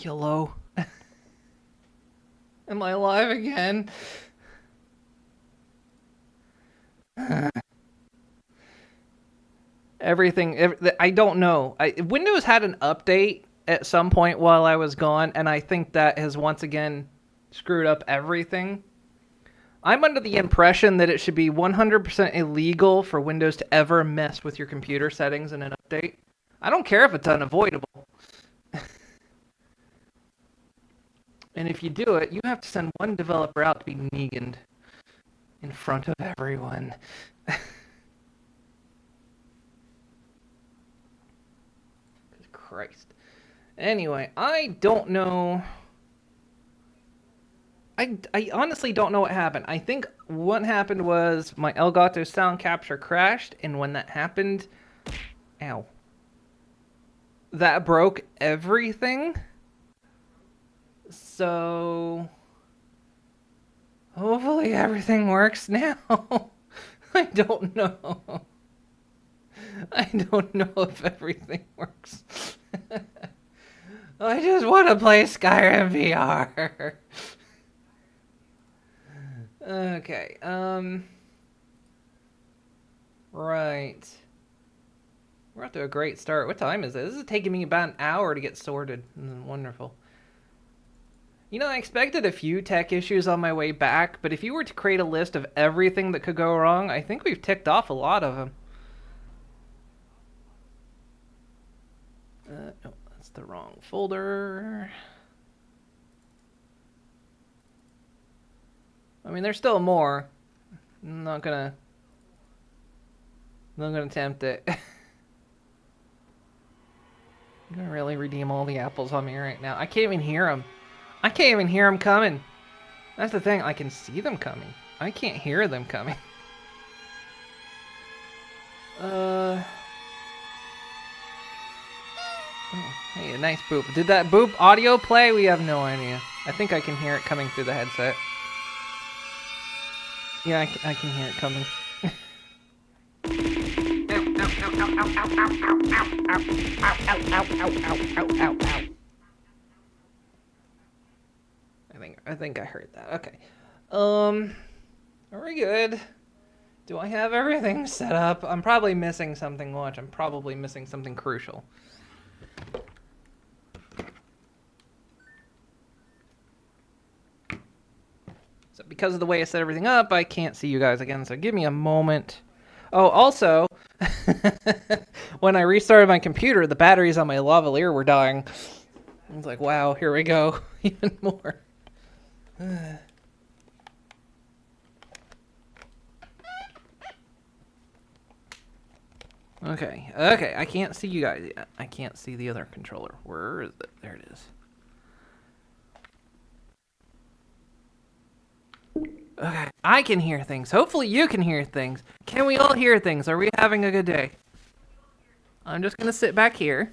Hello. Am I alive again? I don't know. Windows had an update at some point while I was gone, and I think that has once again screwed up everything. I'm under the impression that it should be 100% illegal for Windows to ever mess with your computer settings in an update. I don't care if it's unavoidable. And if you do it, you have to send one developer out to be Neganed in front of everyone. Christ. Anyway, I don't know. I honestly don't know what happened. I think what happened was my Elgato sound capture crashed, and when that happened, ow, that broke everything. So hopefully everything works now. I don't know. I don't know if everything works. I just want to play Skyrim VR. Okay, right. We're off to a great start. What time is it? This is taking me about an hour to get sorted. Wonderful. You know, I expected a few tech issues on my way back, but if you were to create a list of everything that could go wrong, I think we've ticked off a lot of them. No, that's the wrong folder. I mean, there's still more. I'm not gonna attempt it. I'm gonna really redeem all the apples on me right now. I can't even hear them. I can't even hear them coming. That's the thing. I can see them coming. I can't hear them coming. Oh, hey, a nice boop. Did that boop audio play? We have no idea. I think I can hear it coming through the headset. Yeah, I can hear it coming. I think I heard that. Okay. Are we good? Do I have everything set up? I'm probably missing something. Watch, I'm probably missing something crucial. So because of the way I set everything up, I can't see you guys again, so give me a moment. Oh, also, when I restarted my computer, the batteries on my lavalier were dying. I was like, wow, here we go. Even more. Okay, I can't see you guys yet. I can't see the other controller. Where is it? There it is. Okay, I can hear things. Hopefully you can hear things. Can we all hear things? Are we having a good day? I'm just going to sit back here.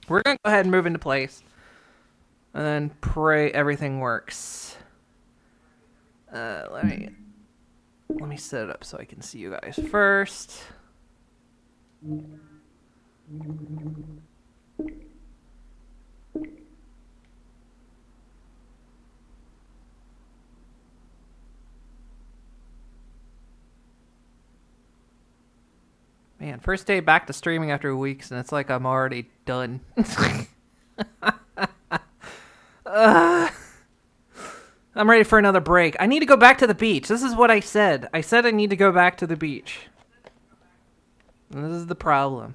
We're going to go ahead and move into place. And then pray everything works. Let me set it up so I can see you guys first. Man, first day back to streaming after weeks, and it's like I'm already done. I'm ready for another break. I need to go back to the beach. This is what I said. I said I need to go back to the beach. And this is the problem.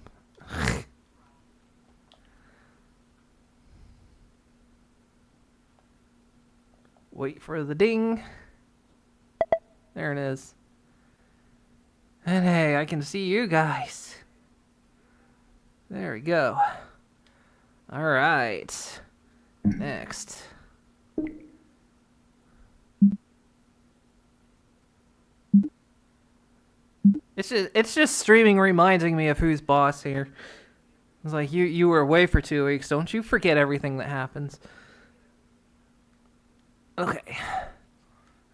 Wait for the ding. There it is. And hey, I can see you guys. There we go. All right. Next. It's just streaming reminding me of who's boss here. It's like you were away for 2 weeks. Don't you forget everything that happens. Okay.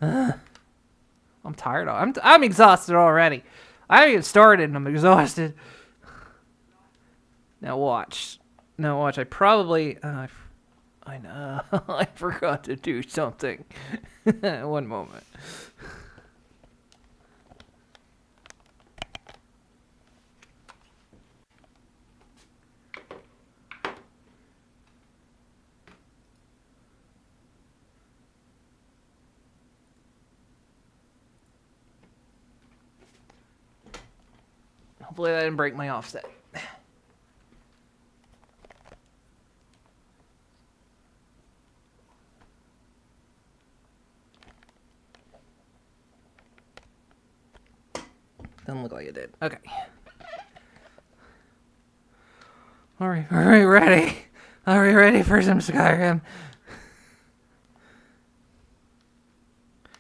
I'm tired. I'm exhausted already. I haven't even started and I'm exhausted. Now watch. I probably... I know. I forgot to do something. One moment. Hopefully that didn't break my offset. Doesn't look like it did. Okay. Alright, ready? Are we ready for some Skyrim?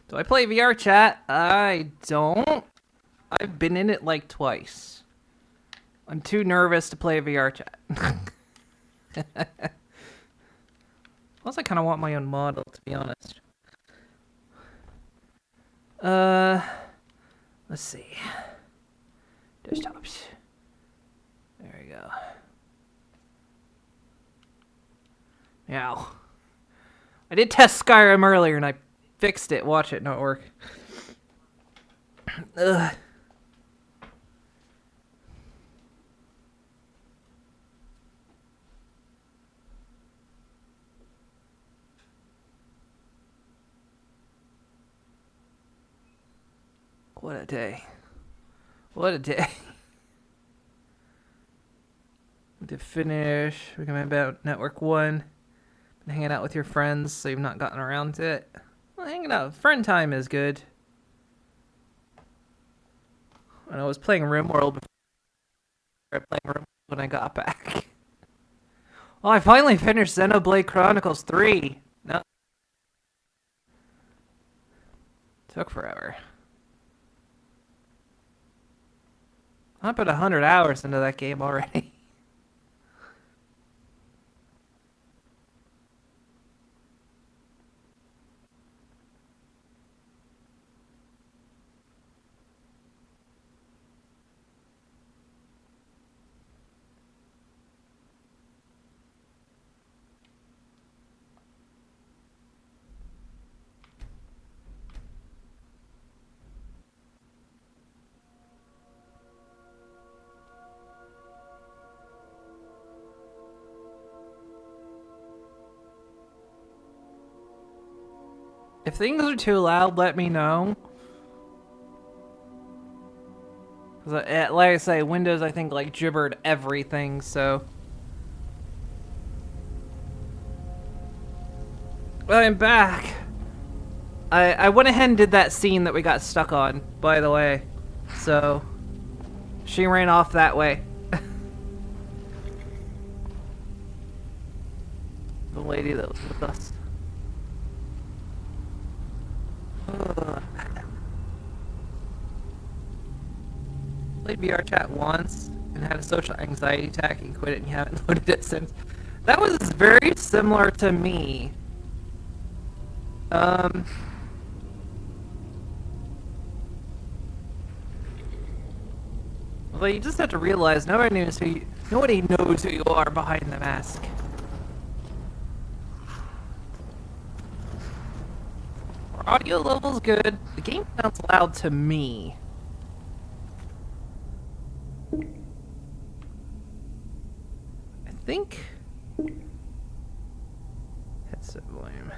Do I play VR chat? I don't. I've been in it like twice. I'm too nervous to play VR chat. Plus, I kind of want my own model, to be honest. Let's see. Desktops. There we go. Now, I did test Skyrim earlier and I fixed it. Watch it not work. Ugh. What a day. What a day. To finish, we can about network 1. Been hanging out with your friends, so you've not gotten around to it. Well, hanging out, friend time is good. And I was playing RimWorld before I playing RimWorld when I got back. Well, I finally finished Xenoblade Chronicles 3. No. Took forever. I put 100 hours into that game already. If things are too loud, let me know. Cause like I say, Windows I think like gibbered everything, so. Well, I'm back. I went ahead and did that scene that we got stuck on, by the way. So, she ran off that way. The lady that was with us. Played VR chat once and had a social anxiety attack and quit it and you haven't loaded it since. That was very similar to me. Well, you just have to realize nobody knows who you are behind the mask. Our audio level's good. The game sounds loud to me. I think headset volume.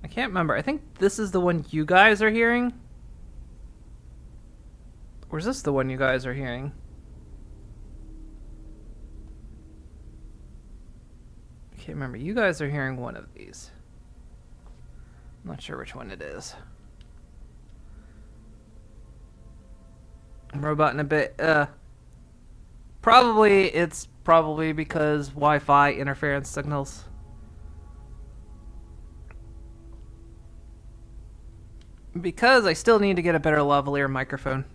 I can't remember. I think this is the one you guys are hearing. Or is this the one you guys are hearing? I can't remember. You guys are hearing one of these. I'm not sure which one it is. I'm roboting a bit. It's probably because Wi-Fi interference signals. Because I still need to get a better lavalier microphone.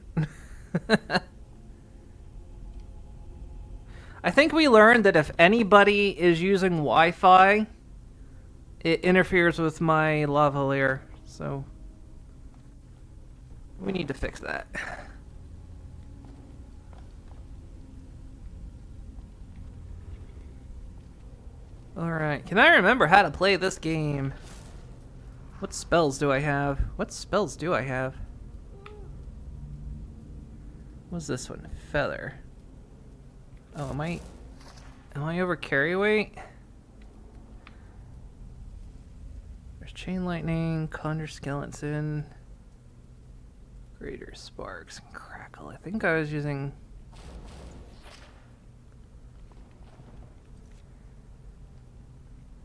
I think we learned that if anybody is using Wi-Fi, it interferes with my lavalier, so we need to fix that. Alright, can I remember how to play this game? What spells do I have? What spells do I have? What's this one? Feather. Oh, am I over carry weight? There's chain lightning, conjure skeleton, greater sparks, and crackle. I think I was using...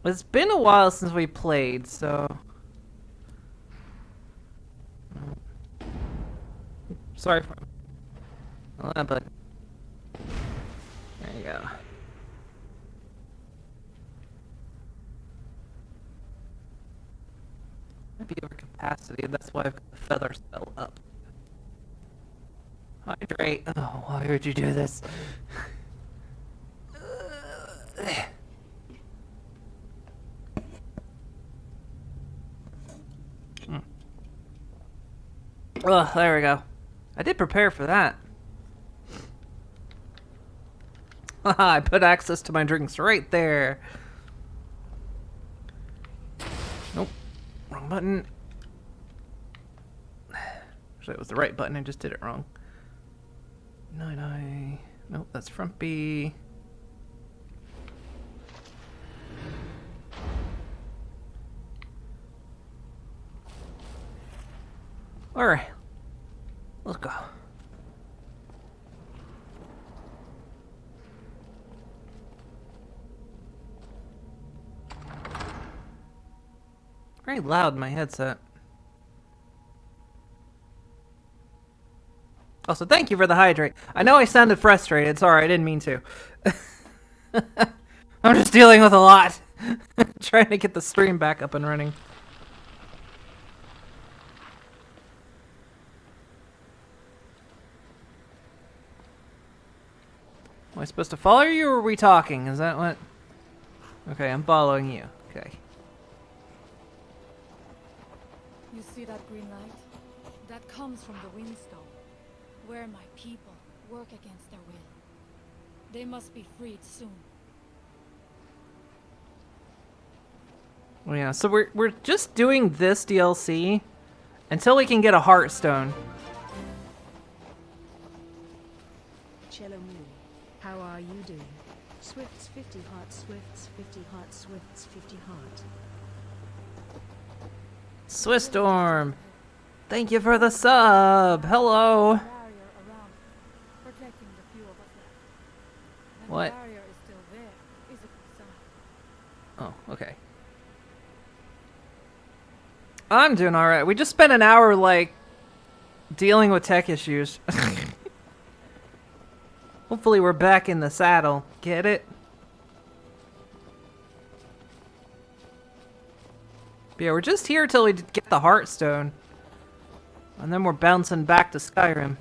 It's been a while since we played, so... Sorry for... Oh, but... There you go. Might be over capacity, that's why I've got the feather spell up. Hydrate. Oh, why would you do this? Oh, there we go. I did prepare for that. Haha, I put access to my drinks right there. Nope. Wrong button. Actually, it was the right button. I just did it wrong. Nope, that's front B. Alright. Let's go. Very loud in my headset. Also, thank you for the hydrate. I know I sounded frustrated. Sorry, I didn't mean to. I'm just dealing with a lot. Trying to get the stream back up and running. Am I supposed to follow you, or are we talking? Is that what? Okay, I'm following you. Okay. You see that green light? That comes from the Windstone, where my people work against their will. They must be freed soon. Well, yeah, so we're just doing this DLC until we can get a Heartstone. Cello Moon, how are you doing? Swift's 50 heart, Swift's 50 heart, Swift's 50 heart. Swistorm, thank you for the sub. Hello. Barrier around, protecting the few of us left. That What? barrier is still there, is a concern. Oh, okay. I'm doing all right. We just spent an hour like dealing with tech issues. Hopefully we're back in the saddle. Get it? But yeah, we're just here till we get the Heartstone. And then we're bouncing back to Skyrim.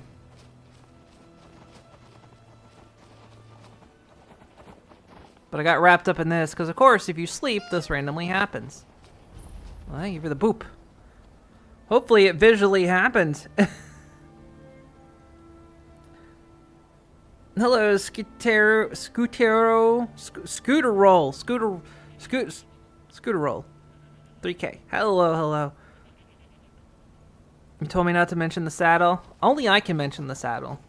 But I got wrapped up in this, because of course, if you sleep, this randomly happens. Well, thank you for the boop. Hopefully it visually happened. Hello, Scooter Roll. 3K. Hello. You told me not to mention the saddle. Only I can mention the saddle.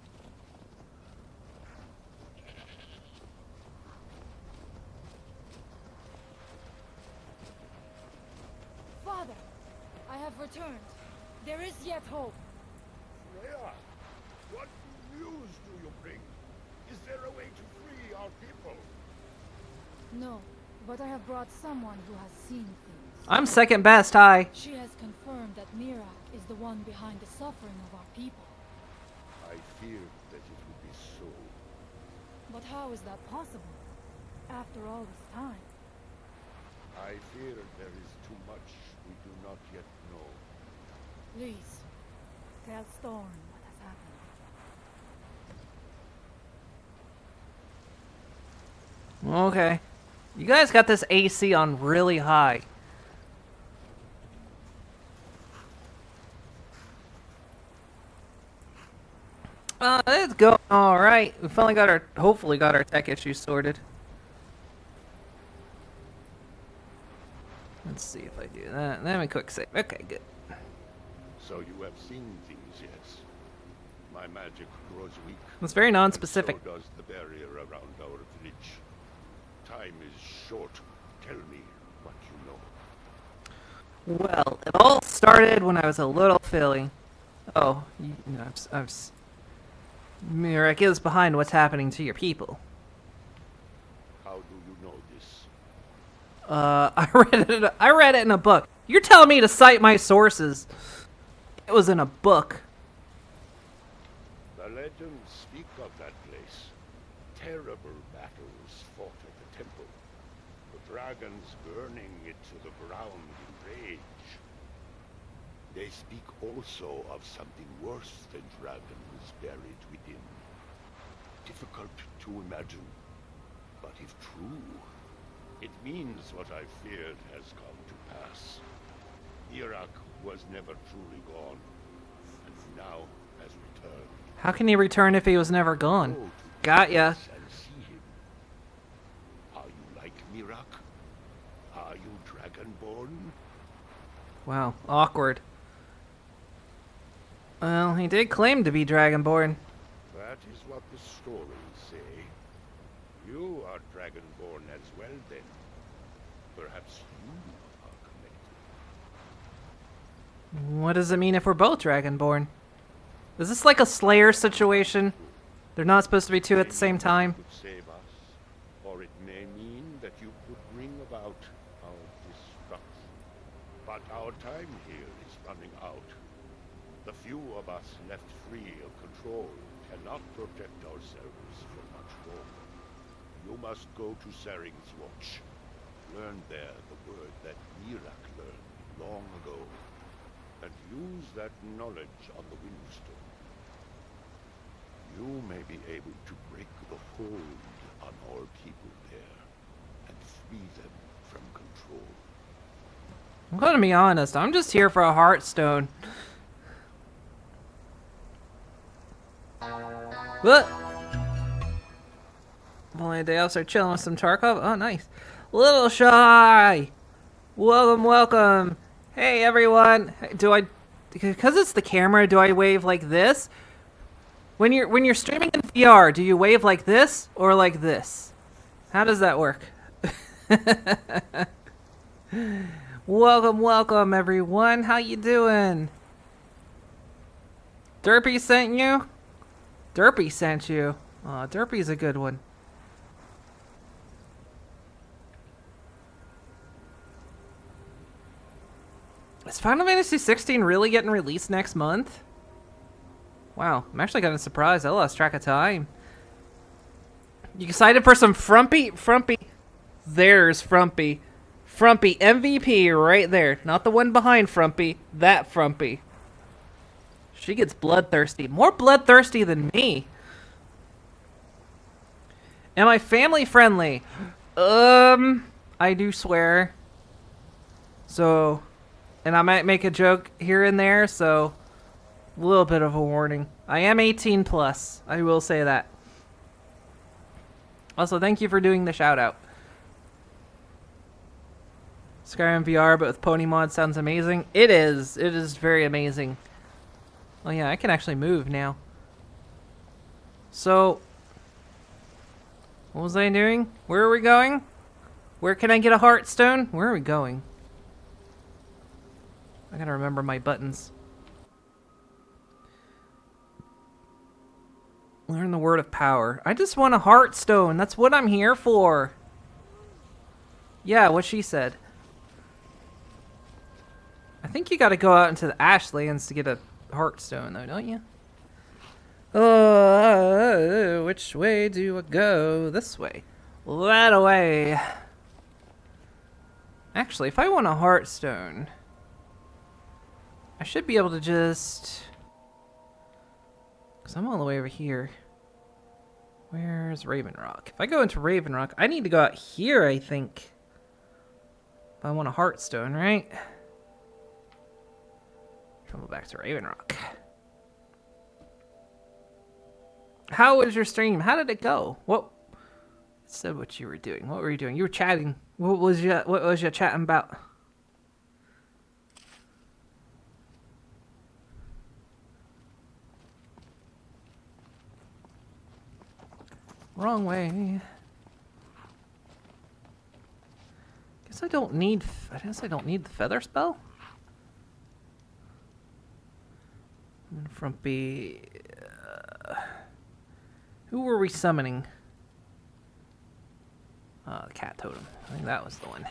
Father, I have returned. There is yet hope. Freya, what news do you bring? Is there a way to free our people? No, but I have brought someone who has seen things. I'm second best, hi. She has confirmed that Mira is the one behind the suffering of our people. I feared that it would be so. But how is that possible? After all this time. I fear there is too much we do not yet know. Please, tell Storm what has happened. Okay. You guys got this AC on really high. It's going alright. We finally got hopefully got our tech issues sorted. Let's see if I do that. Let me quick save. Okay, good. So you have seen things, yes. My magic grows weak. It's very and non-specific. so does the barrier around our village. Time is short. Tell me what you know. Well, it all started when I was a little filly. Oh, Mirak is behind what's happening to your people. How do you know this? I read it in a book. You're telling me to cite my sources. It was in a book. The legends speak of that place. Terrible battles fought at the temple. The dragons burning it to the ground in rage. They speak also of something worse than dragons buried within. Difficult to imagine, but if true, it means what I feared has come to pass. Iraq was never truly gone, and now has returned. How can he return if he was never gone? Go to Got the ya. place and see him. Are you like Mirak? Are you dragonborn? Wow, awkward. Well, he did claim to be Dragonborn. That is what the stories say. You are dragonborn as well, then. Perhaps you are connected. What does it mean if we're both Dragonborn? Is this like a Slayer situation? They're not supposed to be two at the same time? Could save us, or it may mean that you could bring about our destruction. But our time here is running out. The few of us left free of control cannot protect ourselves for much longer. You must go to Saring's Watch. Learn there the word that Mirak learned long ago, and use that knowledge on the Windstone. You may be able to break the hold on our people there, and free them from control. I'm gonna be honest, I'm just here for a Heartstone. What? Only a day I'll start chilling with some Tarkov. Oh, nice. Little Shy! Welcome, welcome. Hey, everyone. Do I... Because it's the camera, do I wave like this? When you're streaming in VR, do you wave like this or like this? How does that work? Welcome, welcome, everyone. How you doing? Derpy sent you? Derpy sent you. Aw, Derpy's a good one. Is Final Fantasy 16 really getting released next month? Wow, I'm actually kind of surprised. I lost track of time. You excited for some Frumpy? Frumpy. There's Frumpy. Frumpy MVP right there. Not the one behind Frumpy. That Frumpy. She gets bloodthirsty. More bloodthirsty than me. Am I family friendly? I do swear. So, and I might make a joke here and there, so a little bit of a warning. I am 18 plus. I will say that. Also, thank you for doing the shout out. Skyrim VR, but with pony mod sounds amazing. It is. It is very amazing. Oh yeah, I can actually move now. So, what was I doing? Where are we going? Where can I get a Heartstone? Where are we going? I gotta remember my buttons. Learn the word of power. I just want a Heartstone. That's what I'm here for. Yeah, what she said. I think you gotta go out into the Ashlands to get a Heartstone, though, don't you? Oh, which way do I go? This way. That way. Actually, if I want a Heartstone, I should be able to just... Because I'm all the way over here. Where's Raven Rock? If I go into Raven Rock, I need to go out here, I think. If I want a Heartstone, right? Travel back to Raven Rock. How was your stream? How did it go? What? It said what you were doing. What were you doing? You were chatting. What was you chatting about? Wrong way. Guess I don't need. I guess I don't need the feather spell. Frumpy. Who were we summoning? The cat totem. I think that was the one.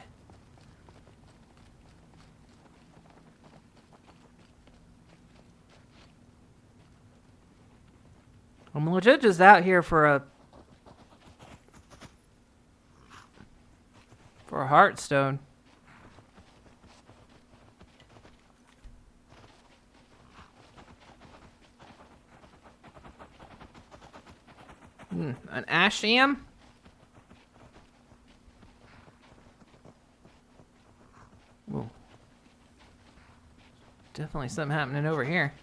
I'm legit just out here for a heartstone. An asham? Whoa. Definitely something happening over here.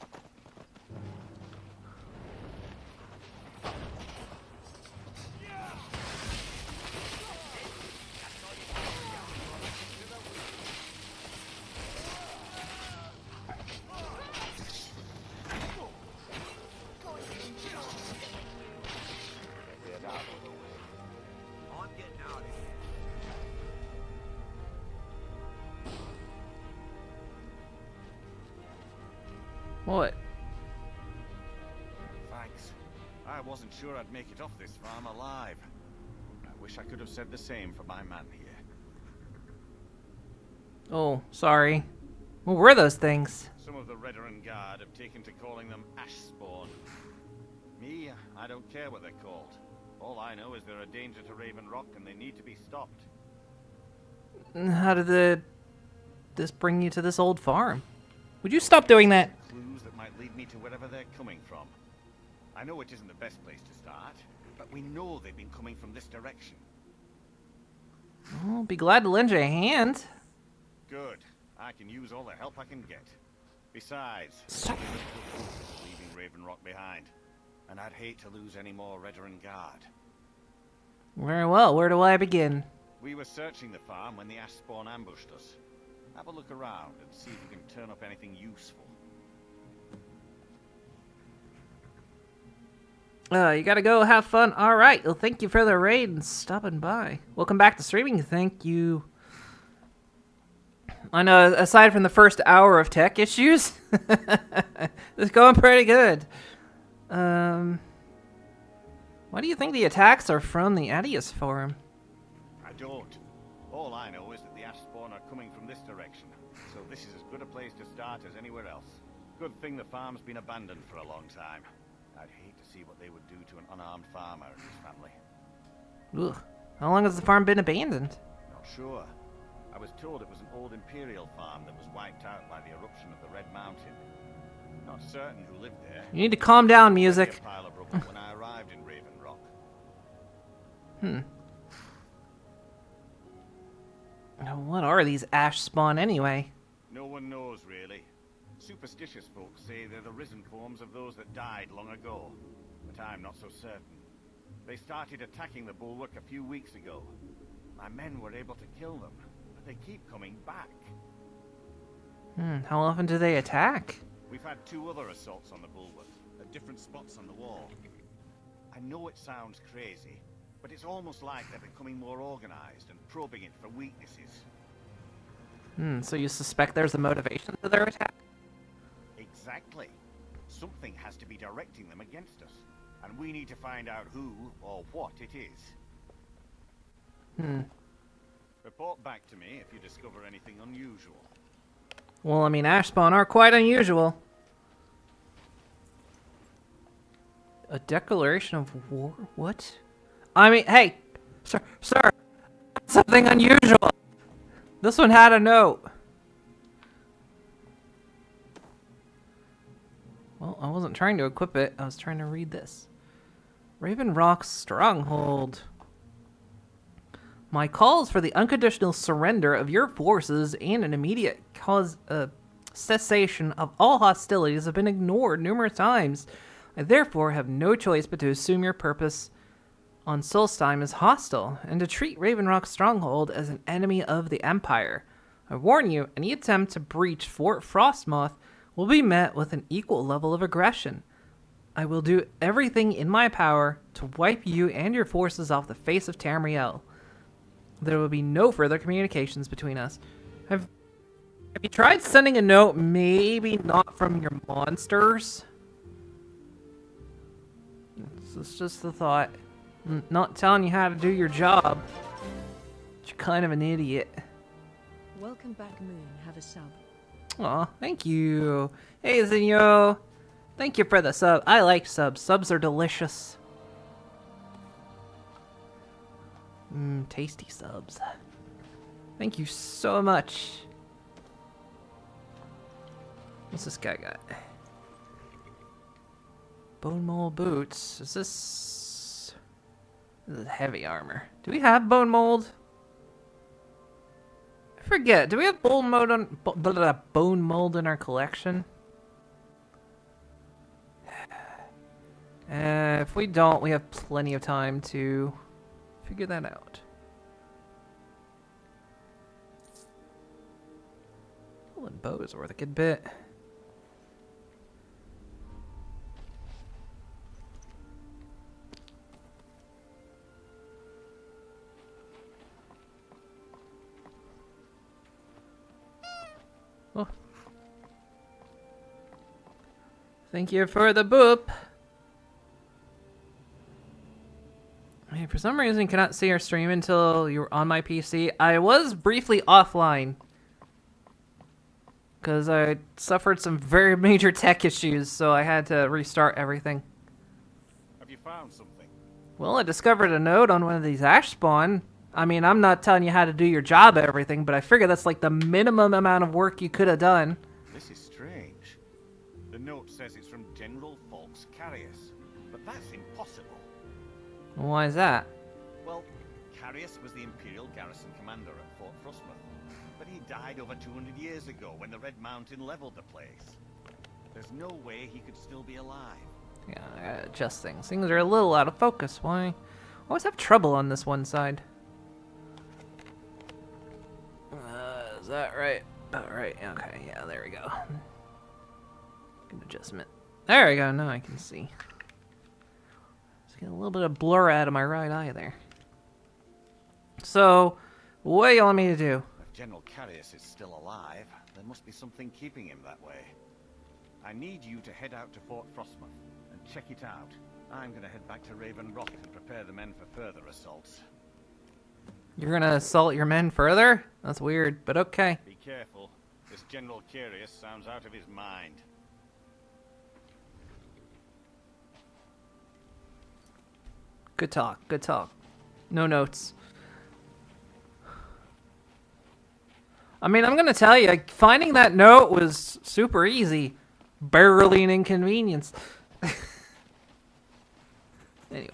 What? Thanks. I wasn't sure I'd make it off this farm alive. I wish I could have said the same for my man here. Oh, sorry. What were those things? Some of the Redoran Guard have taken to calling them Ashspawn. Me, I don't care what they're called. All I know is they're a danger to Raven Rock and they need to be stopped. How did this bring you to this old farm? Would you stop doing that? Clues that might lead me to wherever they're coming from. I know it isn't the best place to start, but we know they've been coming from this direction. I'll be glad to lend you a hand. Good. I can use all the help I can get. Besides, leaving Raven Rock behind. And I'd hate to lose any more Redoran Guard. Very well, where do I begin? We were searching the farm when the Ashspawn ambushed us. Have a look around and see if you can turn up anything useful. You gotta go have fun. Alright, well, thank you for the raid and stopping by. Welcome back to streaming, thank you. I know, aside from the first hour of tech issues, it's going pretty good. Why do you think the attacks are from the Adius Forum? I don't. All I know is that the Ashspawn are coming from this direction, so this is as good a place to start as anywhere else. Good thing the farm's been abandoned for a long time. I'd hate to see what they would do to an unarmed farmer and his family. Ugh. How long has the farm been abandoned? Not sure. I was told it was an old Imperial farm that was wiped out by the eruption of the Red Mountain. Not certain who lived there. You need to calm down, music. A pile of rubble when I arrived in Raven Rock. Now, what are these Ashspawn anyway? No one knows, really. Superstitious folks say they're the risen forms of those that died long ago, but I'm not so certain. They started attacking the bulwark a few weeks ago. My men were able to kill them, but they keep coming back. How often do they attack? We've had 2 other assaults on the bulwark, at different spots on the wall. I know it sounds crazy, but it's almost like they're becoming more organized and probing it for weaknesses. So you suspect there's a motivation to their attack? Exactly. Something has to be directing them against us, and we need to find out who or what it is. Report back to me if you discover anything unusual. Well, I mean, Ashspawn are quite unusual. A declaration of war? What? I mean, hey, sir, something unusual. This one had a note. Well, I wasn't trying to equip it. I was trying to read this. Raven Rock's stronghold. My calls for the unconditional surrender of your forces and an immediate cessation of all hostilities have been ignored numerous times. I therefore have no choice but to assume your purpose on Solstheim is hostile, and to treat Raven Rock's stronghold as an enemy of the Empire. I warn you, any attempt to breach Fort Frostmoth will be met with an equal level of aggression. I will do everything in my power to wipe you and your forces off the face of Tamriel. There will be no further communications between us. Have you tried sending a note? Maybe not from your monsters? This is just the thought. Not telling you how to do your job. You're kind of an idiot. Welcome back, Moon. Have a sub. Aw, thank you. Hey, Zinyo. Thank you for the sub. I like subs. Subs are delicious. Tasty subs. Thank you so much. What's this guy got? Bone mold boots. Is this... This is heavy armor. Do we have bone mold? I forget. Do we have bone mold bone mold in our collection? If we don't, we have plenty of time to figure that out. Pulling bow is worth a good bit. Oh. Thank you for the boop. Hey, for some reason, you cannot see our stream until you're on my PC. I was briefly offline because I suffered some very major tech issues, so I had to restart everything. Have you found something? Well, I discovered a node on one of these ash spawn. I mean, I'm not telling you how to do your job at everything, but I figure that's like the minimum amount of work you could have done. This is strange. The note says it's from General Falks Carius, but that's impossible. Why is that? Well, Carius was the Imperial garrison commander at Fort Frostmoth, but he died over 200 years ago when the Red Mountain leveled the place. There's no way he could still be alive. Yeah, I gotta adjust things. Things are a little out of focus. Why? I always have trouble on this one side. Is that right? Oh, right. Okay, yeah, there we go. Good adjustment. There we go. Now I can see. Just get a little bit of blur out of my right eye there. So, what do you want me to do? If General Carius is still alive, there must be something keeping him that way. I need you to head out to Fort Frostmoth and check it out. I'm gonna head back to Raven Rock and prepare the men for further assaults. You're gonna assault your men further? That's weird, but okay. Be careful. This General Carius sounds out of his mind. Good talk, good talk. No notes. I mean, I'm gonna tell you, finding that note was super easy. Barely an inconvenience. Anyway.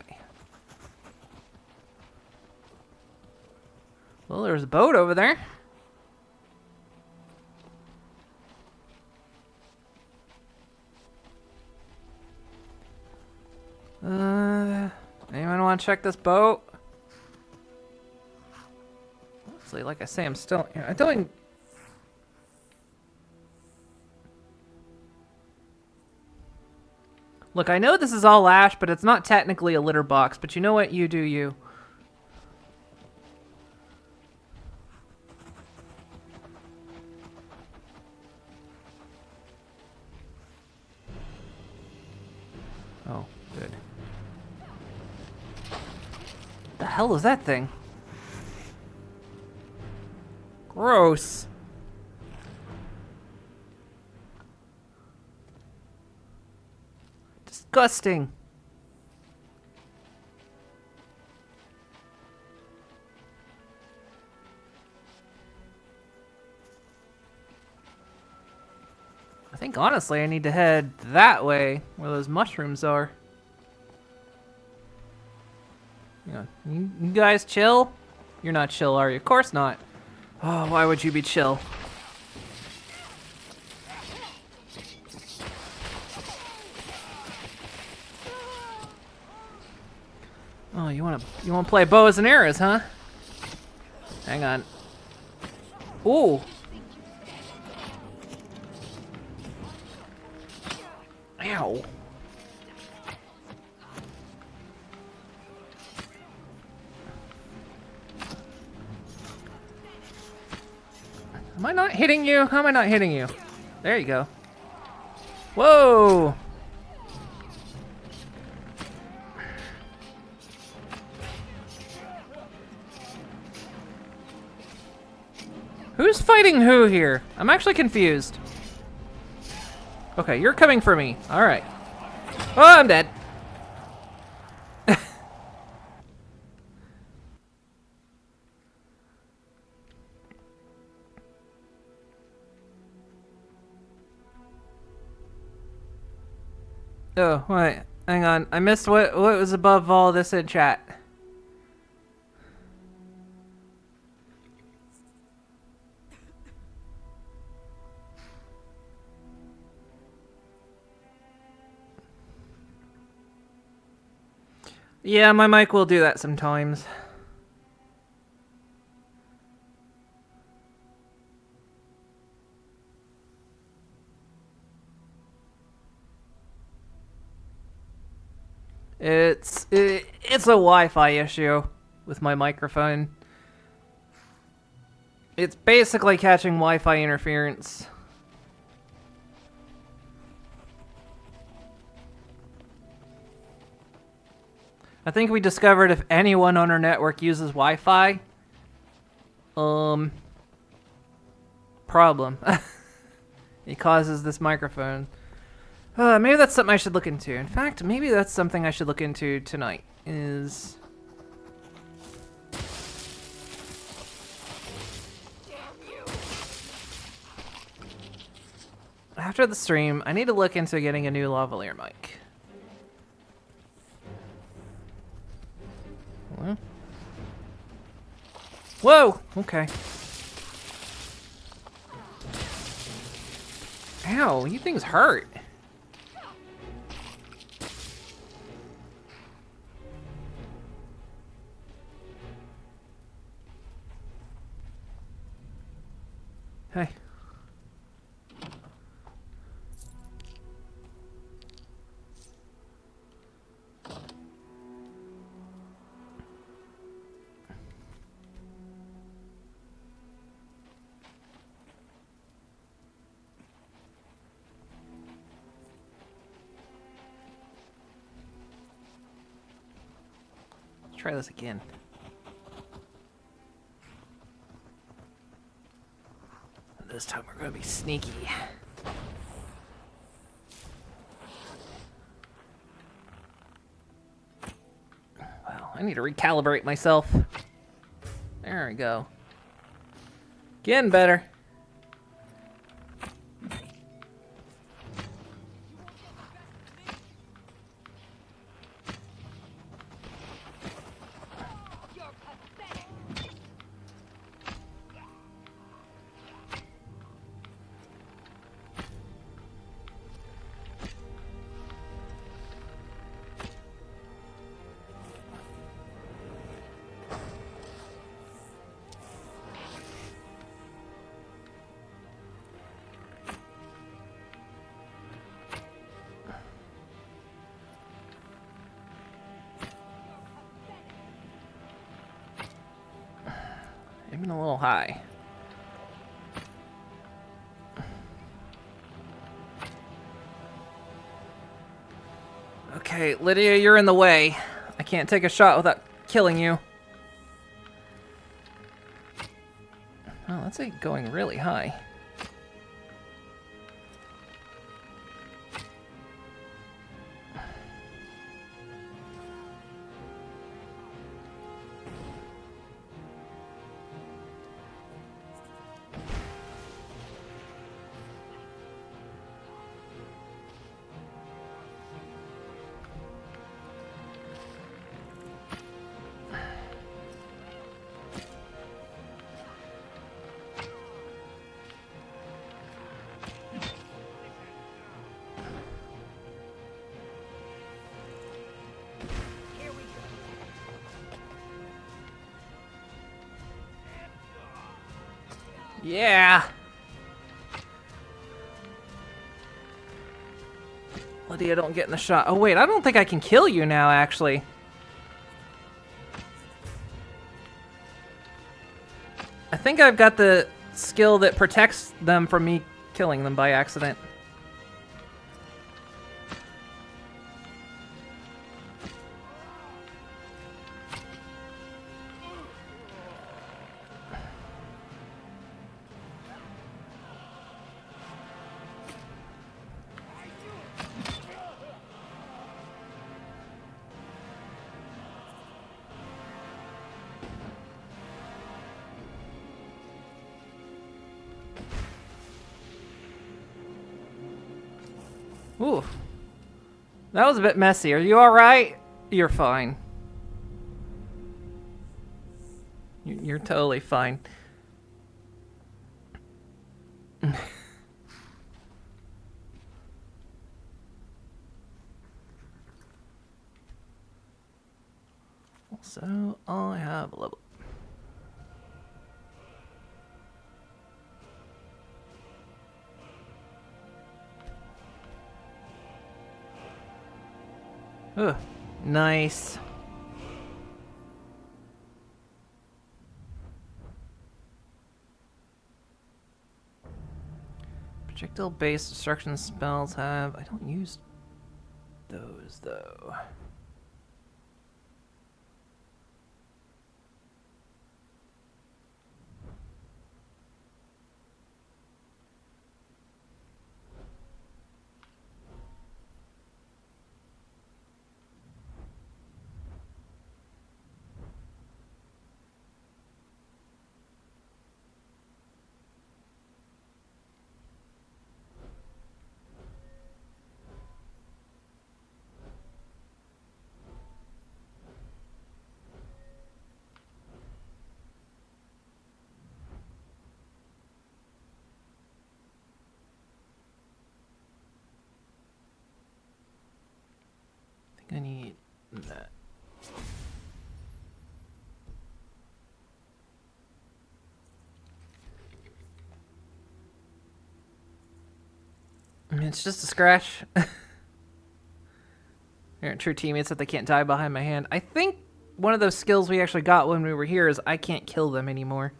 Well, there's a boat over there. Anyone want to check this boat? Honestly, like I say, I'm still... I don't even... Look, I know this is all ash, but it's not technically a litter box. But you know what? You do you. Oh, good. The hell is that thing? Gross. Disgusting. I think honestly I need to head that way where those mushrooms are. Yeah, you guys chill? You're not chill, are you? Of course not. Oh, why would you be chill? Oh, you wanna play bows and arrows, huh? Hang on. Ooh. Ow. Am I not hitting you? How am I not hitting you? There you go. Whoa! Who's fighting who here? I'm actually confused. Okay, you're coming for me. Alright. Oh, I'm dead. Oh, wait. Hang on. I missed what was above all this in chat. Yeah, my mic will do that sometimes. It's a Wi-Fi issue with my microphone. It's basically catching Wi-Fi interference. I think we discovered if anyone on our network uses Wi-Fi, problem. It causes this microphone. Maybe that's something I should look into. In fact, maybe that's something I should look into tonight, is... After the stream, I need to look into getting a new lavalier mic. Hello? Whoa! Okay. Ow, you things hurt. Hey. Let's try this again. This time we're gonna be sneaky. Well, I need to recalibrate myself. There we go. Getting better. Even a little high. Okay, Lydia, you're in the way. I can't take a shot without killing you. Oh, that's like going really high. Yeah. Lydia, don't get in the shot. Oh wait, I don't think I can kill you now, actually. I think I've got the skill that protects them from me killing them by accident. Ooh. That was a bit messy. Are you alright? You're fine. You're totally fine. So, I have a level. Ugh, nice. Projectile-based destruction spells have... I don't use those, though. I need that. I mean, it's just a scratch. They're true teammates that they can't die behind my hand. I think one of those skills we actually got when we were here is I can't kill them anymore.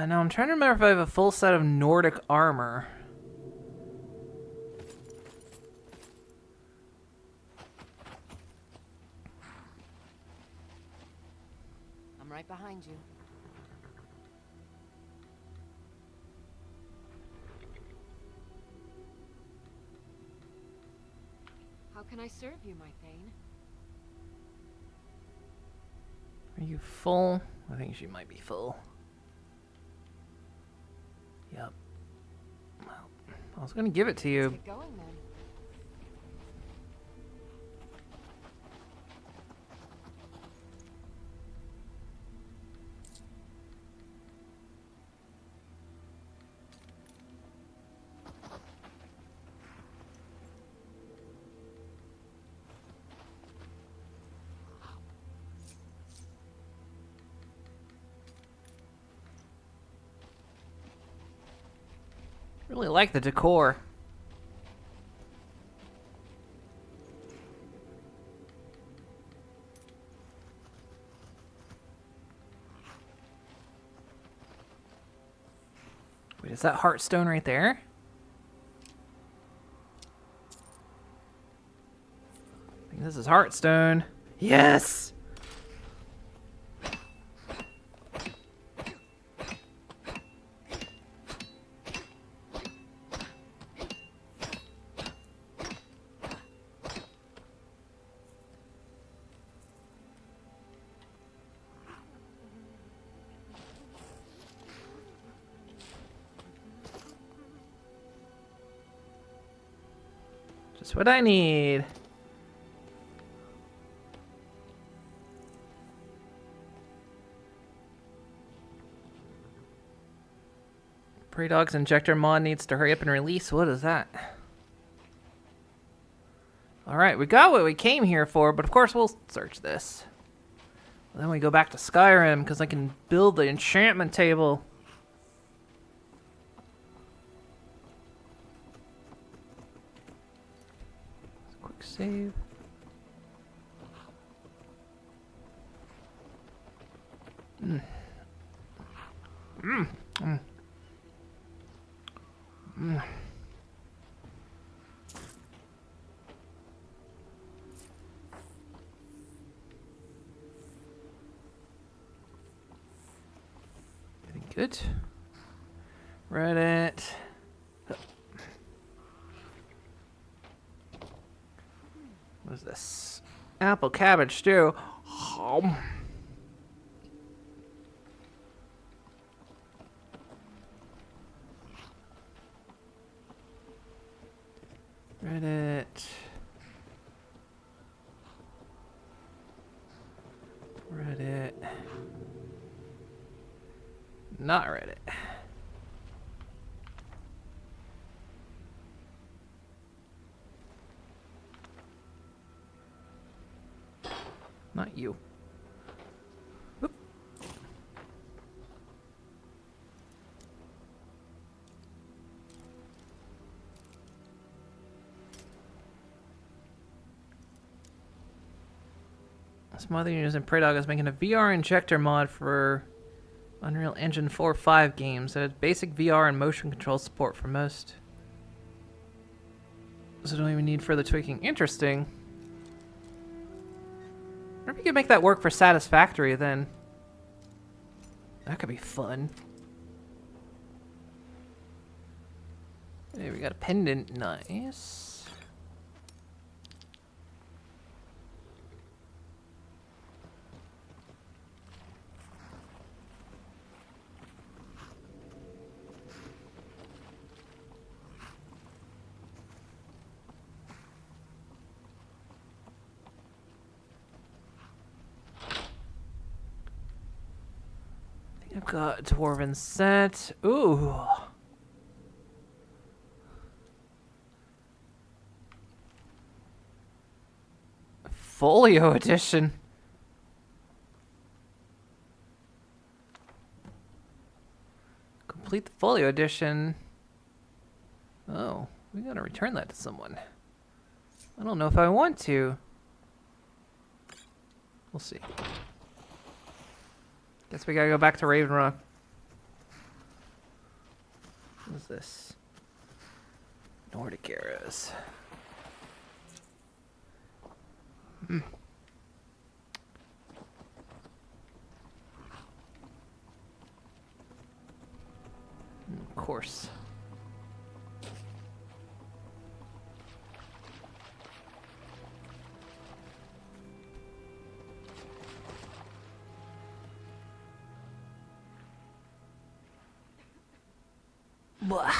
Now I'm trying to remember if I have a full set of Nordic armor. I'm right behind you. How can I serve you, my Thane? Are you full? I think she might be full. Yep. Well, I was gonna give it to you. Let's get going then. Really like the decor. Wait, is that Heartstone right there? I think this is Heartstone. Yes! Just what I need. Prey Dog's injector mod needs to hurry up and release. What is that? Alright, we got what we came here for, but of course we'll search this. Then we go back to Skyrim, because I can build the enchantment table. Quick save. Getting good. Reddit. What is this? Apple cabbage stew. Reddit. Reddit. Not Reddit. Not you. Whoop. Some other users in Praydog is making a VR injector mod for Unreal Engine 4.5 games that has basic VR and motion control support for most. So don't even need further tweaking. Interesting. I wonder if you could make that work for Satisfactory then. That could be fun. Hey, we got a pendant. Nice. I've got Dwarven set. Ooh. Folio edition. Complete the folio edition. Oh, we gotta return that to someone. I don't know if I want to. We'll see. Guess we gotta go back to Raven Rock. What is this? Nordic arrows. Of course. Blah.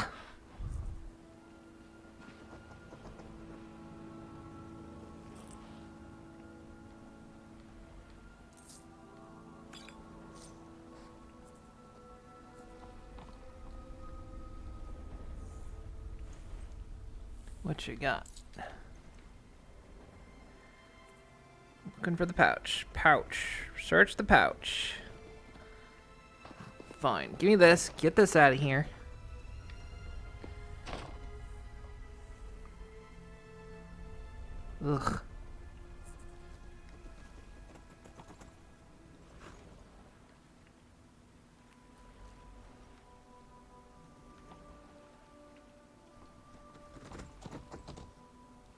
What you got? Looking for the pouch. Pouch. Search the pouch. Fine. Give me this. Get this out of here. Ugh.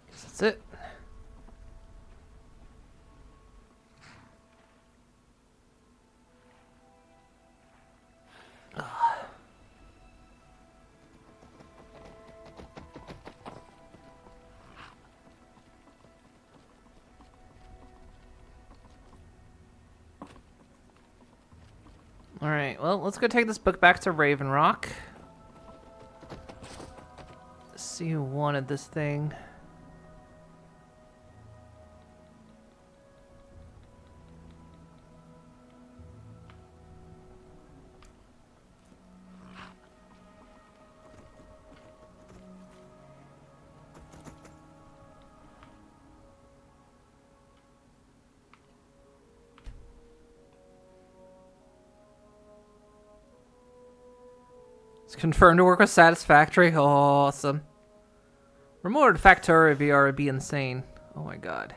Guess that's it. Alright, well, let's go take this book back to Raven Rock. See who wanted this thing. It's confirmed to work with Satisfactory. Awesome. Remote Factory VR would be insane. Oh my god.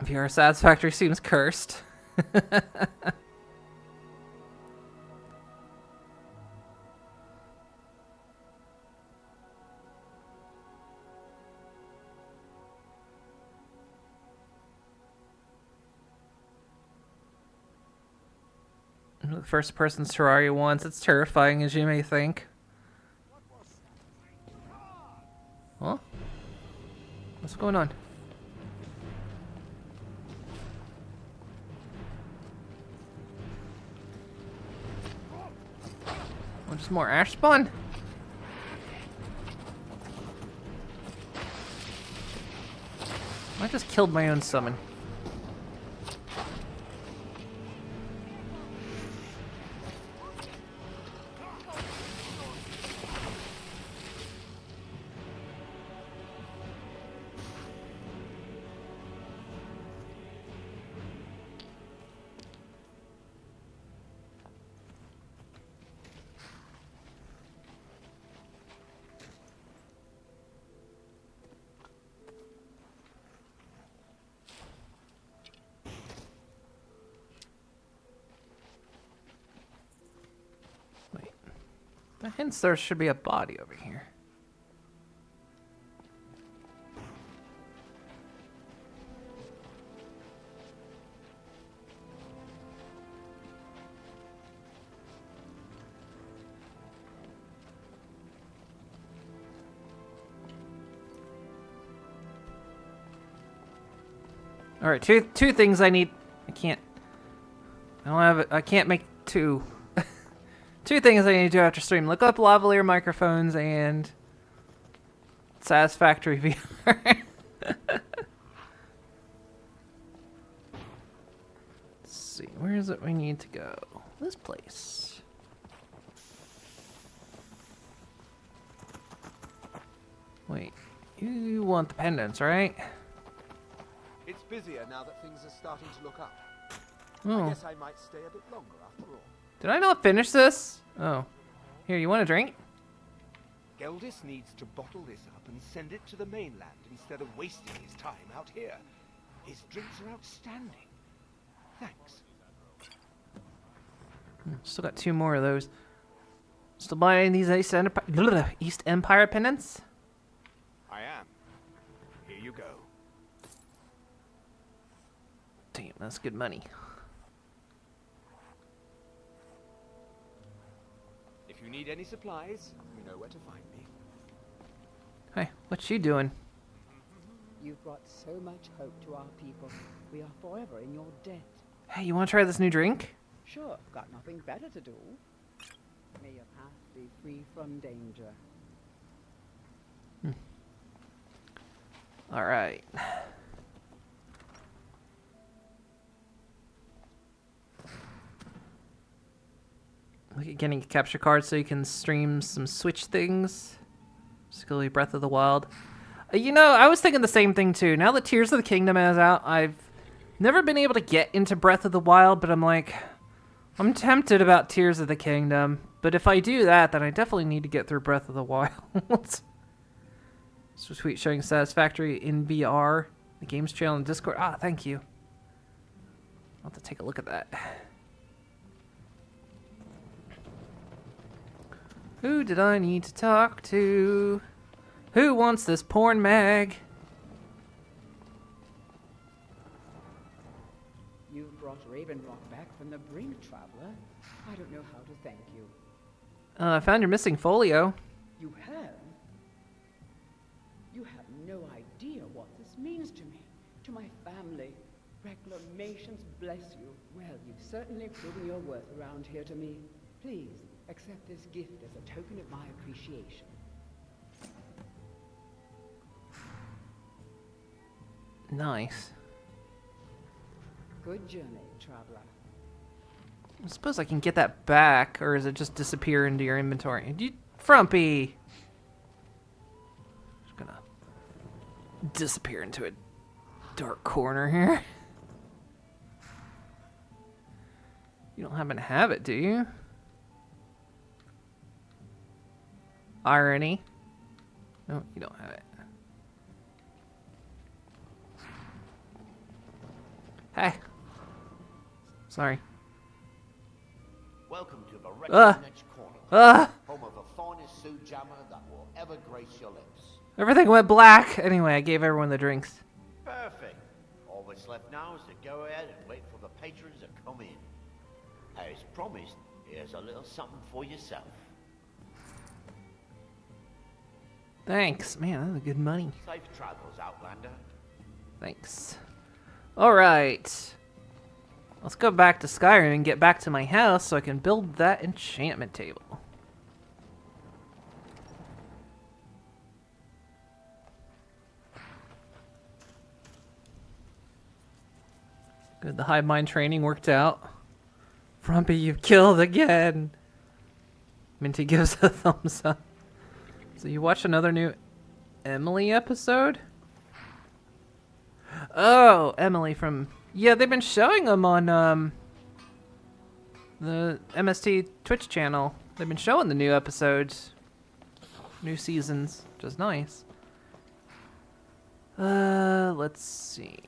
VR Satisfactory seems cursed. First person Terraria once. It's terrifying, as you may think. Huh? What's going on? Oh, just more ash spawn? I just killed my own summon. Hence there should be a body over here. All right, two things I need. I can't make two. Two things I need to do after stream. Look up lavalier microphones and Satisfactory VR. Let's see, where is it we need to go? This place. Wait, you want the pendants, right? It's busier now that things are starting to look up. Oh. I guess I might stay a bit longer after all. Did I not finish this? Oh. Here, you want a drink? Geldis needs to bottle this up and send it to the mainland instead of wasting his time out here. His drinks are outstanding. Thanks. Still got two more of those. Still buying these East Empire pendants? I am. Here you go. Damn, that's good money. If you need any supplies, you know where to find me. Hey, what's she doing? You've brought so much hope to our people. We are forever in your debt. Hey, you want to try this new drink? Sure, got nothing better to do. May your path be free from danger. All right. Look at getting a capture card so you can stream some Switch things. Particularly Breath of the Wild. You know, I was thinking the same thing too. Now that Tears of the Kingdom is out, I've never been able to get into Breath of the Wild, but I'm like, I'm tempted about Tears of the Kingdom. But if I do that, then I definitely need to get through Breath of the Wild. So tweet showing Satisfactory in VR. The games channel in Discord. Ah, thank you. I'll have to take a look at that. Who did I need to talk to? Who wants this porn mag? You've brought Ravenrock back from the brink, traveler. I don't know how to thank you. I found your missing folio. You have? You have no idea what this means to me, to my family. Reclamations bless you. Well, you've certainly proven your worth around here to me. Please, accept this gift as a token of my appreciation. Nice. Good journey, traveler. I suppose I can get that back, or does it just disappear into your inventory? You, Frumpy! Just gonna disappear into a dark corner here. You don't happen to have it, do you? Irony. No, you don't have it. Hey. Sorry. Welcome to the Ah. Wretched Corner, Ah! home of the finest Sue jammer that will ever grace your lips. Everything went black. Anyway, I gave everyone the drinks. Perfect. All that's left now is to go ahead and wait for the patrons to come in. As promised, here's a little something for yourself. Thanks. Man, that's good money. Safe travels, Outlander. Thanks. Alright. Let's go back to Skyrim and get back to my house so I can build that enchantment table. Good, the hive mind training worked out. Frumpy, you've killed again. Minty gives a thumbs up. So you watched another new Emily episode? Oh, Emily from... Yeah, they've been showing them on the MST Twitch channel. They've been showing the new episodes. New seasons, which is nice. Let's see.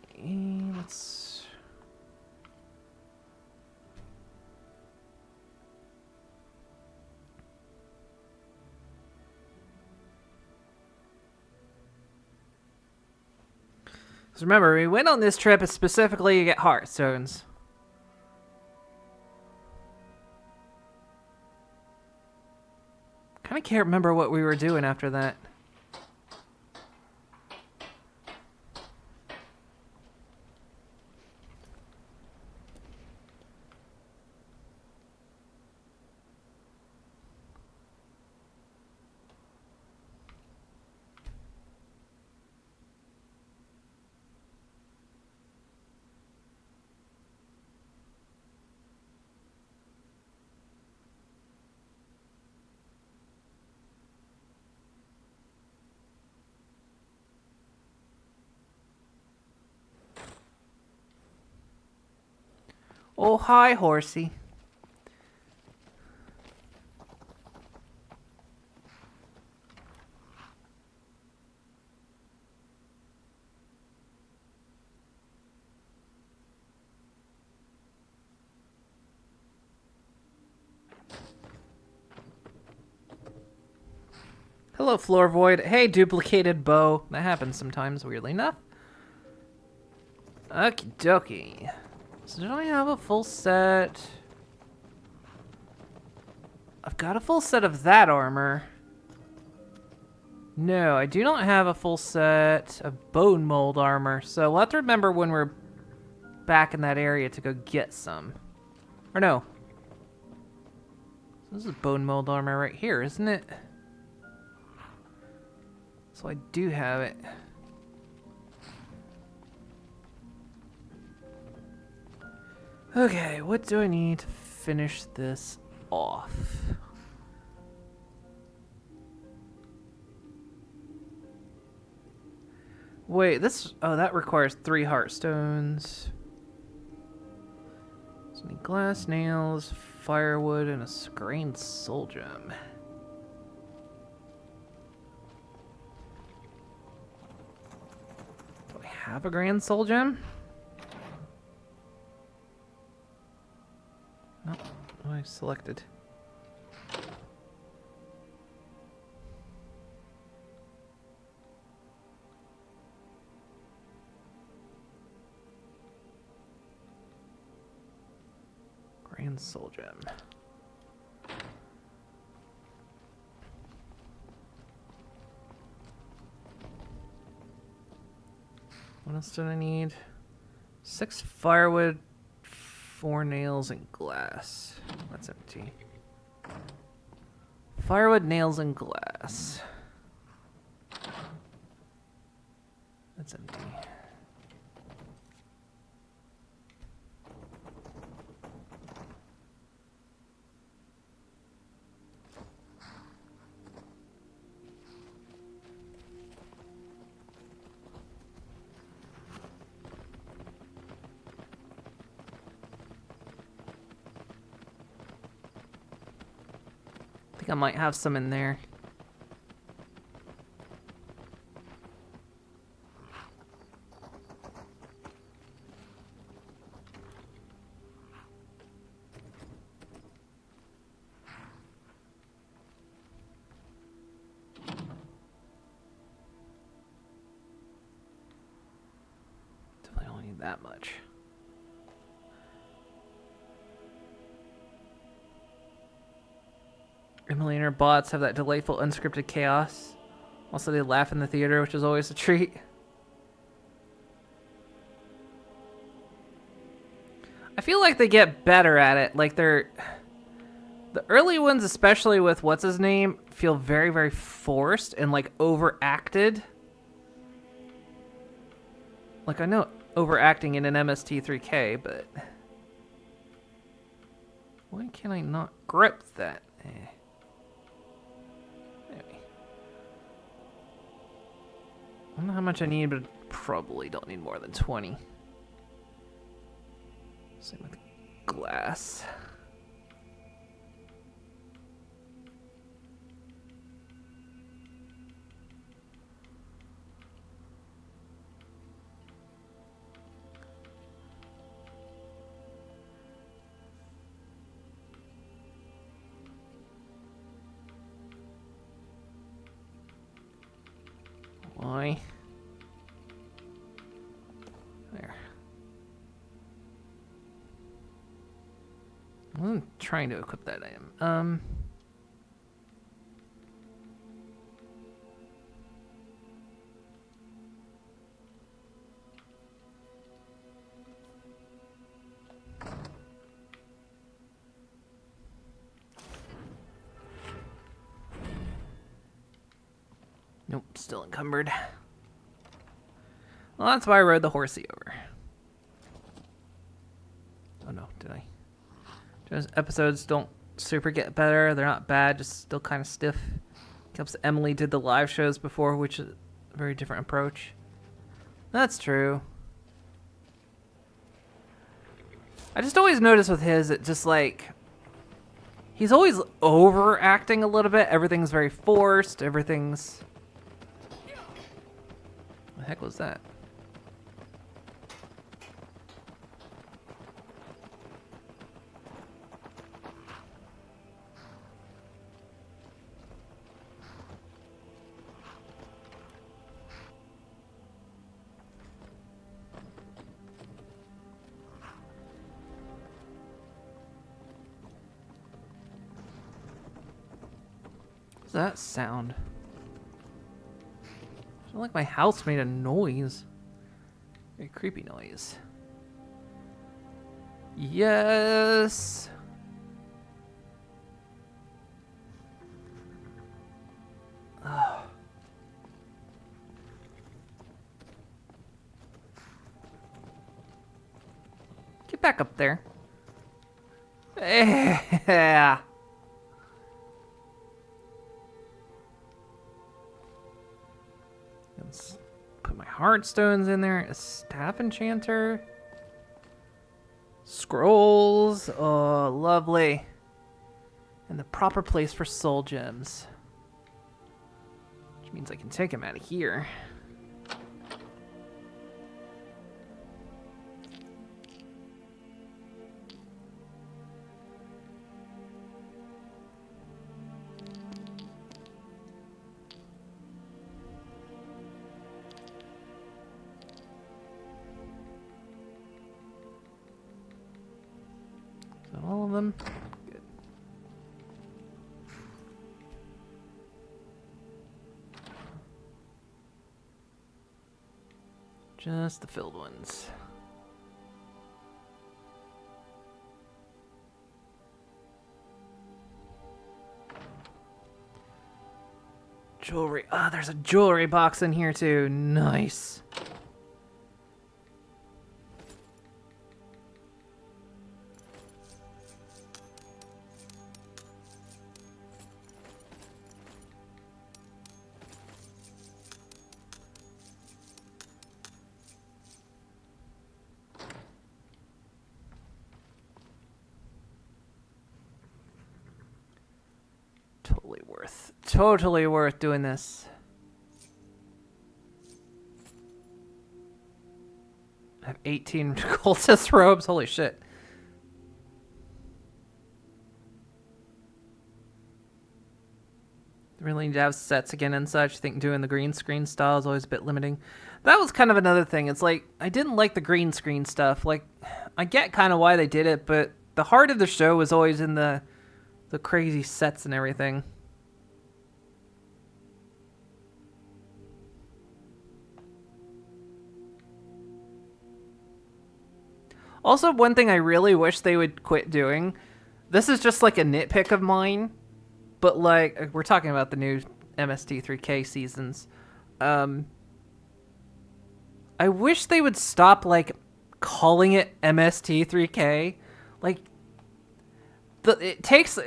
So remember, we went on this trip specifically to get Heartstones. Kind of can't remember what we were doing after that. Oh, hi, horsey. Hello, Floor Void. Hey, duplicated bow. That happens sometimes, weirdly enough. Okie dokie. So did I have a full set? I've got a full set of that armor. No, I do not have a full set of bone mold armor. So we'll have to remember when we're back in that area to go get some. Or no. This is bone mold armor right here, isn't it? So I do have it. Okay, what do I need to finish this off? Wait, this... Oh, that requires 3 Heartstones. So I need glass nails, firewood, and a screened soul gem. Do I have a grand soul gem? No, I selected. Grand soul gem. What else did I need? 6 firewood, 4 nails, and glass. That's empty. Firewood, nails, and glass. That's empty. think I might have some in there. Definitely don't need that much. Emily and her bots have that delightful unscripted chaos. Also, they laugh in the theater, which is always a treat. I feel like they get better at it. Like the early ones, especially with what's his name, feel very, very forced and like overacted. Like I know overacting in an MST3K, but why can I not grip that? Anyway. I don't know how much I need, but probably don't need more than 20. Same with glass. Why? There. I'm trying to equip that item. Nope, still encumbered. Well, that's why I rode the horsey over. Oh no, did I? Those episodes don't super get better. They're not bad, just still kind of stiff. Because Emily did the live shows before, which is a very different approach. That's true. I just always notice with his, it just like... He's always overacting a little bit. Everything's very forced. Everything's... What the heck was that? What's that sound? I feel like my house made a noise. Very creepy noise. Yes. Oh. Get back up there. Yeah. Let's put my heartstones in there. A staff enchanter. Scrolls. Oh, lovely. And the proper place for soul gems. Which means I can take them out of here. All of them? Good. Just the filled ones. Jewelry. Ah, there's a jewelry box in here too. Nice. totally worth doing this. I have 18 cultist robes. Holy shit. Really need to have sets again and such. I think doing the green screen style is always a bit limiting. That was kind of another thing. It's like, I didn't like the green screen stuff. Like, I get kind of why they did it, but the heart of the show was always in the crazy sets and everything. Also, one thing I really wish they would quit doing, this is just like a nitpick of mine, but like, we're talking about the new MST3K seasons. I wish they would stop like calling it MST3K. Like, it takes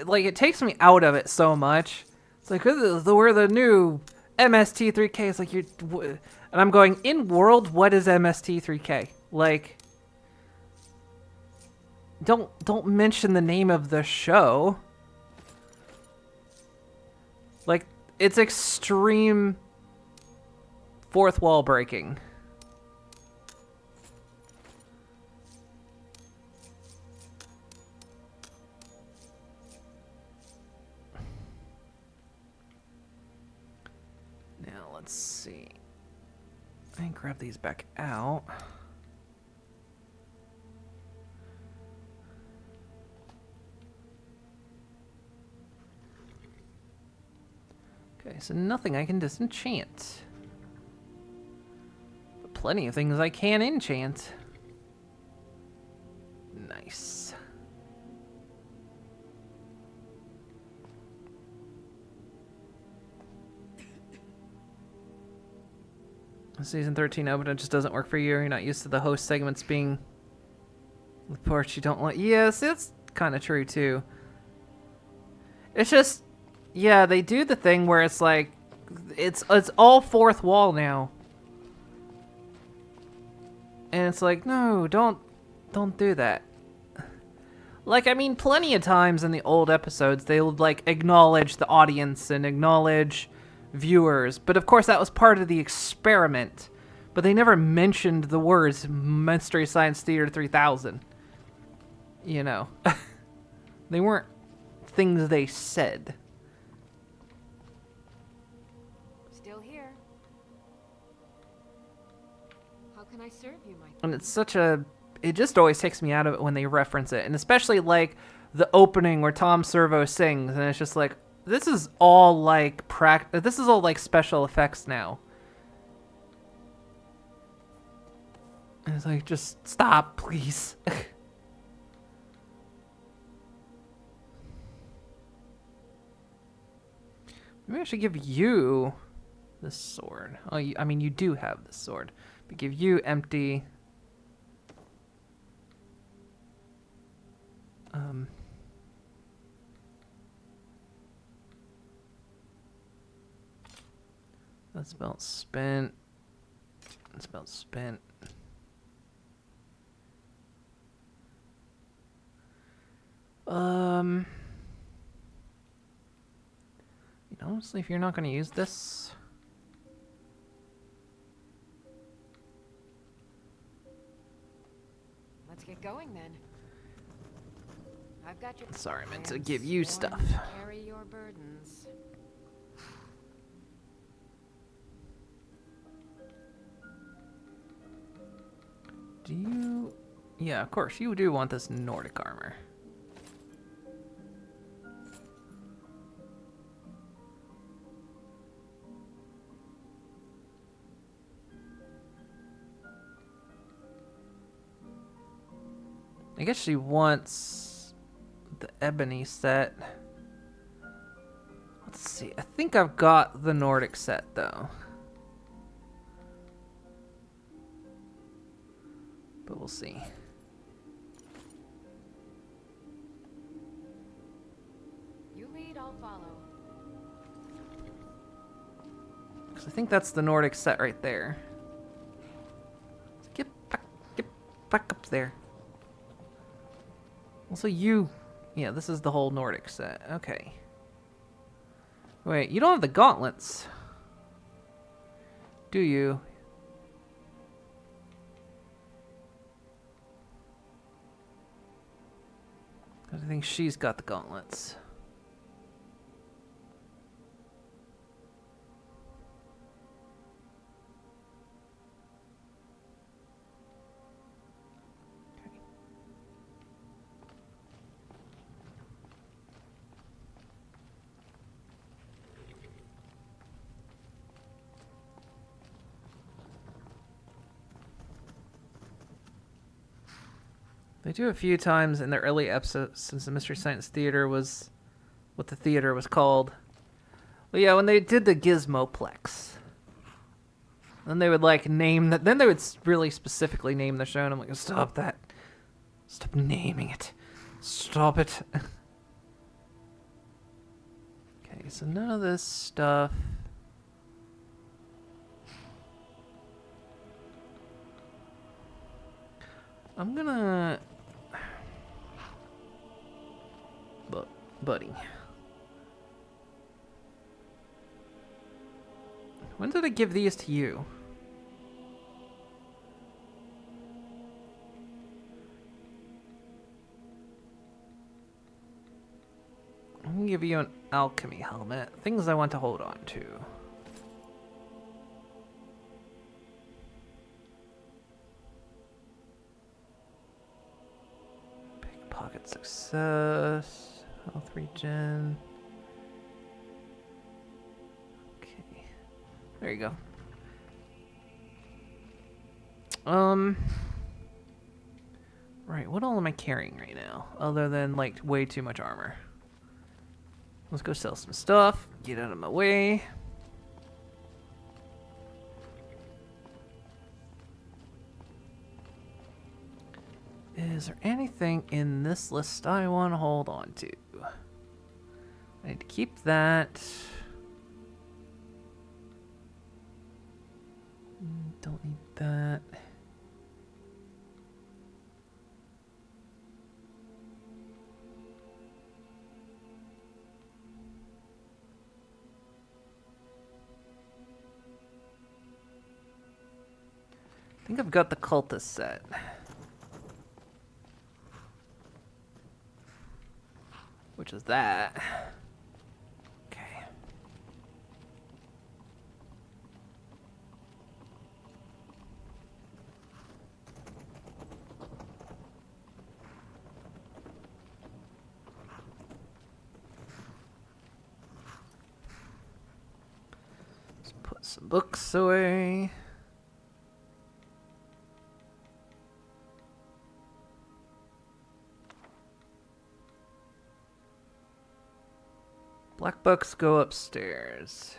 me out of it so much. It's like, we're the new MST3K. It's like, and I'm going, in world, what is MST3K? Like, don't mention the name of the show. Like, it's extreme fourth wall breaking. Now, let's see. I can grab these back out. Okay, so nothing I can disenchant. But plenty of things I can enchant. Nice. Season 13 open, it just doesn't work for you. You're not used to the host segments being the parts you don't like. Yes, it's kind of true too. It's just, yeah, they do the thing where it's like, it's all fourth wall now. And it's like, no, don't do that. Like, I mean, plenty of times in the old episodes, they would, like, acknowledge the audience and acknowledge viewers. But, of course, that was part of the experiment. But they never mentioned the words Mystery Science Theater 3000. You know. They weren't things they said. Still here. How can I serve you, my... And it's such a... It just always takes me out of it when they reference it. And especially, like, the opening where Tom Servo sings. And it's just like, this is all, like, this is all, like, special effects now. And it's like, just stop, please. Maybe I should give you this sword. Oh, I mean, you do have this sword. But give you empty... That's about spent. That's about spent. Honestly, if you're not going to use this, Let's get going then. I've got your... Sorry, I meant to give you stuff. Carry your burdens. Do you... Yeah, of course, you do want this Nordic armor. I guess she wants the ebony set. Let's see. I think I've got the Nordic set, though. But we'll see. You lead, I'll follow. Because I think that's the Nordic set right there. Get back up there. Also, you... Yeah, this is the whole Nordic set. Okay. Wait, you don't have the gauntlets. Do you? I think she's got the gauntlets. They do a few times in the early episodes since the Mystery Science Theater was what the theater was called. Well, yeah, when they did the Gizmoplex. Then they would like name that. Then they would really specifically name the show, and I'm like, stop that. Stop naming it. Stop it. Okay, so none of this stuff. I'm gonna... buddy. When did I give these to you? I'm gonna give you an alchemy helmet. Things I want to hold on to. Pickpocket success. Health regen. Okay. There you go. Right, what all am I carrying right now? Other than, like, way too much armor. Let's go sell some stuff. Get out of my way. Is there anything in this list I want to hold on to? I need to keep that. Don't need that. I think I've got the cultist set. Which is that. Okay. Let's put some books away. Black books go upstairs.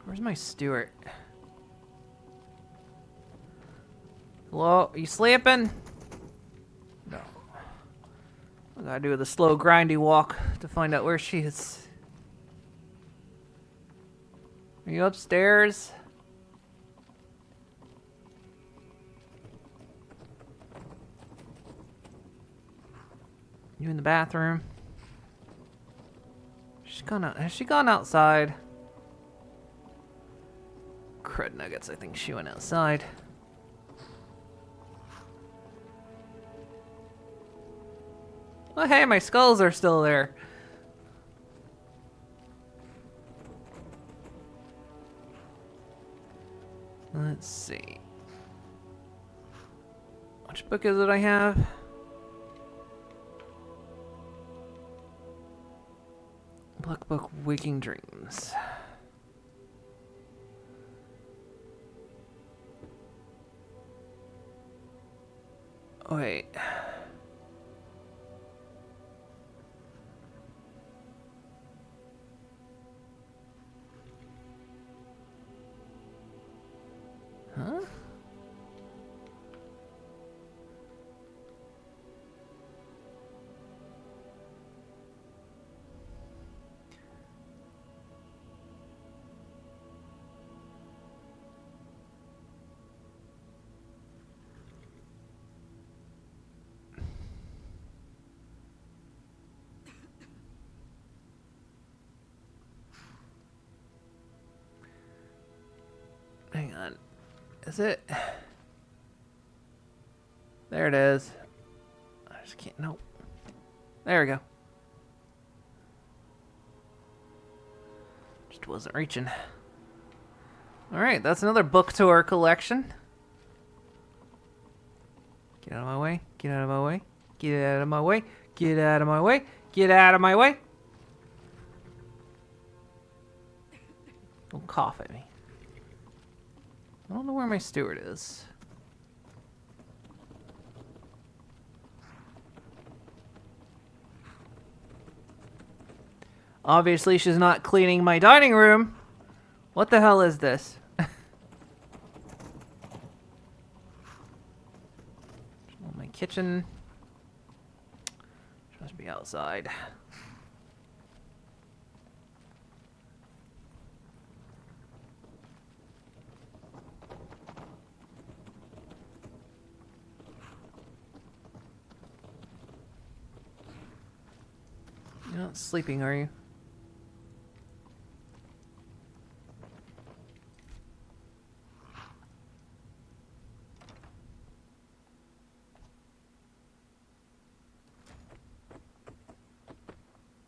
Where's my steward? Hello? Are you sleeping? No. I gotta do the slow, grindy walk to find out where she is. Are you upstairs? You in the bathroom? She's gone out. Has she gone outside? Crud nuggets, I think she went outside. Oh, hey, my skulls are still there. Let's see. Which book is it I have? Black Book Waking Dreams. Oh, wait. Huh? Is it? There it is. I just can't. Nope. There we go. Just wasn't reaching. Alright, that's another book to our collection. Get out of my way. Get out of my way. Get out of my way. Get out of my way. Get out of my way. Don't cough at me. I don't know where my steward is. Obviously, she's not cleaning my dining room. What the hell is this? My kitchen. She must be outside. You're not sleeping, are you?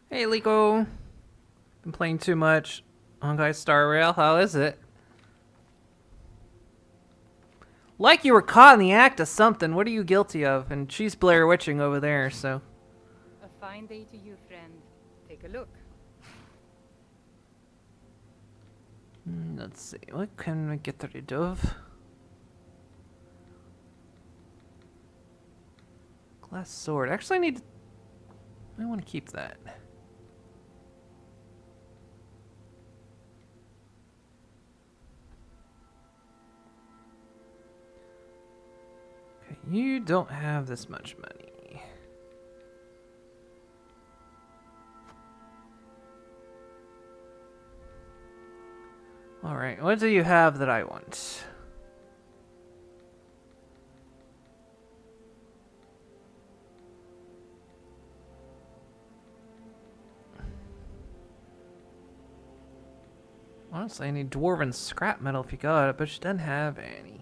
Hey, Liko. Been playing too much. Honkai Star Rail, how is it? Like you were caught in the act of something. What are you guilty of? And she's Blair Witching over there, so. A fine day to you, friend. Take a look. Let's see. What can we get rid of? Glass sword. Actually, I need. I want to keep that. Okay, you don't have this much money. Alright, what do you have that I want? Honestly, I need dwarven scrap metal if you got it, but she doesn't have any.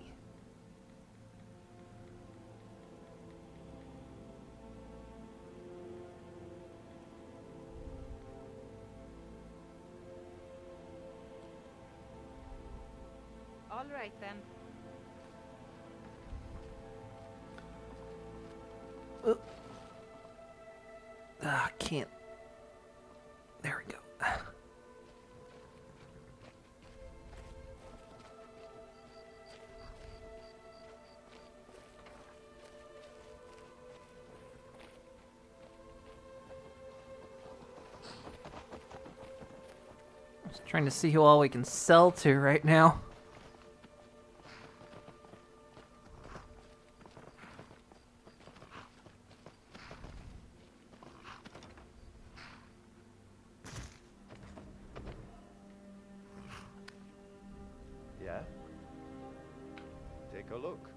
All right, then. Can't. There we go. Just trying to see who all we can sell to right now. Yeah? Take a look.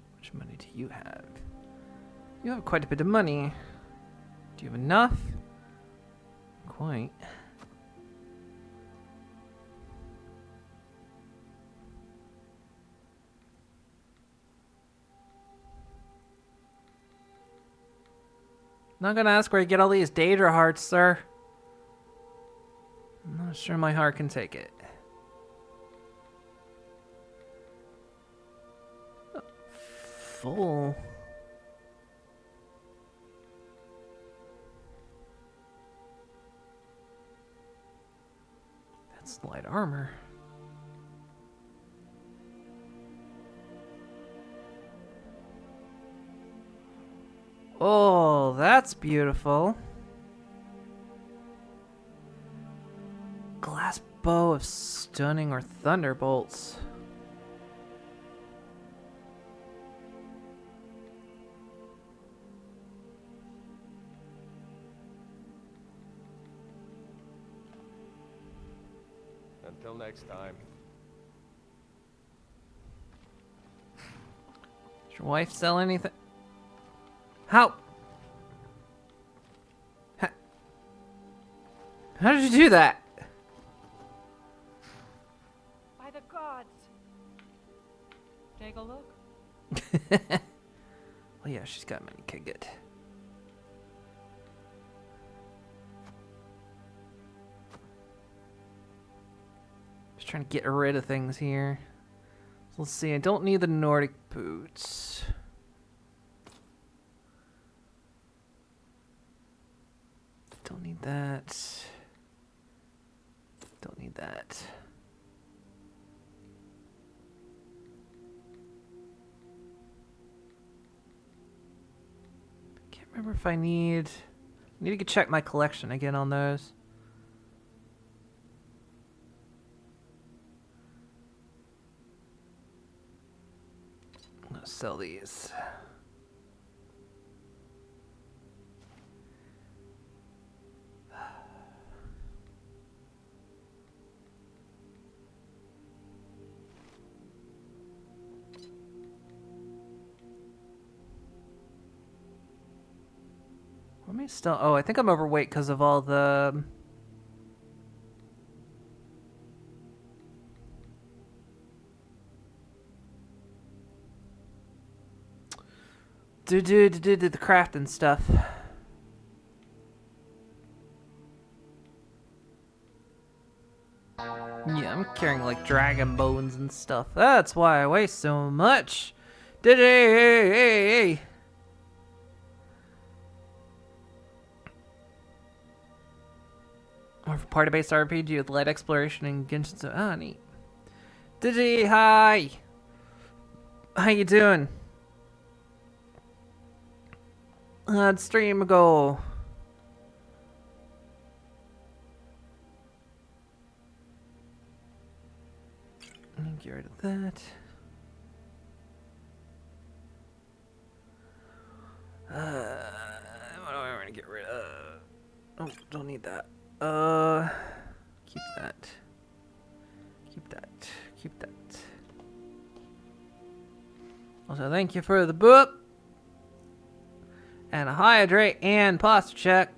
How much money do you have? You have quite a bit of money. Do you have enough? Quite. Not gonna ask where you get all these Daedra hearts, sir. I'm not sure my heart can take it. Full. That's light armor. Oh, that's beautiful. Glass bow of stunning or thunderbolts. Until next time. Does your wife sell anything? How? How did you do that? By the gods. Take a look. Well, yeah, she's got many. Okay, good. Just trying to get rid of things here. So let's see. I don't need the Nordic boots. Don't need that. Don't need that. Can't remember if I need to check my collection again on those. I'm gonna sell these. Let me still. Oh, I think I'm overweight because of all the. Do the crafting stuff. Yeah, I'm carrying like dragon bones and stuff. That's why I weigh so much. Hey. More party-based RPG with light exploration and Genshin. Ah, neat. Digi, hi. How you doing? How'd stream go? Get rid of that. What do I want to get rid of? Oh, don't need that. Keep that. Keep that. Keep that. Also, thank you for the book. And a hydrate and posture check.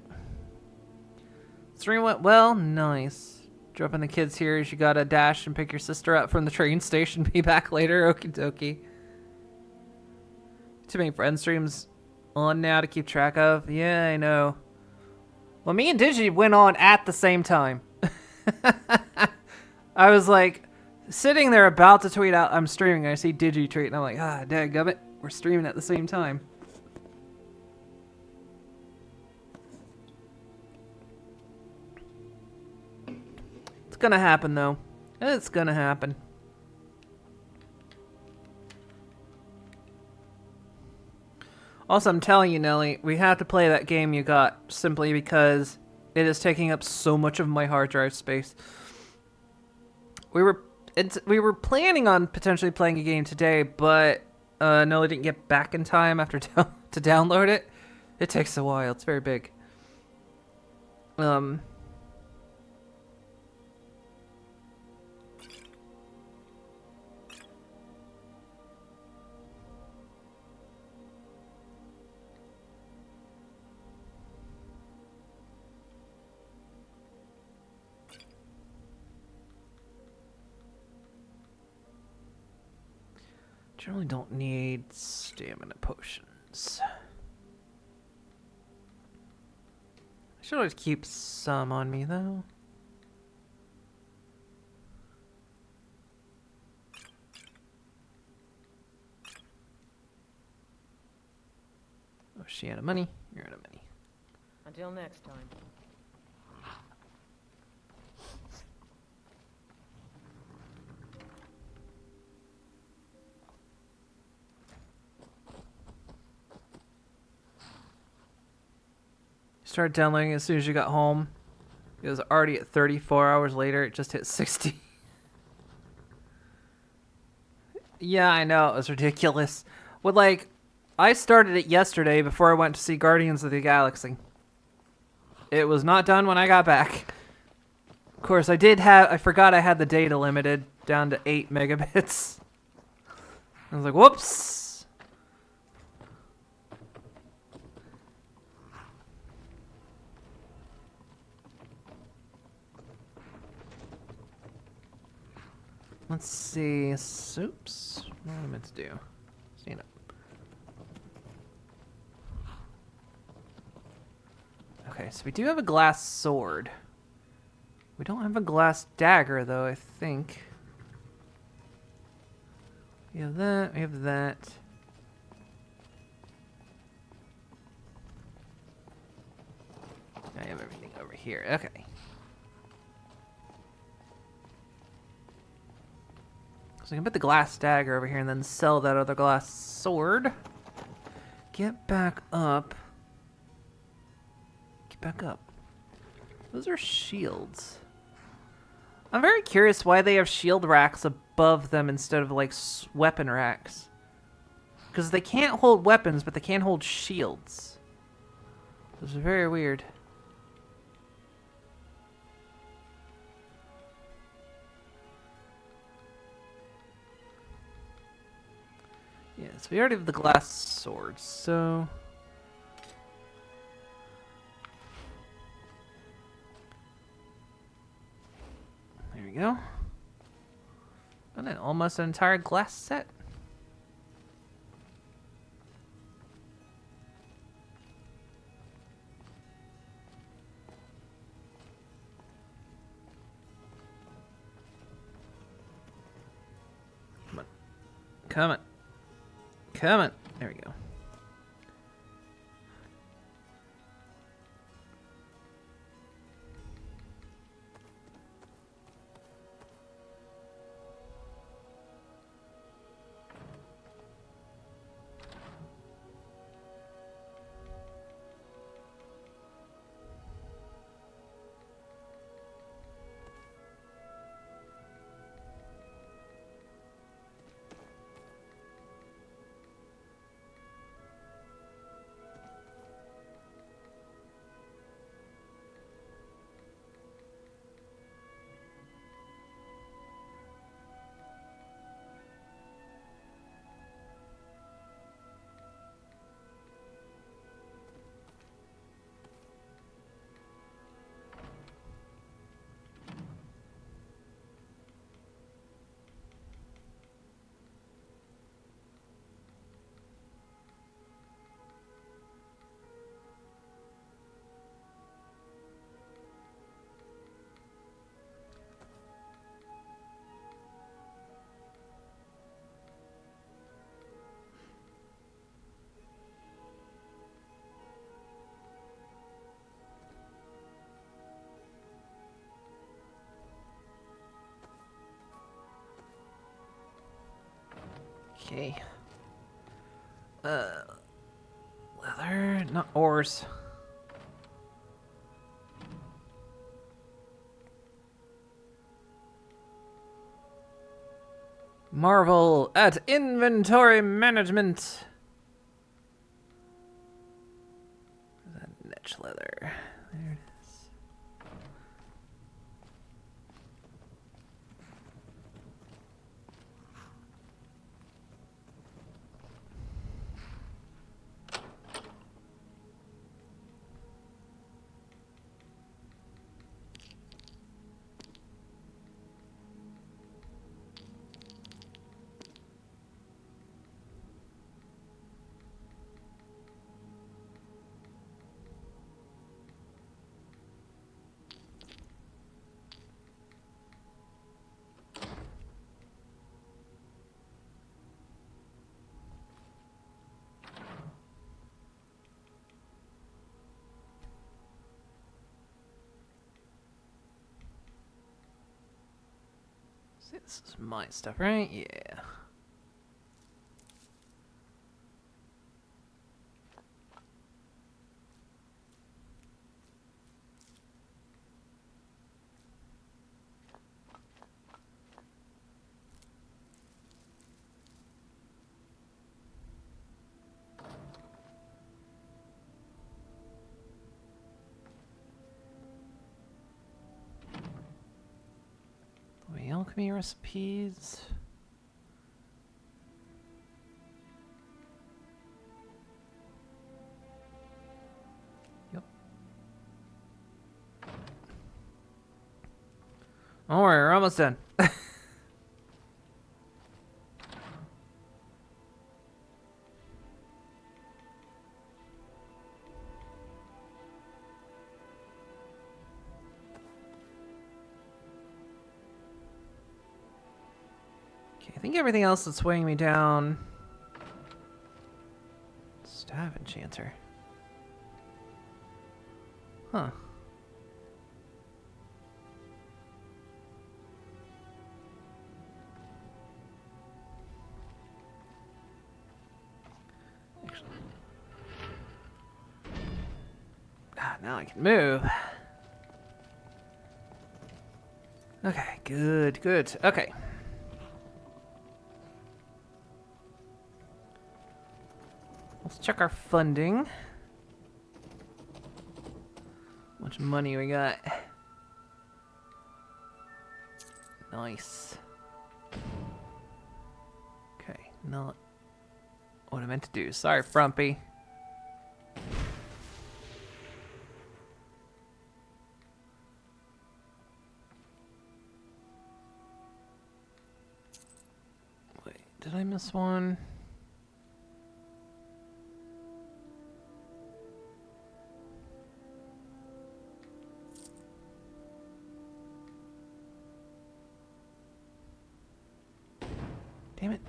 Stream went well. Nice. Dropping the kids here as you gotta dash and pick your sister up from the train station. Be back later. Okie dokie. Too many friend streams on now to keep track of. Yeah, I know. Well, me and Digi went on at the same time. I was like sitting there about to tweet out I'm streaming. I see Digi tweet and I'm like, dadgummit, we're streaming at the same time. It's gonna happen though. It's gonna happen. Also, I'm telling you, Nelly, we have to play that game you got simply because it is taking up so much of my hard drive space. We were planning on potentially playing a game today, but Nelly didn't get back in time after to download it. It takes a while. It's very big. Generally don't need stamina potions. I should always keep some on me though. Oh, she out of money. You're out of money. Until next time. Started downloading as soon as you got home. It was already at 34 hours later. It just hit 60. Yeah, I know. It was ridiculous. Well, like, I started it yesterday before I went to see Guardians of the Galaxy. It was not done when I got back. Of course, I forgot I had the data limited down to 8 megabits. I was like, whoops. Let's see. Soups. What am I meant to do? Stand up. Okay, so we do have a glass sword. We don't have a glass dagger, though, I think. We have that. We have that. I have everything over here. Okay. So I can put the glass dagger over here and then sell that other glass sword. Get back up. Get back up. Those are shields. I'm very curious why they have shield racks above them instead of like weapon racks. Because they can't hold weapons, but they can hold shields. This is very weird. Yeah, so we already have the glass sword, so... There we go. And then almost an entire glass set. Come on. Come on. Come on. There we go. Okay. Leather, not ores. Marvel at inventory management. Where's that niche leather? There it is. See, this is my stuff, right? Yeah. Wait, alchemy recipes. Yep. Don't worry, we're almost done. I think everything else that's weighing me down. Staff enchanter. Huh. Actually. Now I can move. Okay, good, good. Okay. Let's check our funding. How much money we got? Nice. Okay, not what I meant to do. Sorry, Frumpy. Wait, did I miss one? Damn it.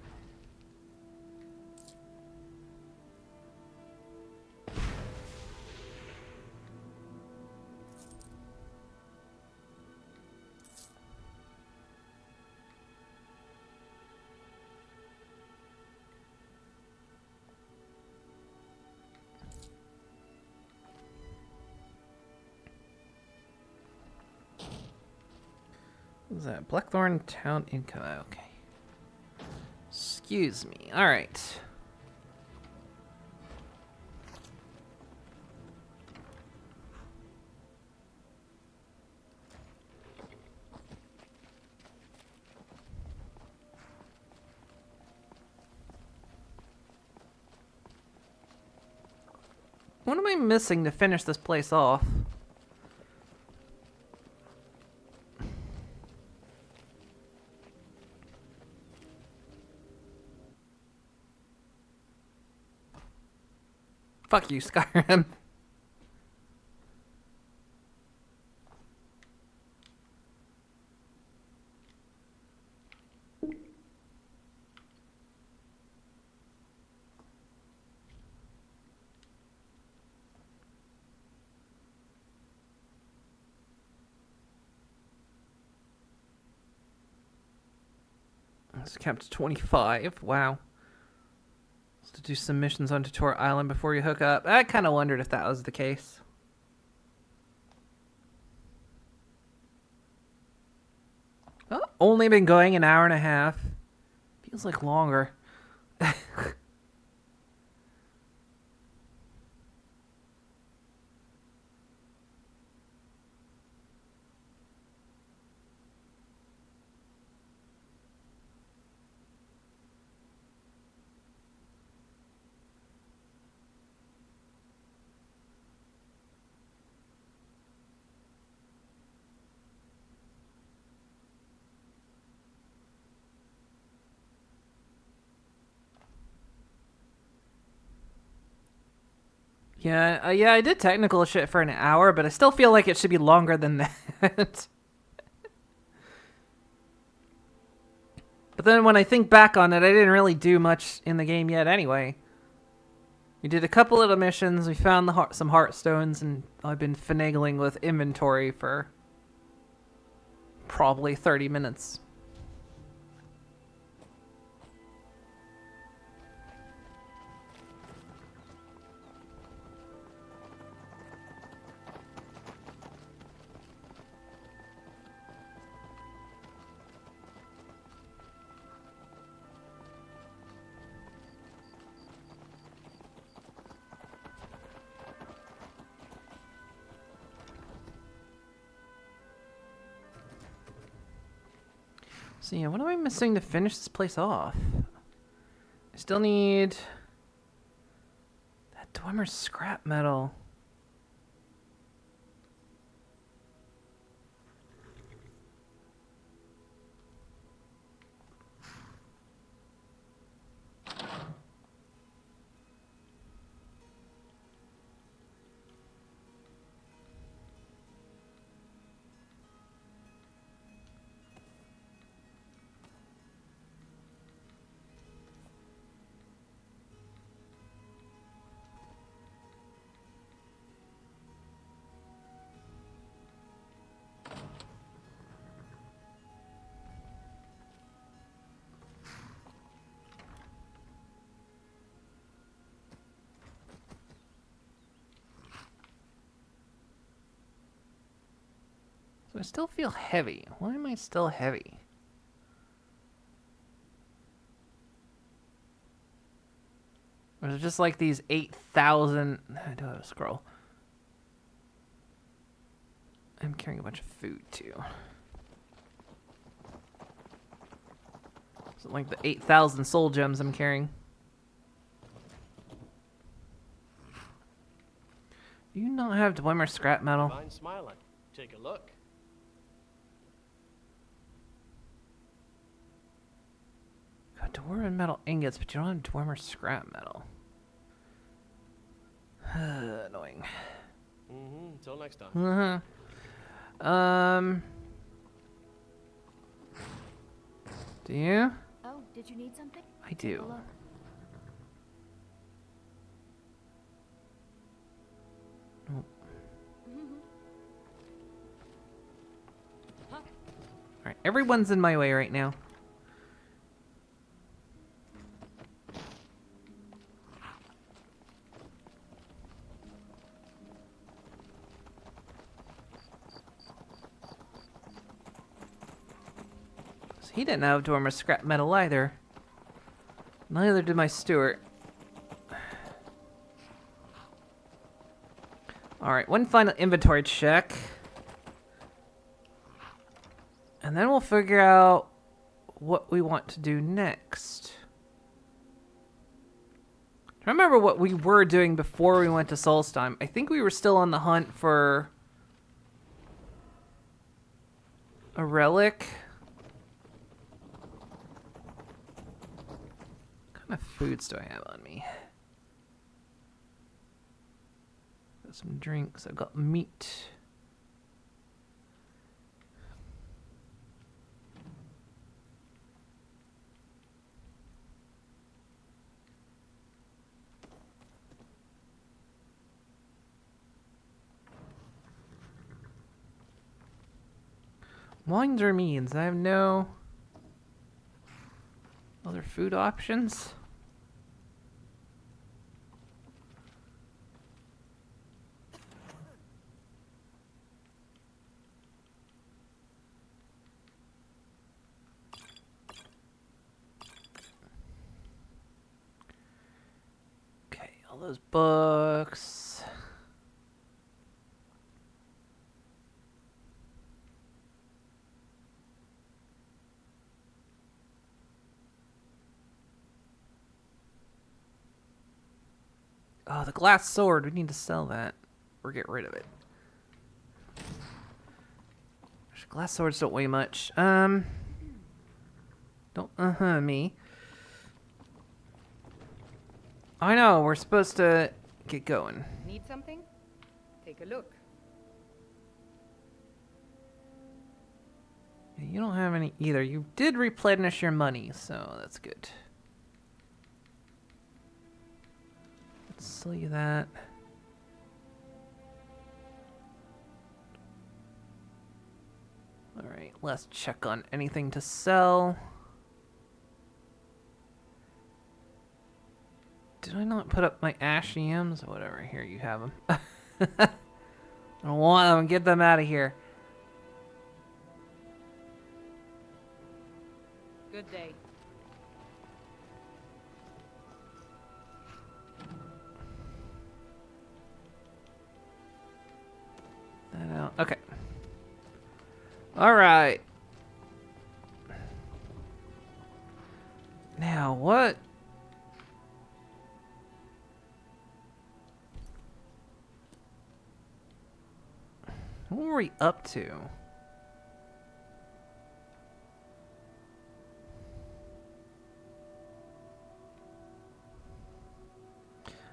What is that? Blackthorn Town Income. Okay. Excuse me. All right. What am I missing to finish this place off? Fuck you, Skyrim. It's capped to 25. Wow. To do some missions on Tutor Island before you hook up. I kind of wondered if that was the case. Oh, only been going an hour and a half. Feels like longer. Yeah, I did technical shit for an hour, but I still feel like it should be longer than that. But then when I think back on it, I didn't really do much in the game yet anyway. We did a couple of the missions, we found some heartstones, and I've been finagling with inventory for probably 30 minutes. So yeah, what am I missing to finish this place off? I still need that Dwemer scrap metal. So I still feel heavy. Why am I still heavy? Or is it just like these 8,000... I do have a scroll. I'm carrying a bunch of food, too. Is it like the 8,000 soul gems I'm carrying? Do you not have Dwemer scrap metal? Mind smiling. Take a look. Got Dwemer metal ingots, but you don't have Dwemer scrap metal. Annoying. Until next time. Do you? Oh, did you need something? I do. Take a look. Nope. Alright, everyone's in my way right now. So he didn't have Dwemer scrap metal either. Neither did my steward. Alright, one final inventory check. And then we'll figure out what we want to do next. I remember what we were doing before we went to Solstheim. I think we were still on the hunt for a relic. What kind of foods do I have on me? Got some drinks. I've got meat. Wines or meads? I have no other food options. Okay, all those books. Oh, the glass sword. We need to sell that. Or get rid of it. Glass swords don't weigh much. Don't me. I know, we're supposed to get going. Need something? Take a look. Yeah, you don't have any either. You did replenish your money, so that's good. Let's sell you that. Alright, let's check on anything to sell. Did I not put up my ash yams? Whatever, here you have them. I don't want them, get them out of here. Good day. That out. Okay. Alright. Now, what? What were we up to?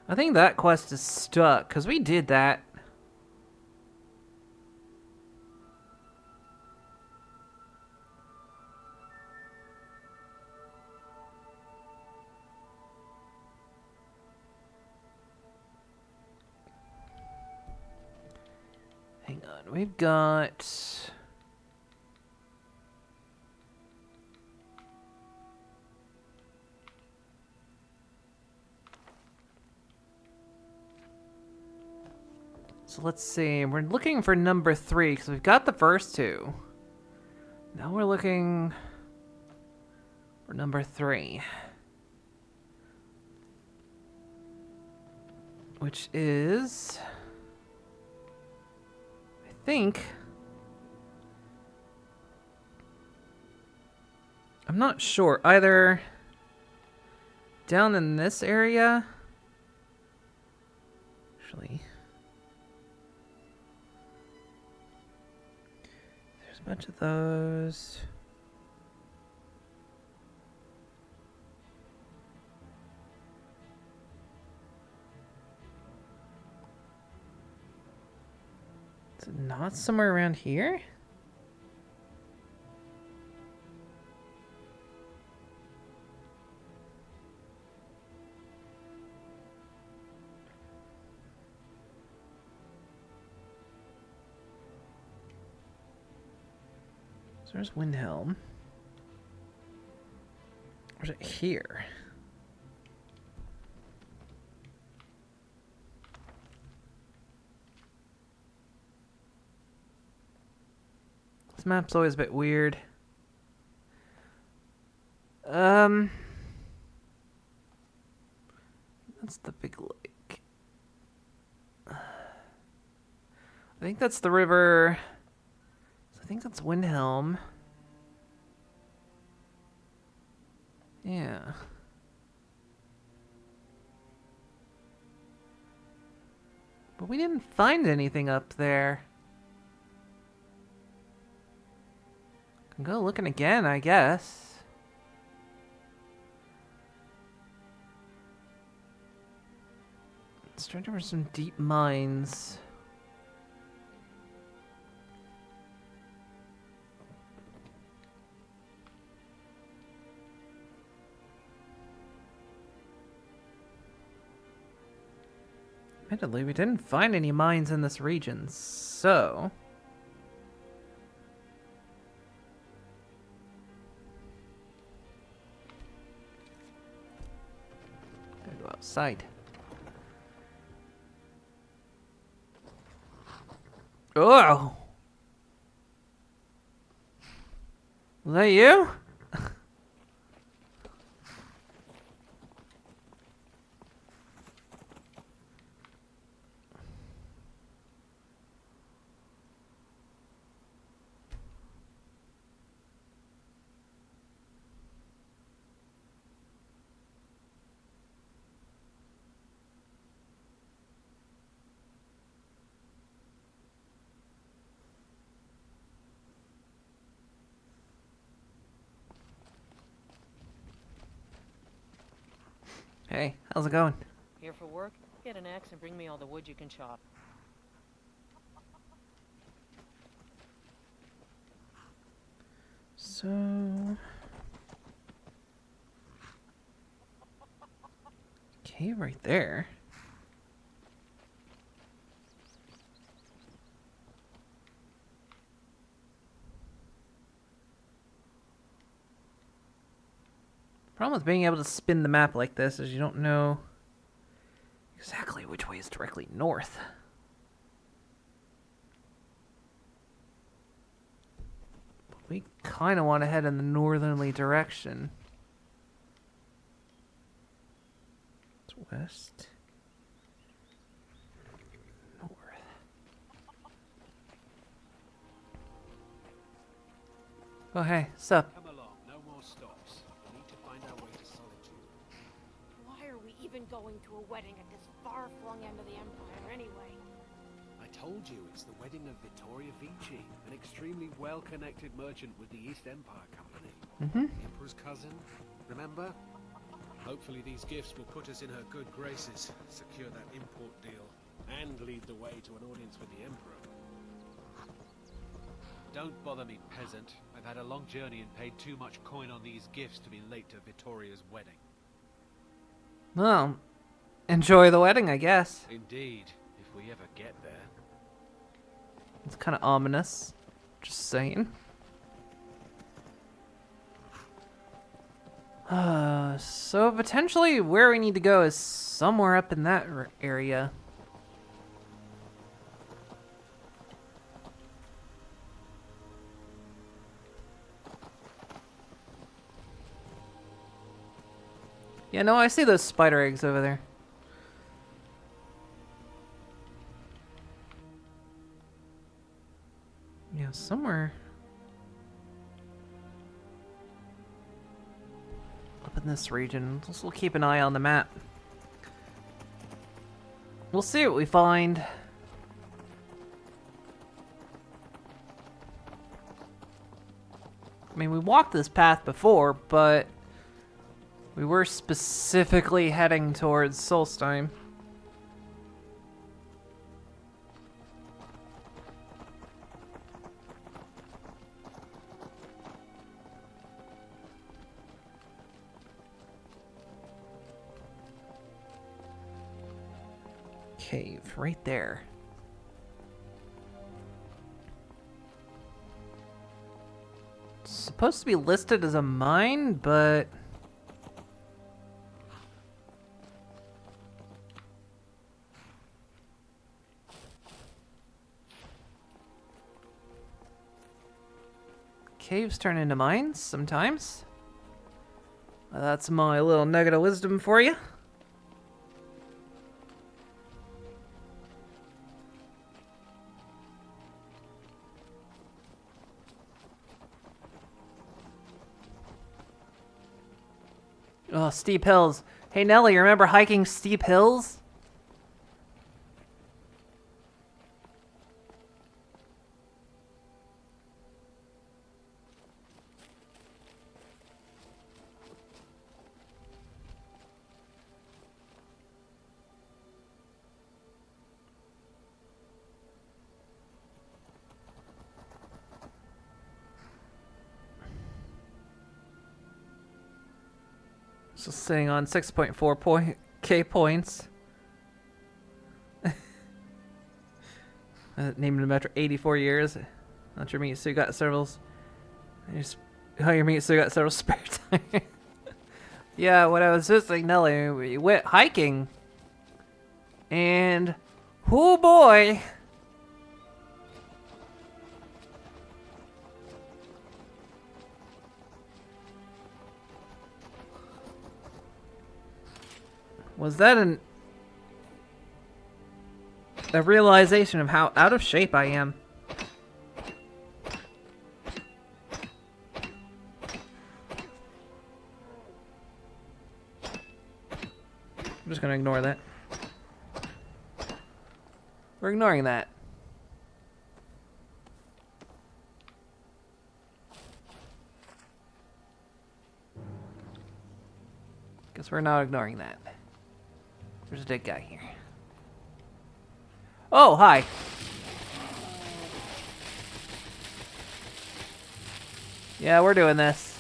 I think that quest is stuck, because we did that. Hang on, we've got... So let's see. We're looking for number 3 because we've got the first 2. Now we're looking for number 3. Which is, I think, I'm not sure, either down in this area, actually, there's a bunch of those. Is it not somewhere around here? So there's Windhelm. Or is it here? This map's always a bit weird. That's the big lake. I think that's the river. I think that's Windhelm. Yeah. But we didn't find anything up there. Can go looking again, I guess. Let's try to for some deep mines. Admittedly, we didn't find any mines in this region, so... gotta go outside. Oh! Was that you? Hey, how's it going? Here for work? Get an axe and bring me all the wood you can chop. So... cave right there. Problem with being able to spin the map like this is you don't know exactly which way is directly north. But we kind of want to head in the northerly direction. It's west. North. Oh, hey, sup? Going to a wedding at this far-flung end of the Empire anyway. I told you, it's the wedding of Vittoria Vici, an extremely well-connected merchant with the East Empire Company. The Emperor's cousin, remember? Hopefully these gifts will put us in her good graces, secure that import deal, and lead the way to an audience with the Emperor. Don't bother me, peasant. I've had a long journey and paid too much coin on these gifts to be late to Vittoria's wedding. Well, enjoy the wedding, I guess. Indeed, if we ever get there. It's kind of ominous. Just saying. So potentially where we need to go is somewhere up in that area. Yeah, no, I see those spider eggs over there. Yeah, somewhere up in this region. We'll keep an eye on the map. We'll see what we find. I mean, we walked this path before, but we were specifically heading towards Solstheim. Cave, right there. It's supposed to be listed as a mine, but... Caves turn into mines sometimes. That's my little nugget of wisdom for you. Oh, steep hills. Hey, Nelly, remember hiking steep hills? So sitting on 6.4K points. Named him after 84 years. Not your meat, so you got several. Oh, your meat, so you got several spare time. Yeah, when I was visiting Nelly, we went hiking. And, oh boy. Was that a realization of how out of shape I am? I'm just gonna ignore that. We're ignoring that. Guess we're not ignoring that. There's a dead guy here. Oh, hi. Yeah, we're doing this.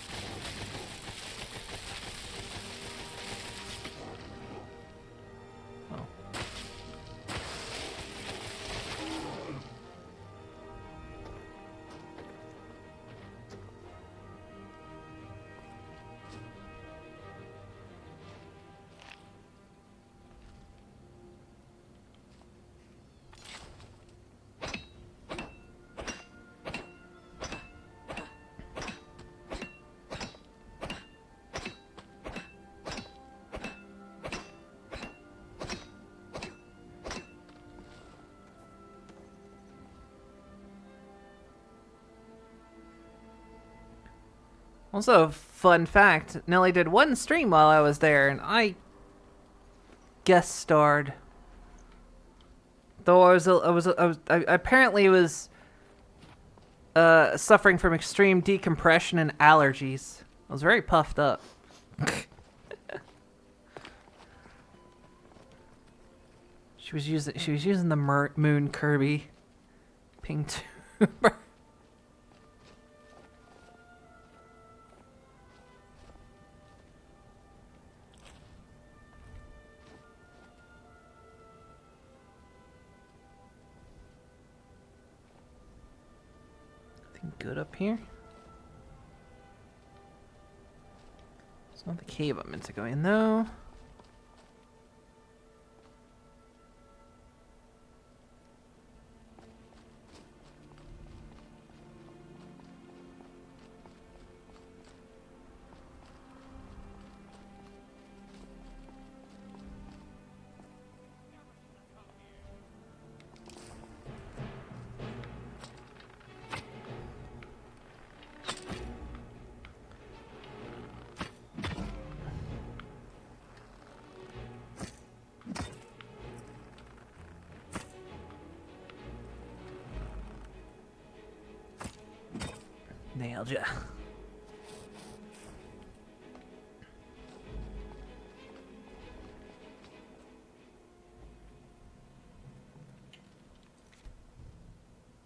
Oh. Also, fun fact, Nelly did one stream while I was there, and I guest starred. Though I apparently was suffering from extreme decompression and allergies. I was very puffed up. She was using the moon Kirby ping tuber. Good up here. It's not the cave I'm meant to go in though. Nailed ya.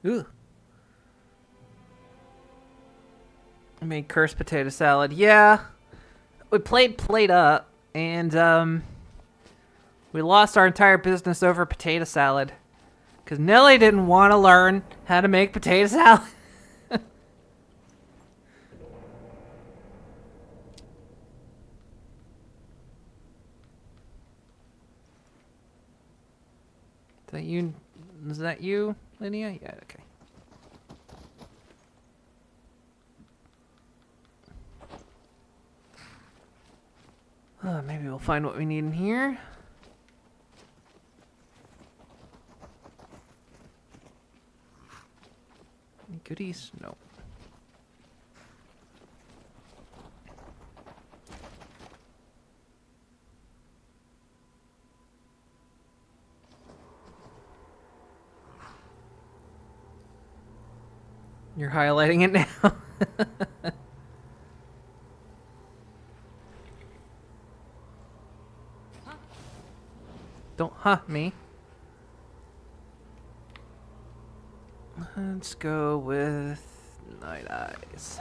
Ooh. I made cursed potato salad. Yeah. We played Plate Up, and we lost our entire business over potato salad. Because Nelly didn't want to learn how to make potato salad. Is that you? Is that you, Linnea? Yeah, okay. Maybe we'll find what we need in here. Any goodies? No. You're highlighting it now. Don't me. Let's go with Night Eyes.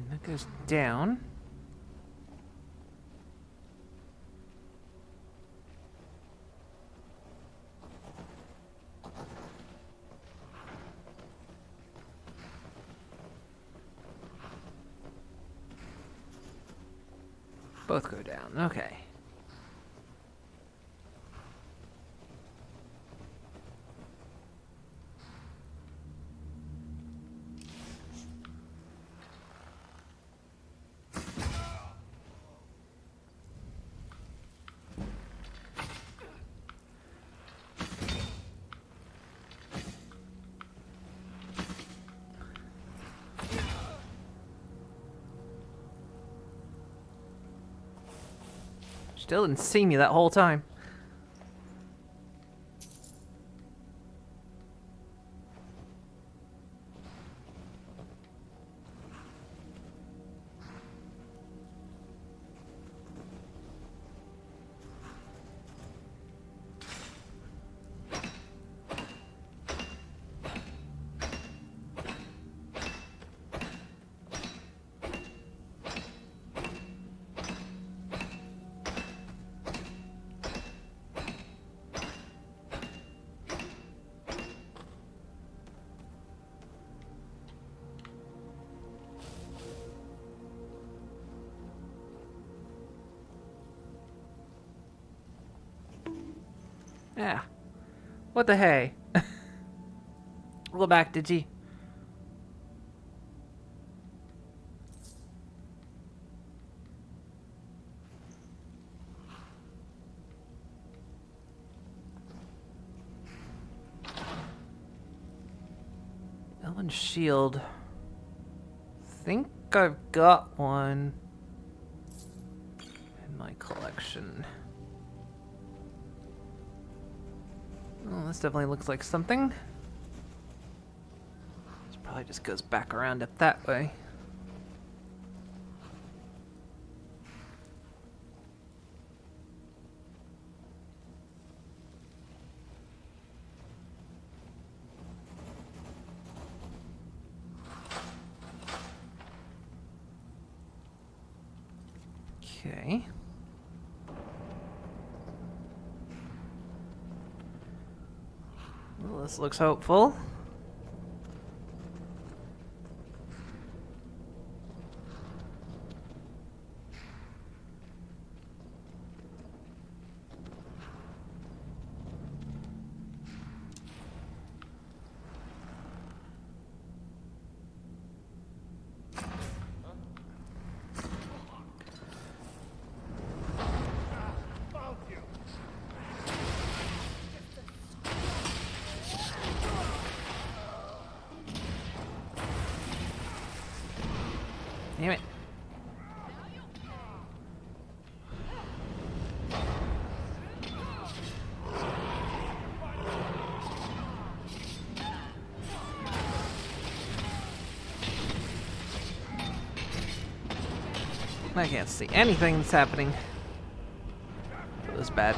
That goes down. Both go down. Okay. Still didn't see me that whole time. Yeah. What the hey? We'll go back, did you? Ellen's shield. Think I've got one in my collection. Oh, this definitely looks like something. This probably just goes back around up that way. Okay. Well, this looks hopeful. Damn it. I can't see anything that's happening. It was bad.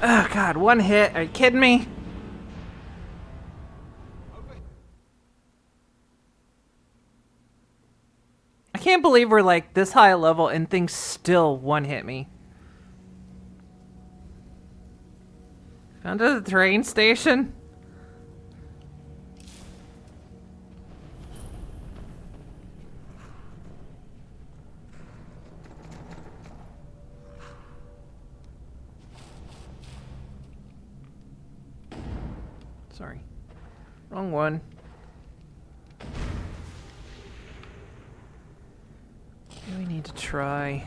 Oh god, one hit. Are you kidding me? I can't believe we're like this high level and things still one hit me. Found to the train station? Sorry. Wrong one. Do we need to try?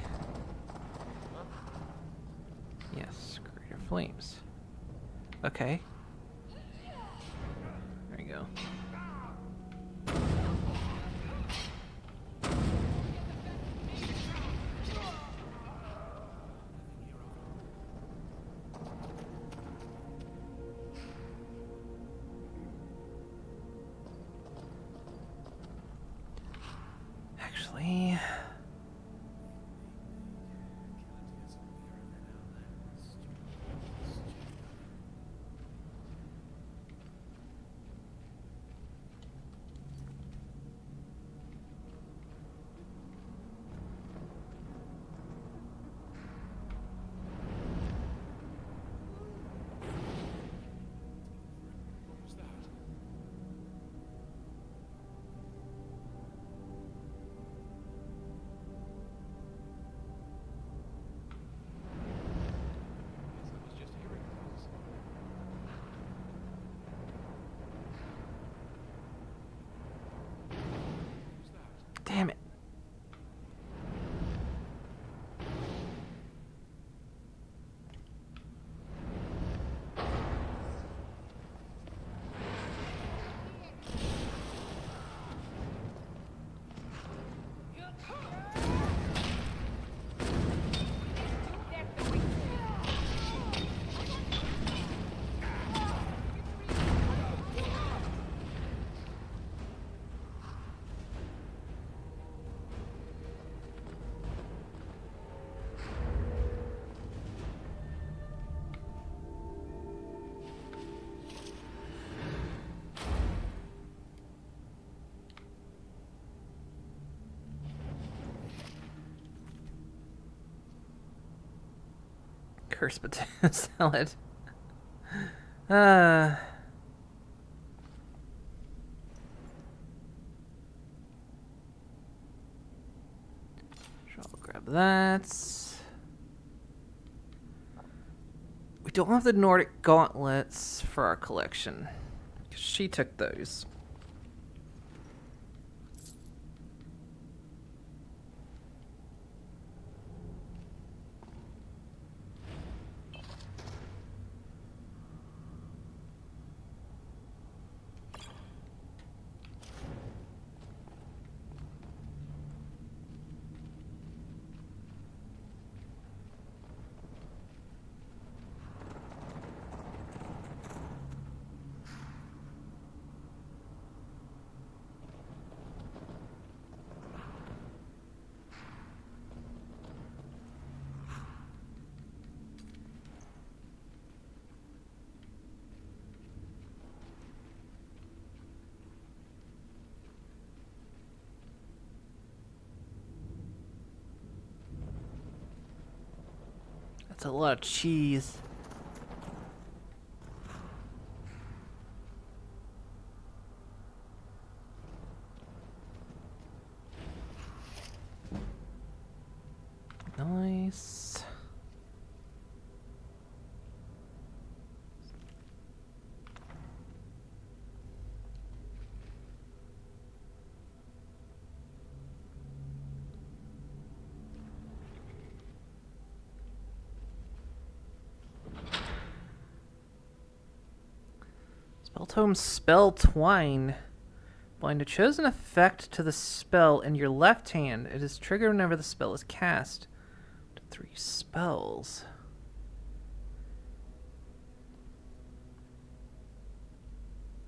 Yes, greater flames. Okay. There you go. Actually, damn it. Cursed potato salad. that. We don't have the Nordic gauntlets for our collection. She took those. That's a lot of cheese. Nice. Spelltome Spell Twine. Bind a chosen effect to the spell in your left hand. It is triggered whenever the spell is cast. 3 spells.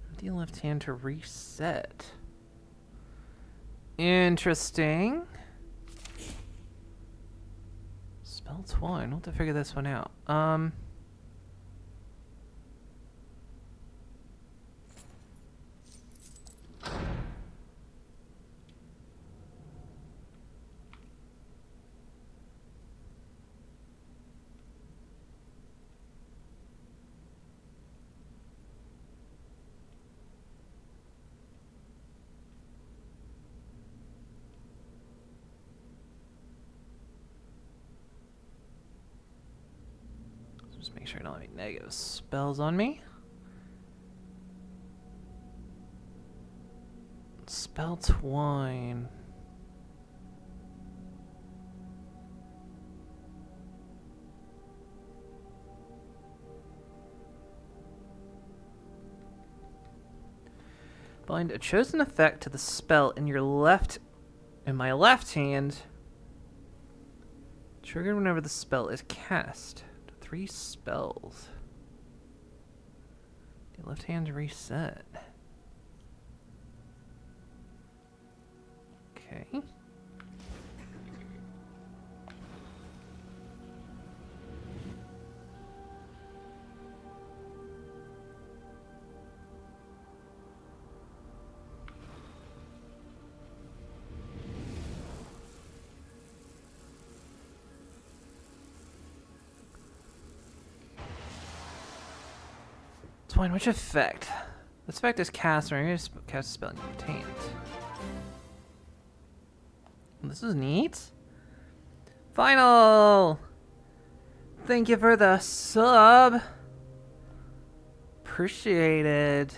Empty your left hand to reset. Interesting. Spell Twine. We'll have to figure this one out. Just make sure I don't have any negative spells on me. Spell Twine. Bind a chosen effect to the spell in my left hand. Triggered whenever the spell is cast. 3 spells. Your left hand to reset. Okay. Twine, which effect? This effect is cast when you cast a spell and you retain it. This is neat. Final! Thank you for the sub. Appreciate it.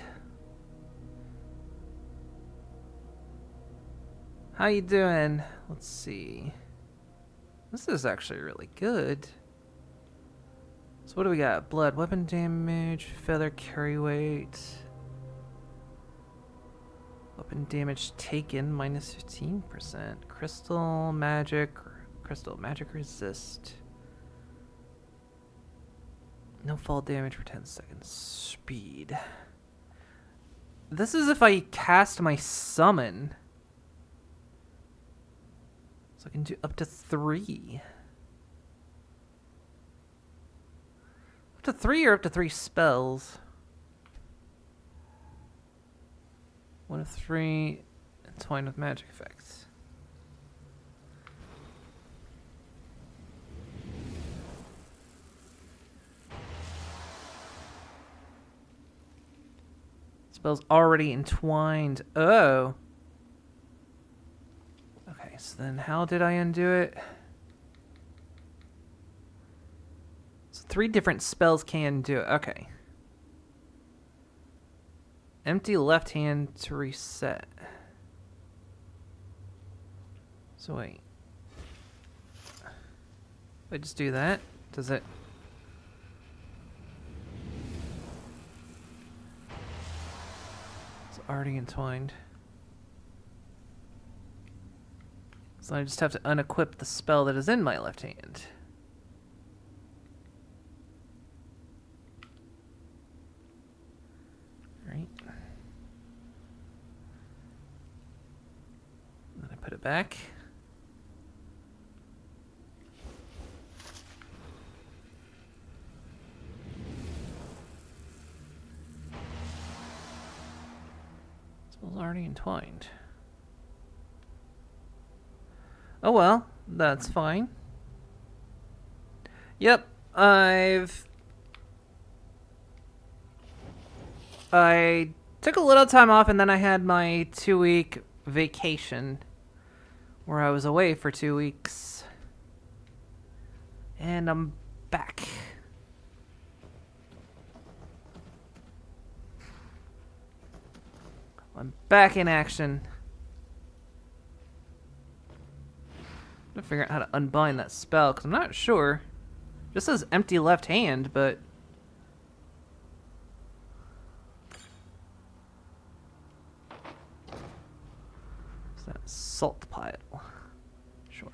How you doing? Let's see. This is actually really good. So what do we got? Blood, weapon damage, feather, carry weight. Weapon damage taken, minus 15%. Crystal, magic resist. No fall damage for 10 seconds. Speed. This is if I cast my summon. So I can do up to 3. Up to 3 or up to 3 spells? 1 of 3 entwined with magic effects. Spells already entwined. Oh. Okay, so then how did I undo it? 3 different spells can do it. Okay. Empty left hand to reset. So wait. If I just do that, does it... It's already entwined. So I just have to unequip the spell that is in my left hand. Right. Then I put it back. Spell's already entwined. Oh well, that's fine. Yep, I took a little time off and then I had my 2-week vacation where I was away for 2 weeks. And I'm back. I'm back in action. I'm gonna figure out how to unbind that spell, because I'm not sure. It just says empty left hand, but... What's that? Salt pile. Sure.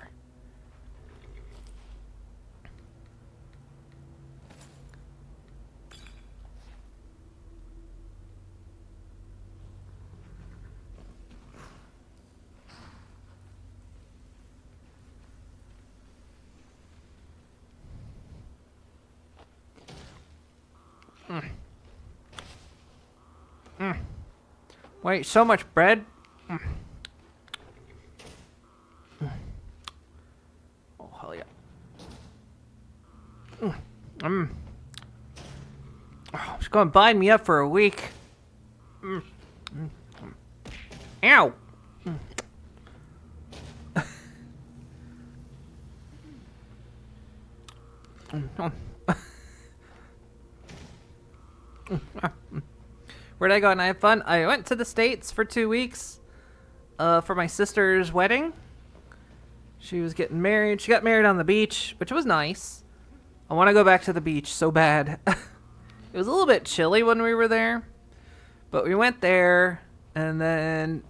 Wait, so much bread? Oh, hell yeah. Oh, it's gonna bind me up for a week. Ow! Where'd I go and I have fun? I went to the States for 2 weeks for my sister's wedding. She was getting married. She got married on the beach, which was nice. I want to go back to the beach so bad. It was a little bit chilly when we were there, but we went there and then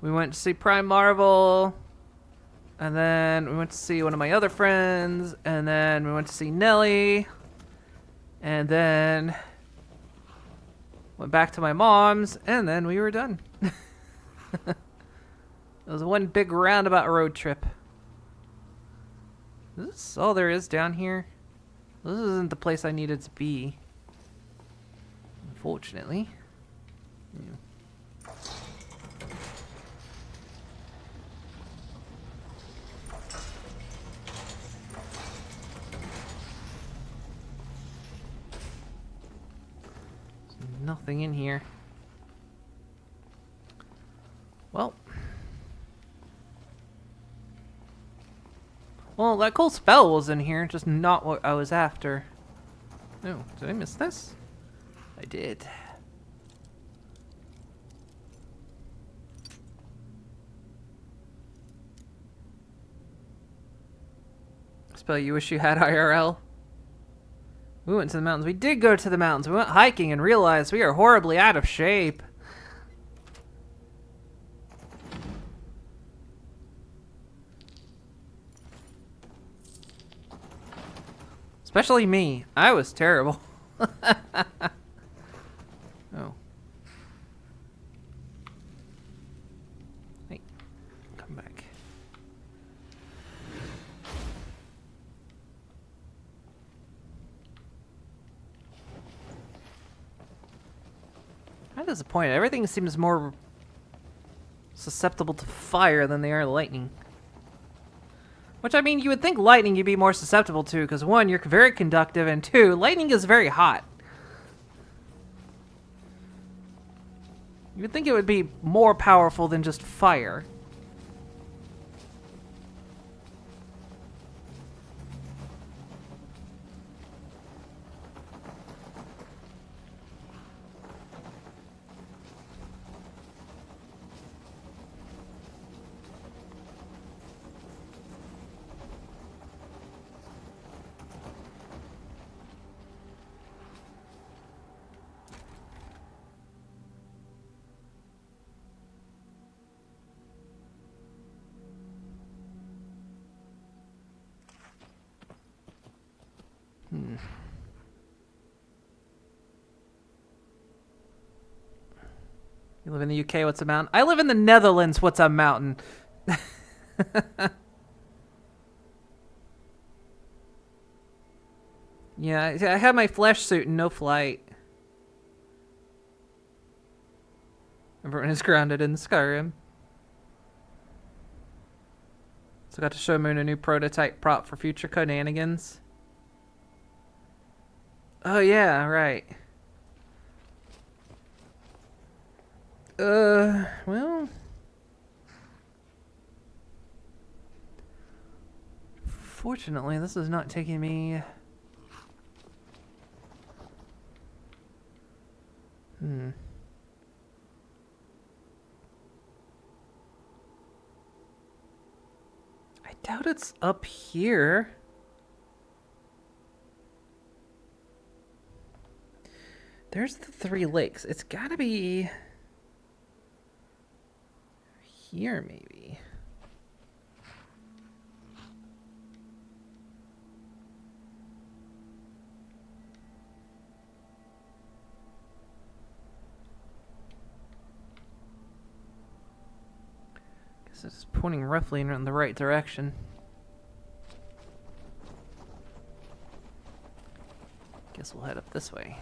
we went to see Prime Marvel, and then we went to see one of my other friends, and then we went to see Nelly, and then went back to my mom's, and then we were done. It was one big roundabout road trip. Is this all there is down here? This isn't the place I needed to be, unfortunately. There's nothing in here. Well, that cool spell was in here, just not what I was after. Oh, did I miss this? I did. Spell you wish you had IRL. We went to the mountains. We did go to the mountains. We went hiking and realized we are horribly out of shape. Especially me. I was terrible. Oh. Hey, come back. I'm disappointed. Everything seems more susceptible to fire than they are lightning. Which, I mean, you would think lightning you'd be more susceptible to, because 1, you're very conductive, and 2, lightning is very hot. You would think it would be more powerful than just fire. You live in the UK, what's a mountain? I live in the Netherlands, what's a mountain? Yeah, I have my flesh suit and no flight. Everyone is grounded in Skyrim. So I got to show Moon a new prototype prop for future Conanigans. Oh yeah, right. Well... Fortunately, this is not taking me... I doubt it's up here. There's the 3 lakes. It's gotta be... here, maybe. Guess it's pointing roughly in the right direction. Guess we'll head up this way.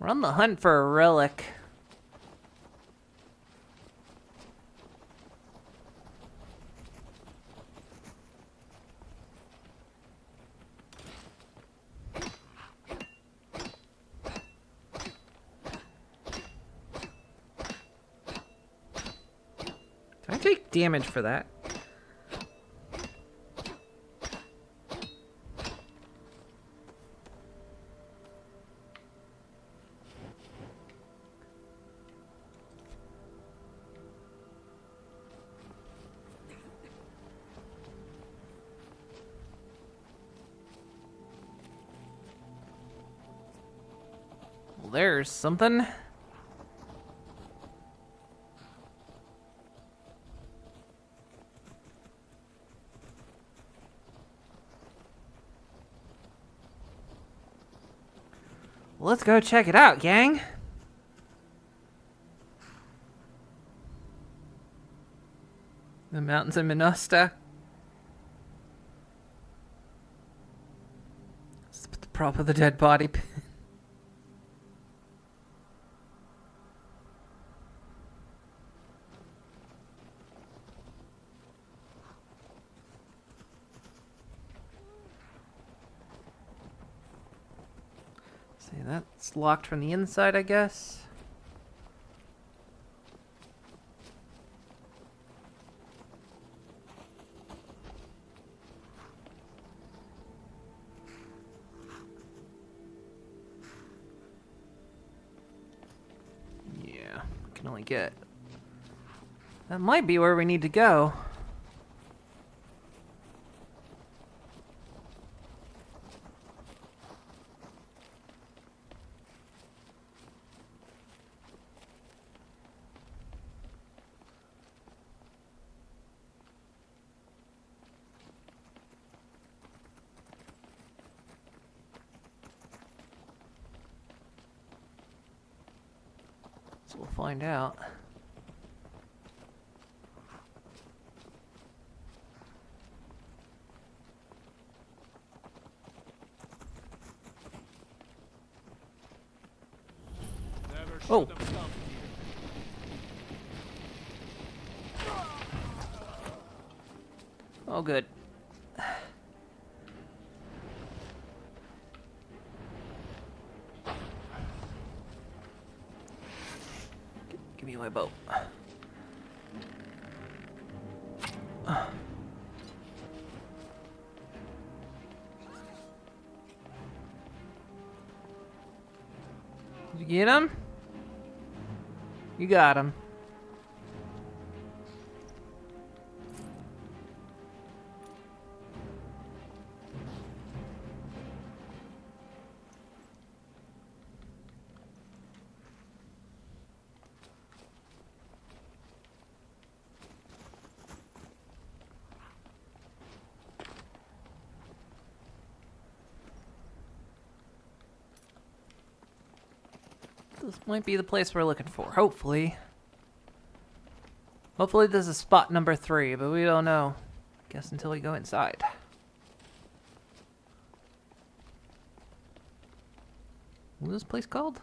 We're on the hunt for a relic. Do I take damage for that? Well, there's something. Well, let's go check it out, gang. The mountains of Minosta. Let's put the prop of the dead body. See, that's locked from the inside, I guess. Yeah, can only get... That might be where we need to go. So we'll find out. Oh. Oh, good. Give me my boat. Did you get him? You got him. This might be the place we're looking for, hopefully. Hopefully this is spot number 3, but we don't know. Guess until we go inside. What is this place called?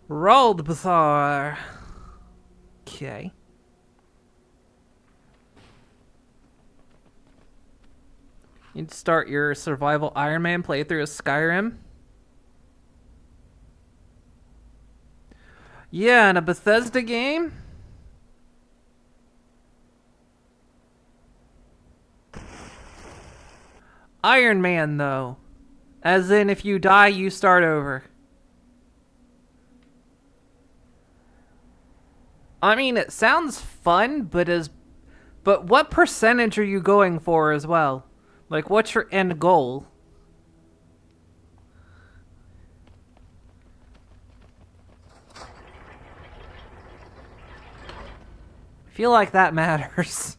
Rolled Bazaar. Okay. You'd start your survival Iron Man playthrough of Skyrim. Yeah, in a Bethesda game? Iron Man, though. As in, if you die, you start over. I mean, it sounds fun, but what percentage are you going for as well? Like, what's your end goal? I feel like that matters.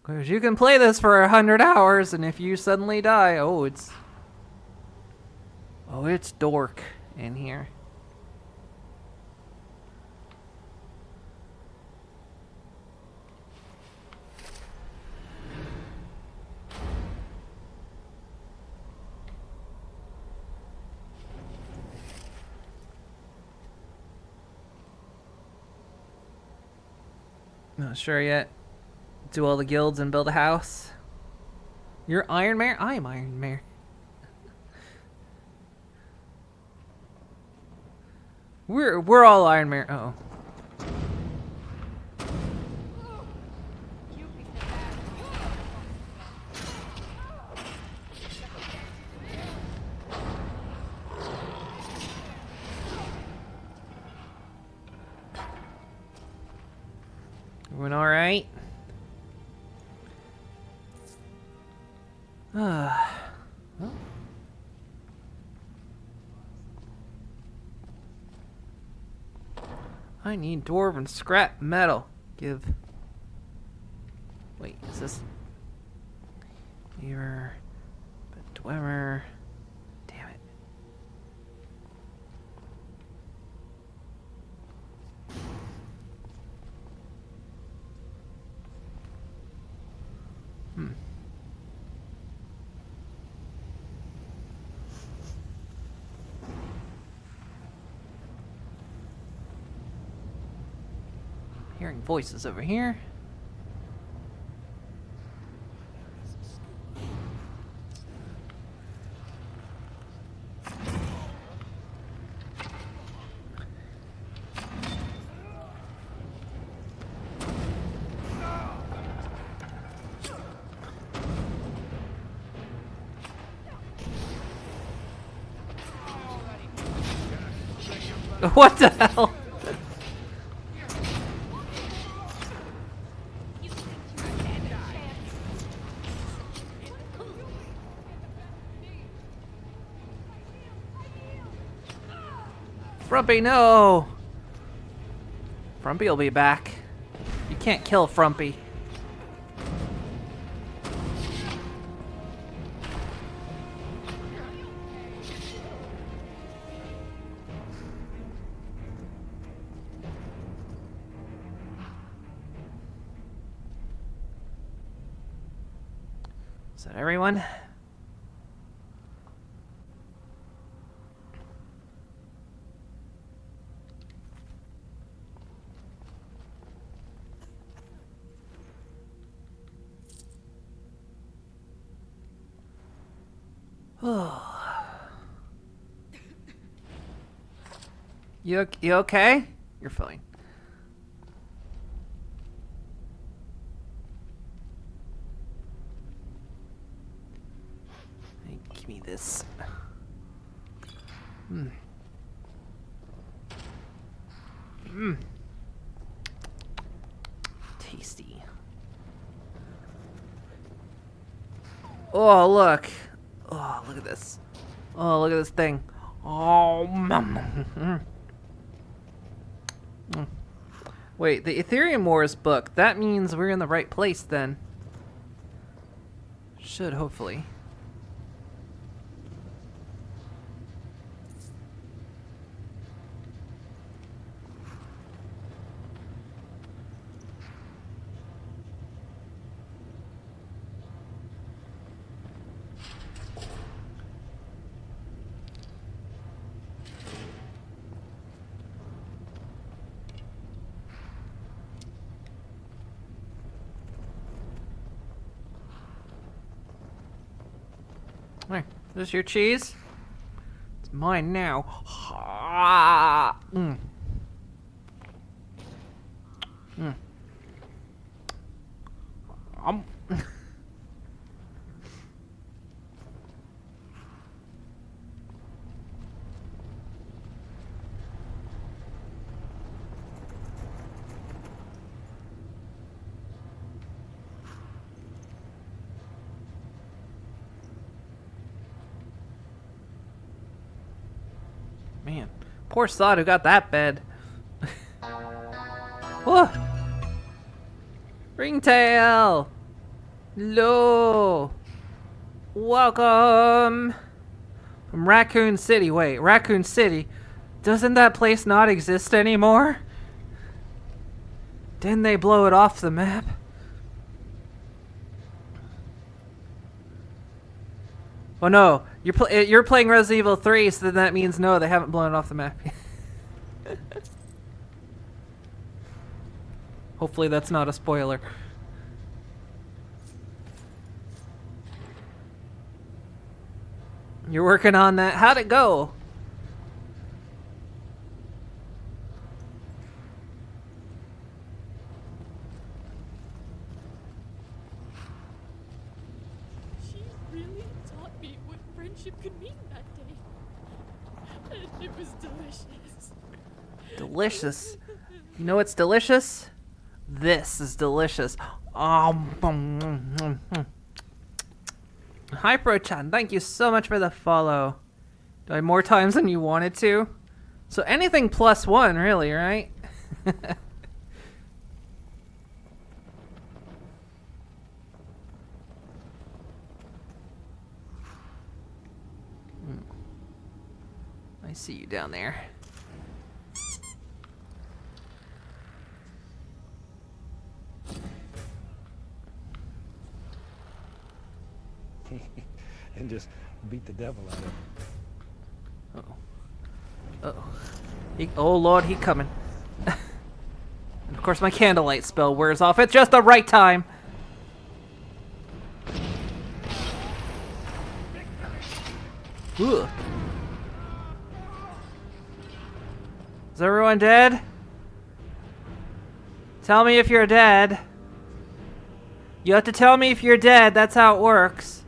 Because you can play this for 100 hours, and if you suddenly die, it's dork in here. Not sure yet. Do all the guilds and build a house. You're Iron Mare? I'm Iron Mare. We're all Iron Mare. Uh-oh. Everyone all right? Well. I need dwarven scrap metal. Give. Wait, is this? Beaver. Dwemer. Damn it. Hearing voices over here. What the hell? Frumpy, no! Frumpy will be back. You can't kill Frumpy. Is that everyone? You okay? You're fine. this. Mmm. Mmm. Tasty. Oh, look. Oh, look at this. Oh, look at this thing. Oh, Wait, the Ethereum Wars book. That means we're in the right place then. Should, hopefully. There, is this your cheese? It's mine now. Mm. Mm. Man, poor sod who got that bed. Oh. Ringtail! Hello! Welcome! From Raccoon City. Wait, Raccoon City? Doesn't that place not exist anymore? Didn't they blow it off the map? Oh no, you're playing Resident Evil 3, so then that means no, they haven't blown it off the map. Hopefully that's not a spoiler. You're working on that. How'd it go? She really taught me what friendship could mean that day. And it was delicious. Delicious. You know what's delicious? This is delicious. Hi, Prochan. Thank you so much for the follow. Do I have more times than you wanted to? So anything +1, really, right? I see you down there. And just beat the devil out of him. Uh-oh. Uh-oh. Oh, Lord, he coming. And of course, my candlelight spell wears off at just the right time. Ugh. Is everyone dead? Tell me if you're dead. You have to tell me if you're dead. That's how it works.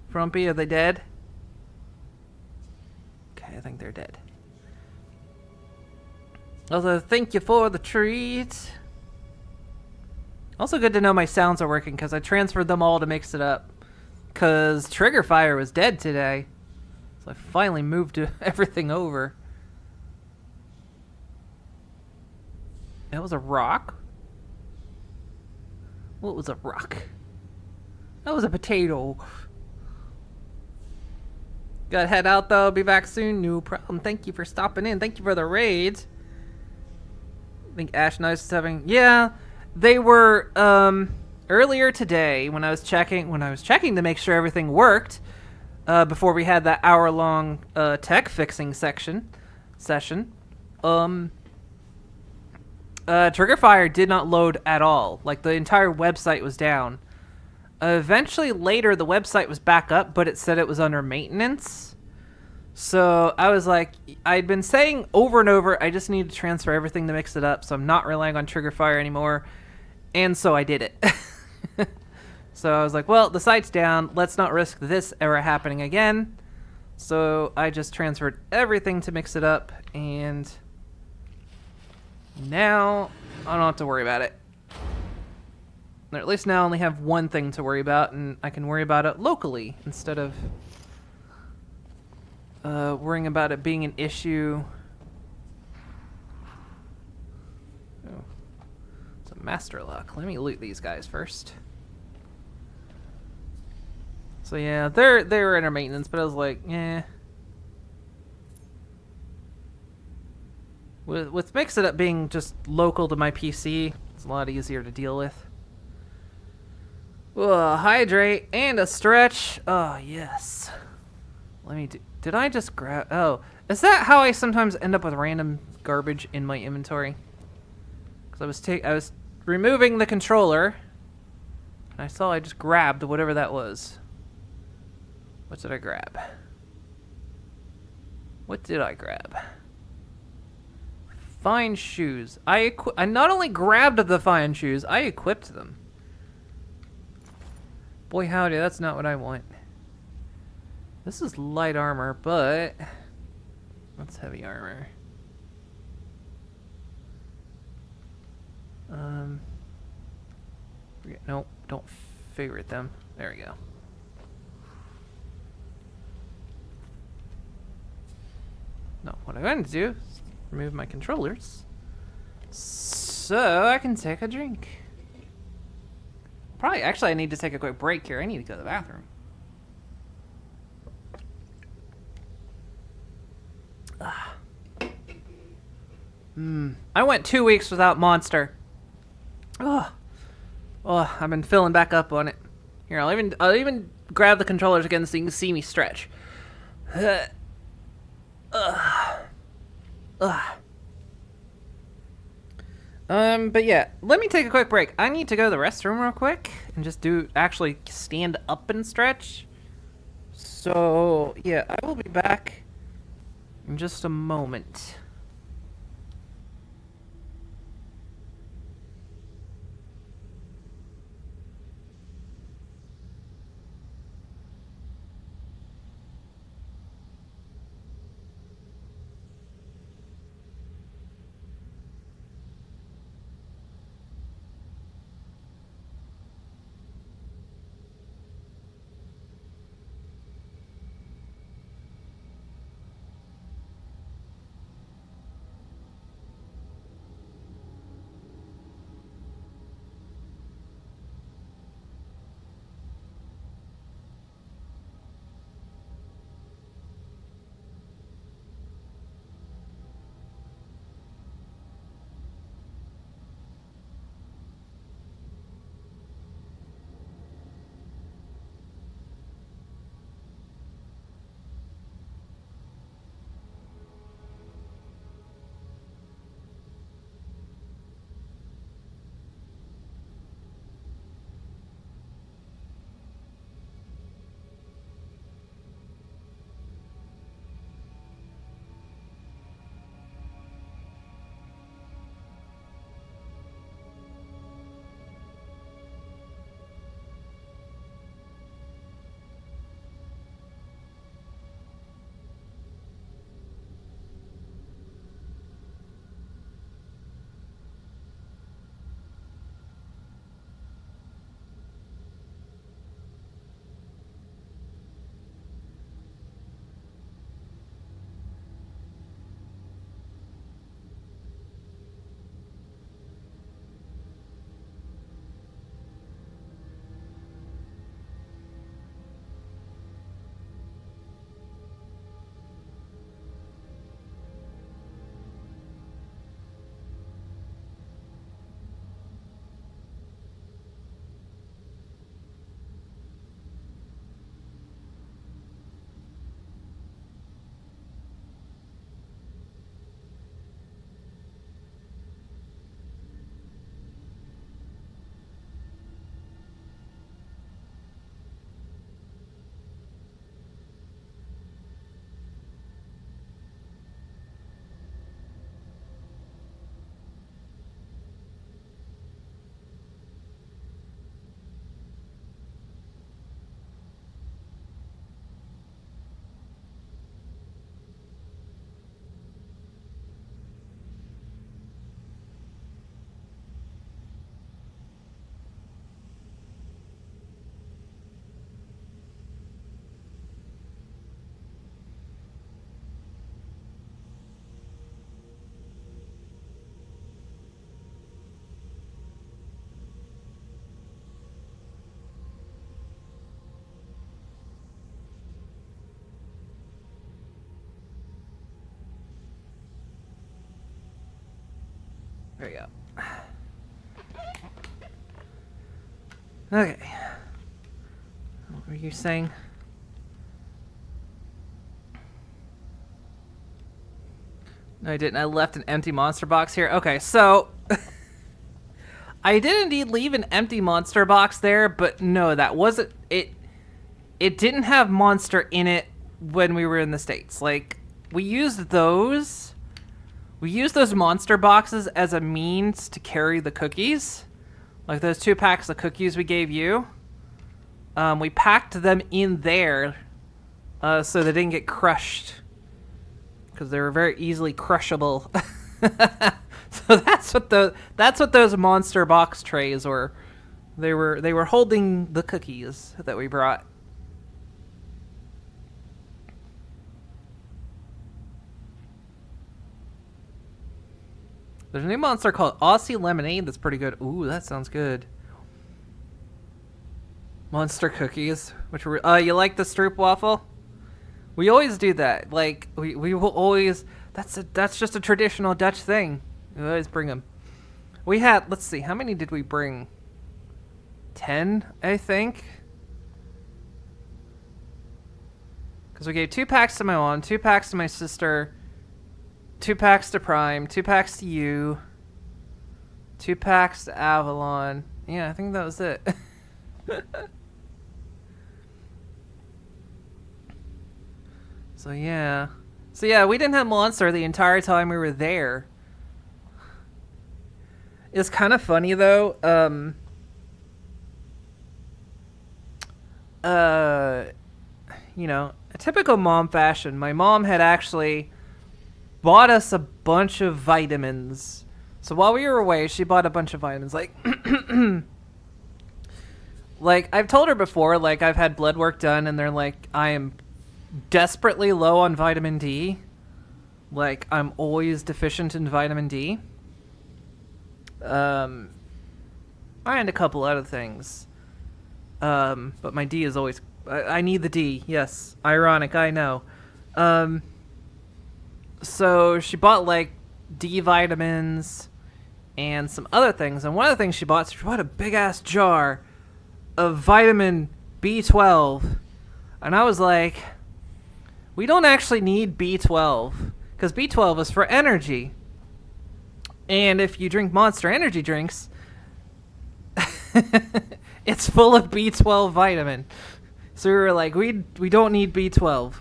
Frumpy, are they dead? Okay, I think they're dead. Also, thank you for the treat. Also good to know my sounds are working because I transferred them all to mix it up. Because Trigger Fire was dead today. So I finally moved everything over. That was a rock? What was a rock? That was a potato. Gotta head out though, be back soon. No problem. Thank you for stopping in. Thank you for the raid. I think Ash Nice is having, yeah, they were earlier today when I was checking to make sure everything worked before we had that hour-long tech fixing session. Trigger Fire did not load at all. Like the entire website was down. Eventually later the website was back up, but it said it was under maintenance. So I was like, I'd been saying over and over, I just need to transfer everything to mix it up, so I'm not relying on Trigger Fire anymore. And so I did it. So I was like, well, the site's down. Let's not risk this ever happening again. So I just transferred everything to mix it up, and now I don't have to worry about it. Or at least now I only have one thing to worry about, and I can worry about it locally instead of worrying about it being an issue. Oh. It's a master lock. Let me loot these guys first. So yeah, they were under maintenance, but I was like, eh. With Mix It Up being just local to my PC, it's a lot easier to deal with. Hydrate and a stretch. Oh, yes. Let me do... Did I just grab... Oh, is that how I sometimes end up with random garbage in my inventory? Because I was removing the controller, and I saw I just grabbed whatever that was. What did I grab? What did I grab? Fine shoes. I not only grabbed the fine shoes, I equipped them. Boy howdy, that's not what I want. This is light armor, but that's heavy armor. Nope, don't favorite them. There we go. No, what I'm going to do is remove my controllers so I can take a drink. Actually, I need to take a quick break here. I need to go to the bathroom. I went 2 weeks without Monster. Oh, I've been filling back up on it. Here, I'll even grab the controllers again so you can see me stretch. But yeah, let me take a quick break. I need to go to the restroom real quick and just actually stand up and stretch. So, yeah, I will be back in just a moment. There you go. Okay. What were you saying? No, I didn't. I left an empty monster box here. Okay, so I did indeed leave an empty monster box there, but no, that wasn't it. It didn't have monster in it when we were in the States. Like, we used those monster boxes as a means to carry the cookies. Like those 2 packs of cookies we gave you. We packed them in there so they didn't get crushed. Because they were very easily crushable. So that's what those monster box trays were. They were holding the cookies that we brought. There's a new monster called Aussie Lemonade that's pretty good. Ooh, that sounds good. Monster cookies, which were you like the Stroop waffle? We always do that. Like we will always. That's just a traditional Dutch thing. We always bring them. We had. Let's see. How many did we bring? 10, I think. Because we gave 2 packs to my mom, 2 packs to my sister, 2 packs to Prime, 2 packs to you, 2 packs to Avalon. Yeah, I think that was it. So yeah, we didn't have Monster the entire time we were there. It's kind of funny though. You know, a typical mom fashion. My mom had actually bought us a bunch of vitamins. So while we were away, she bought a bunch of vitamins. Like, like I've told her before, like I've had blood work done, and they're like, I am desperately low on vitamin D. Like, I'm always deficient in vitamin D. And a couple other things. But my D is always... I need the D, yes. Ironic, I know. So she bought, like, D vitamins and some other things. And one of the things she bought a big-ass jar of vitamin B12. And I was like... We don't actually need B12, because B12 is for energy. And if you drink Monster energy drinks, it's full of B12 vitamin. So we were like, we don't need B12.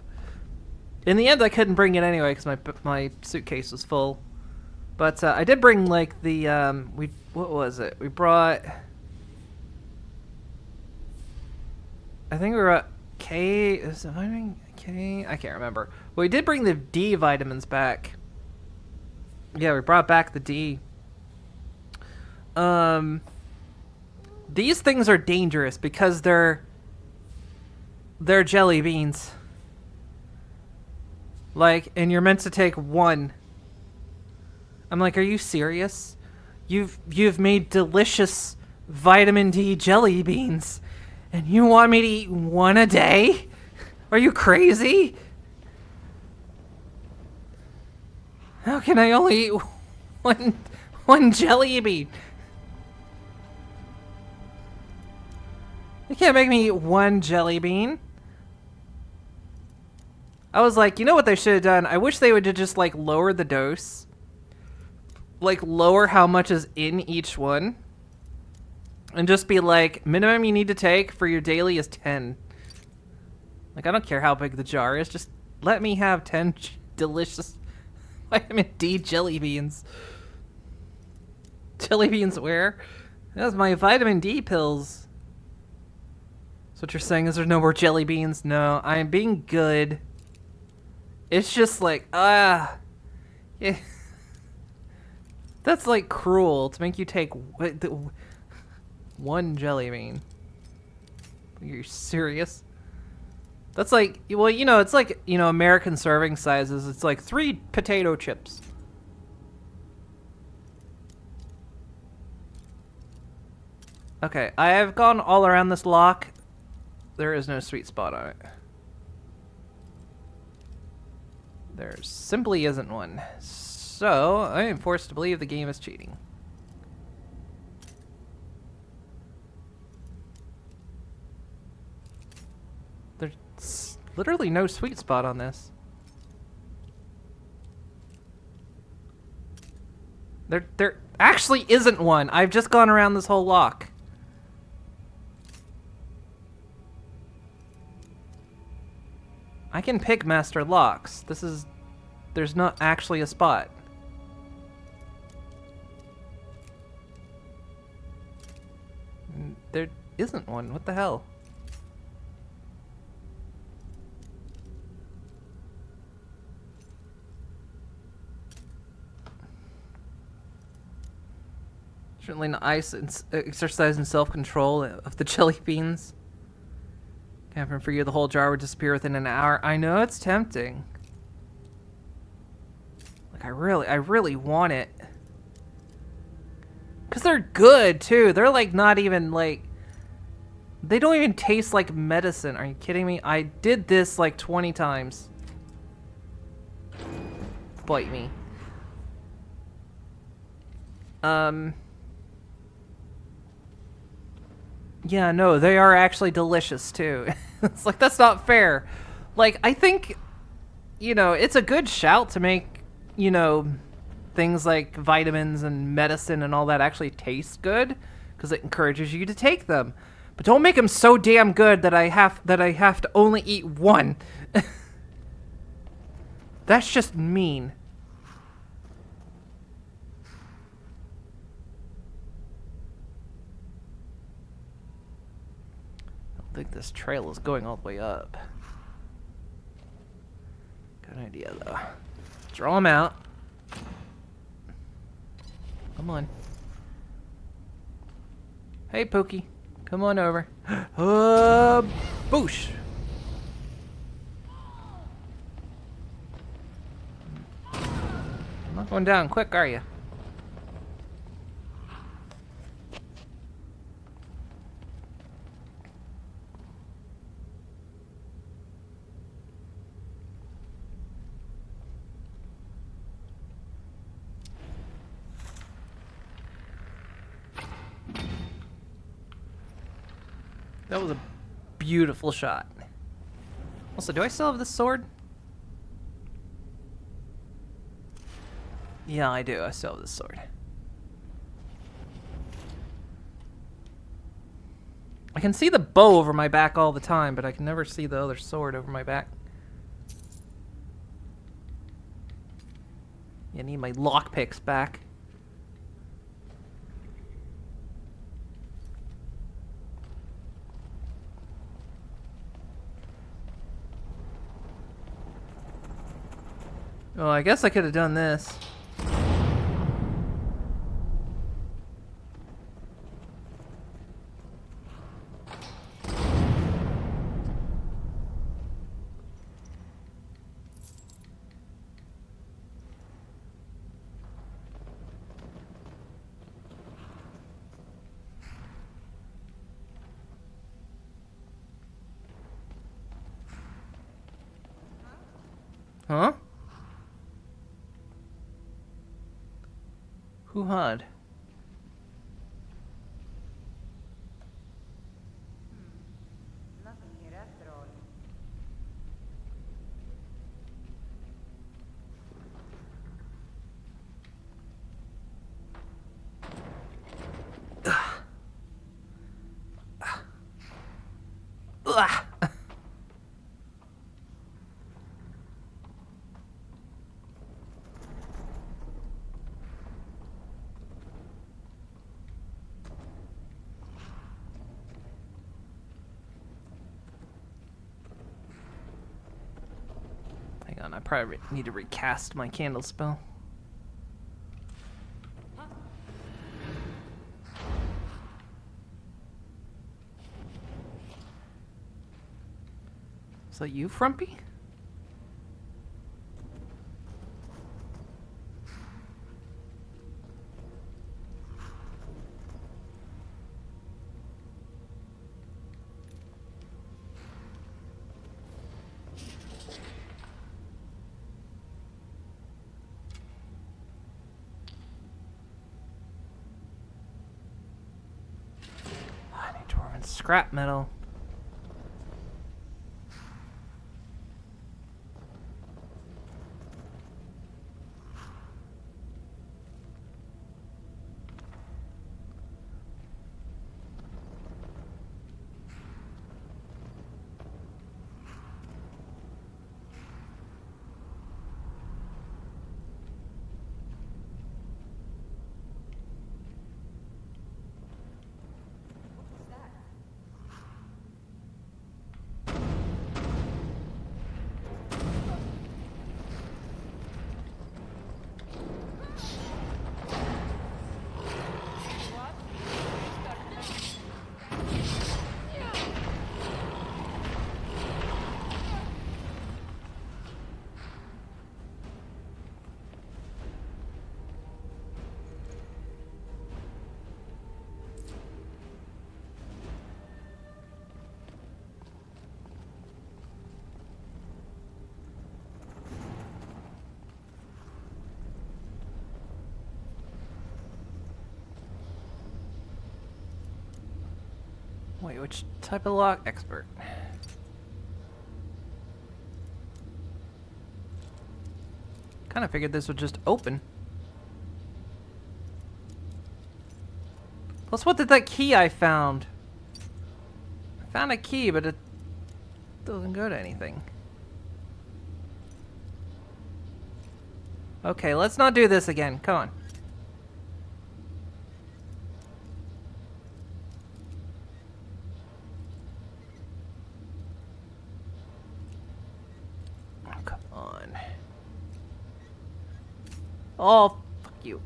In the end, I couldn't bring it anyway, because my suitcase was full. But I did bring, like, the, what was it? We brought... I think we were at K... Is it vitamin K? I can't remember. Well, we did bring the D vitamins back. Yeah, we brought back the D. These things are dangerous because they're jelly beans. Like, and you're meant to take 1. I'm like, are you serious? You've made delicious vitamin D jelly beans, and you want me to eat 1 a day? Are you crazy? How can I only eat one jelly bean? You can't make me eat 1 jelly bean. I was like, you know what they should have done? I wish they would have just, like, lowered the dose. Like, lower how much is in each one. And just be like, minimum you need to take for your daily is 10. Like, I don't care how big the jar is. Just let me have 10 delicious vitamin D jelly beans. Jelly beans where? That's my vitamin D pills. So what you're saying is there's no more jelly beans? No, I am being good. It's just like, yeah. That's like cruel to make you take 1 jelly bean. Are you serious? That's like, well, you know, it's like, you know, American serving sizes. It's like 3 potato chips. Okay, I have gone all around this lock. There is no sweet spot on it. There simply isn't one. So, I am forced to believe the game is cheating. literally no sweet spot on this. There actually isn't one. I've just gone around this whole lock. I can pick master locks. There's not actually a spot. There isn't one. What the hell? Certainly not exercise and self-control of the jelly beans. Happen for you, the whole jar would disappear within an hour. I know it's tempting. Like I really want it. Cause they're good too. They're like not even like. They don't even taste like medicine. Are you kidding me? I did this like 20 times. Bite me. Yeah, no, they are actually delicious too. It's like, that's not fair. Like, I think, you know, it's a good shout to make, you know, things like vitamins and medicine and all that actually taste good, because it encourages you to take them. But don't make them so damn good that I have to only eat one. That's just mean. I think this trail is going all the way up. Good idea, though. Draw them out. Come on. Hey, Pookie. Come on over. Boosh! I'm not going down quick, are you? That was a beautiful shot. Also, do I still have this sword? Yeah, I do. I still have this sword. I can see the bow over my back all the time, but I can never see the other sword over my back. I need my lockpicks back. Oh, I guess I could have done this. Huh? Who had? Nothing here after all. Hang on, I probably need to recast my candle spell. Is that you, Frumpy? I need dwarven scrap metal. Wait, which type of lock? Expert. Kind of figured this would just open. Plus, what did that key I found? I found a key, but it doesn't go to anything. Okay, let's not do this again. Come on. Oh, come on. Oh, fuck you.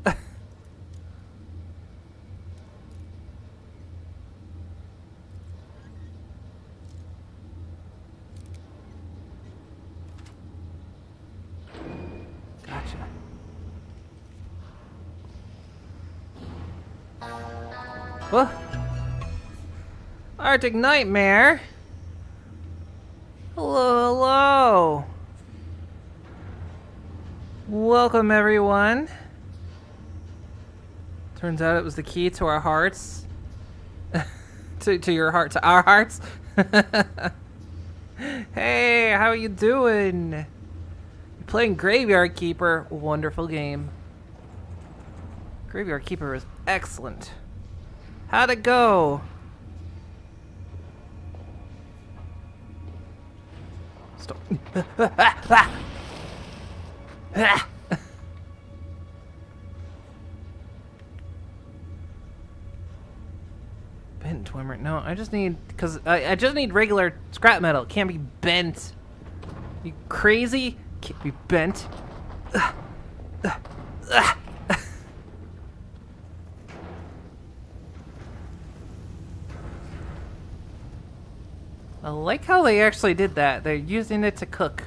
Gotcha. What? Arctic Nightmare? Hello, hello. Welcome, everyone. Turns out it was the key to our hearts. to your heart, to our hearts. Hey, how you doing? You're playing Graveyard Keeper. Wonderful game. Graveyard Keeper is excellent. How'd it go? Stop. Bent Twimmer. No, I just need, because I just need regular scrap metal. It can't be bent. You crazy? Can't be bent. I like how they actually did that. They're using it to cook.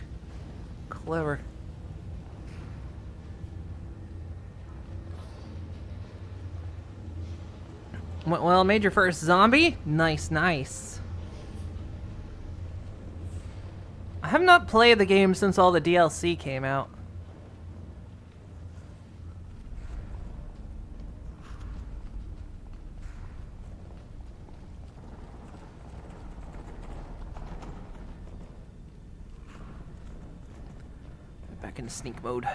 Clever. Well, made your first zombie? Nice, nice. I have not played the game since all the DLC came out. Back into sneak mode.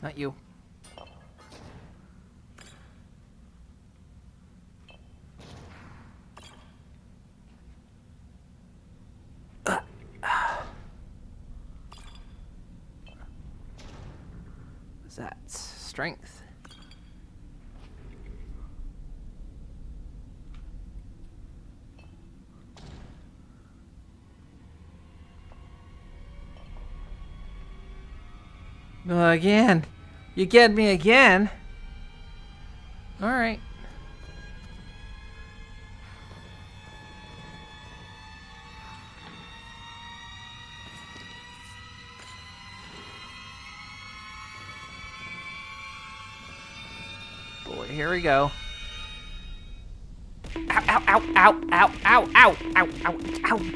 Not you. What's that? Strength. Again. You get me again? Alright. Boy, here we go. Ow, ow, ow, ow, ow, ow, ow, ow, ow, ow,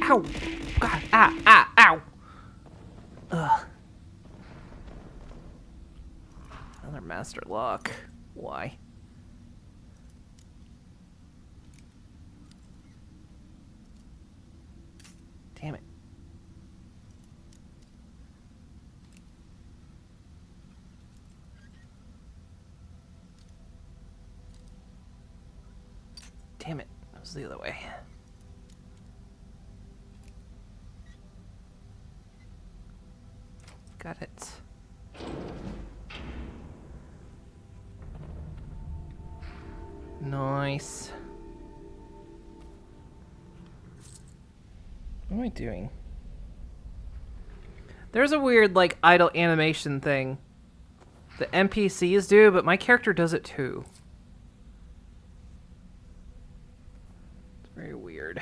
ow, God, ow. Ugh. Another master lock. Why? Damn it. Damn it. That was the other way. Got it. Nice. What am I doing? There's a weird, like, idle animation thing the NPCs do, but my character does it too. It's very weird.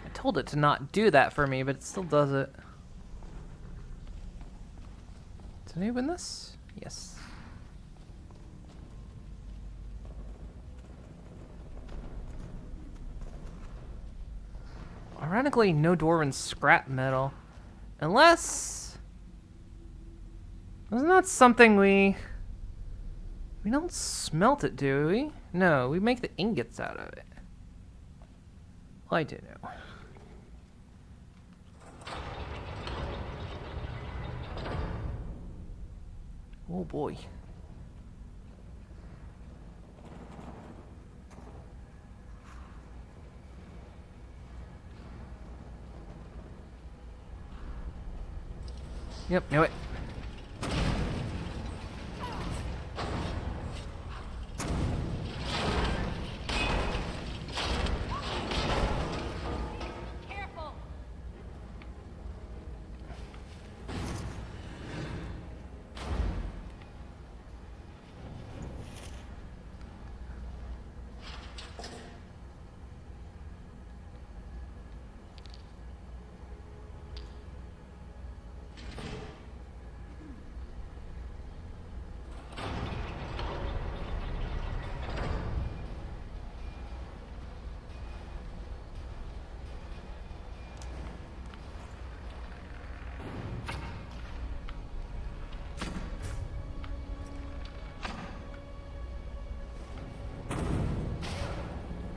I told it to not do that for me, but it still does it. Did I win this? Yes. Ironically, no dwarven scrap metal. Unless... Isn't that something we... We don't smelt it, do we? No, we make the ingots out of it. Well, I do know. Oh boy. Yep, knew it.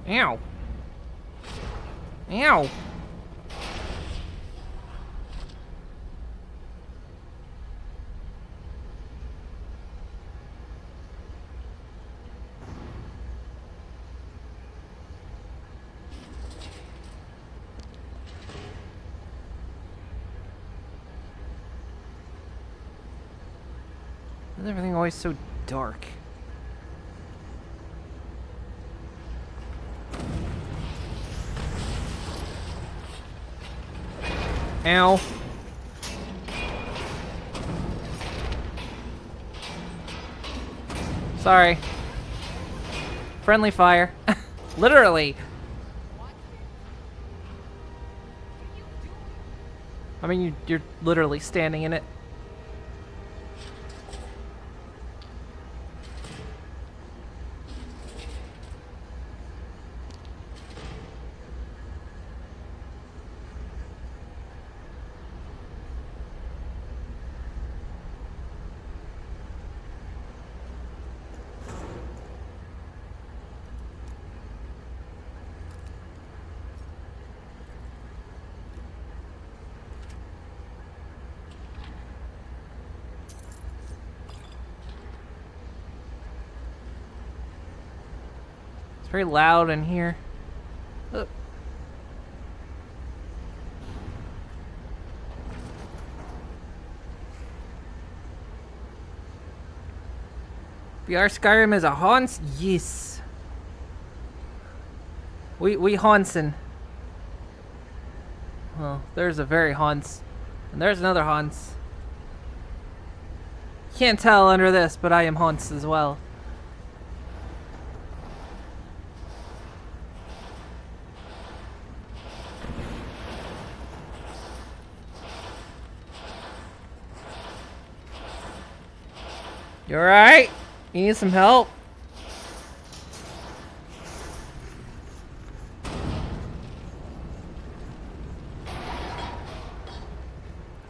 Ow. Ow. Why is everything always so dark? Ow. Sorry. Friendly fire. Literally. I mean, you're literally standing in it. Very loud in here. Ugh. VR Skyrim is a haunts? Yes. We haunsen. Well, there's a very haunts. And there's another haunts. Can't tell under this, but I am haunts as well. You alright? You need some help?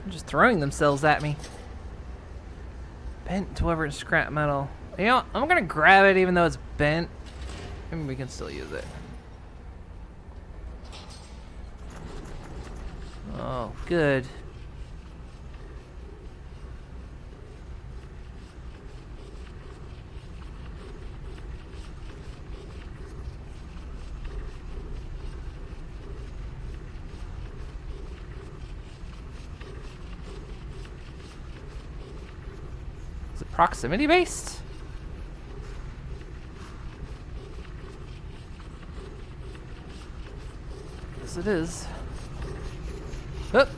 They're just throwing themselves at me. Bent dwarven scrap metal. You know, I'm gonna grab it even though it's bent. Maybe we can still use it. Oh, good. Is it proximity based? Yes, it is. Oop.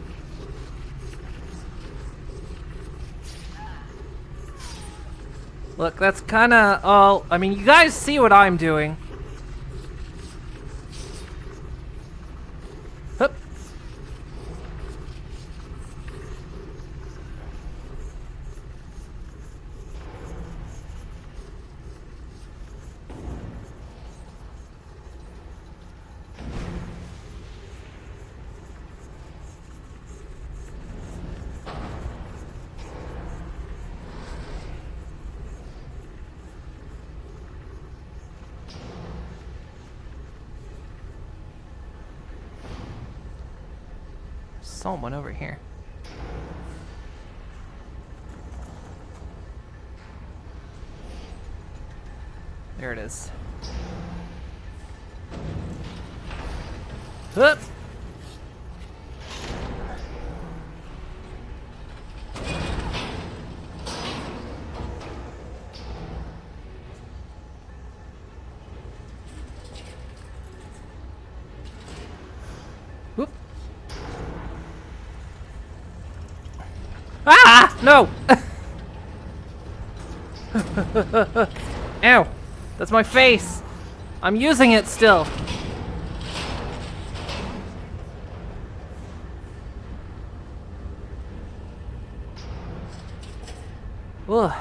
Look, that's kind of all. I mean, you guys see what I'm doing. Oop. someone over here. There it is. Whoop! Whoop! Ah! No! Ow! That's my face! I'm using it still! Ugh.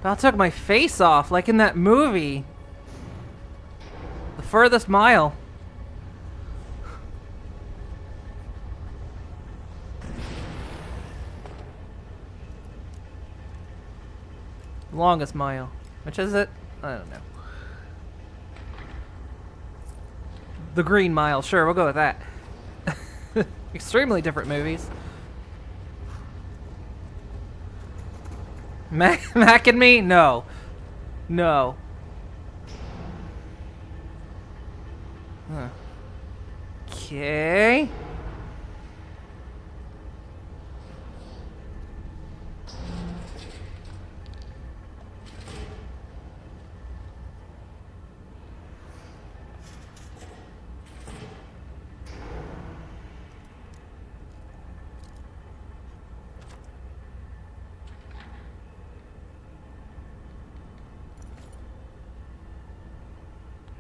About took my face off, like in that movie. The Furthest Mile. Longest Mile. Which is it? I don't know. The Green Mile, sure, we'll go with that. Extremely different movies. Mac and me? No. No. Huh. Okay.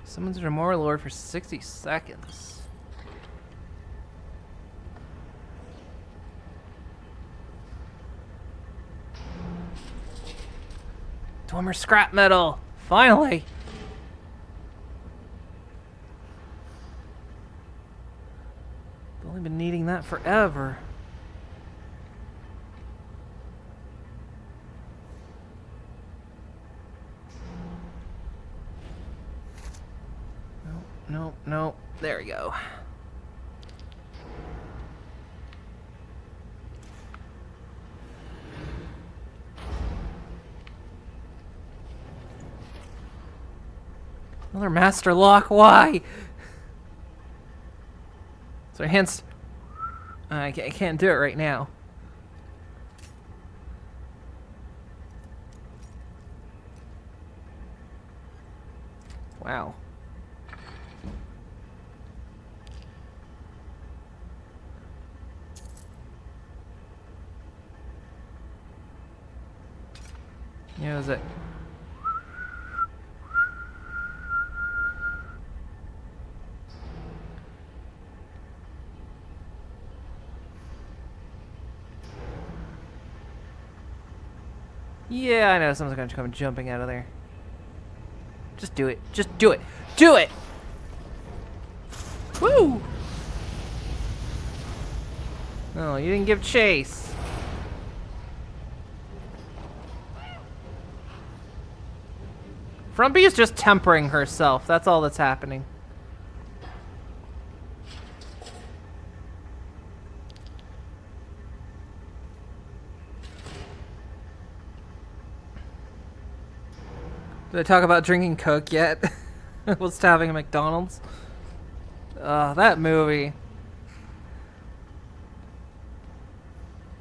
Summons a Remora Lord for 60 seconds. Dwemer scrap metal! Finally! I've only been needing that forever. Nope, nope. There we go. Another master lock? Why? So hence, I can't do it right now. Wow. Yeah, was it? Yeah, I know someone's gonna come jumping out of there. Just do it. Just do it. Do it! Woo! No, you didn't give chase. Frumpy is just tempering herself. That's all that's happening. Did I talk about drinking Coke yet? Was having a McDonald's? That movie.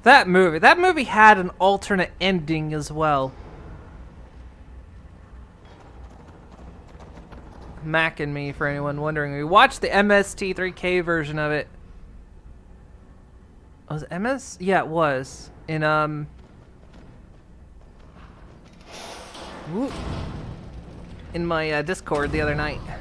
That movie had an alternate ending as well. Mac and me, for anyone wondering. We watched the MST3K version of it. Was it MS? Yeah, it was. In, whoop. In my Discord the other night. Yeah,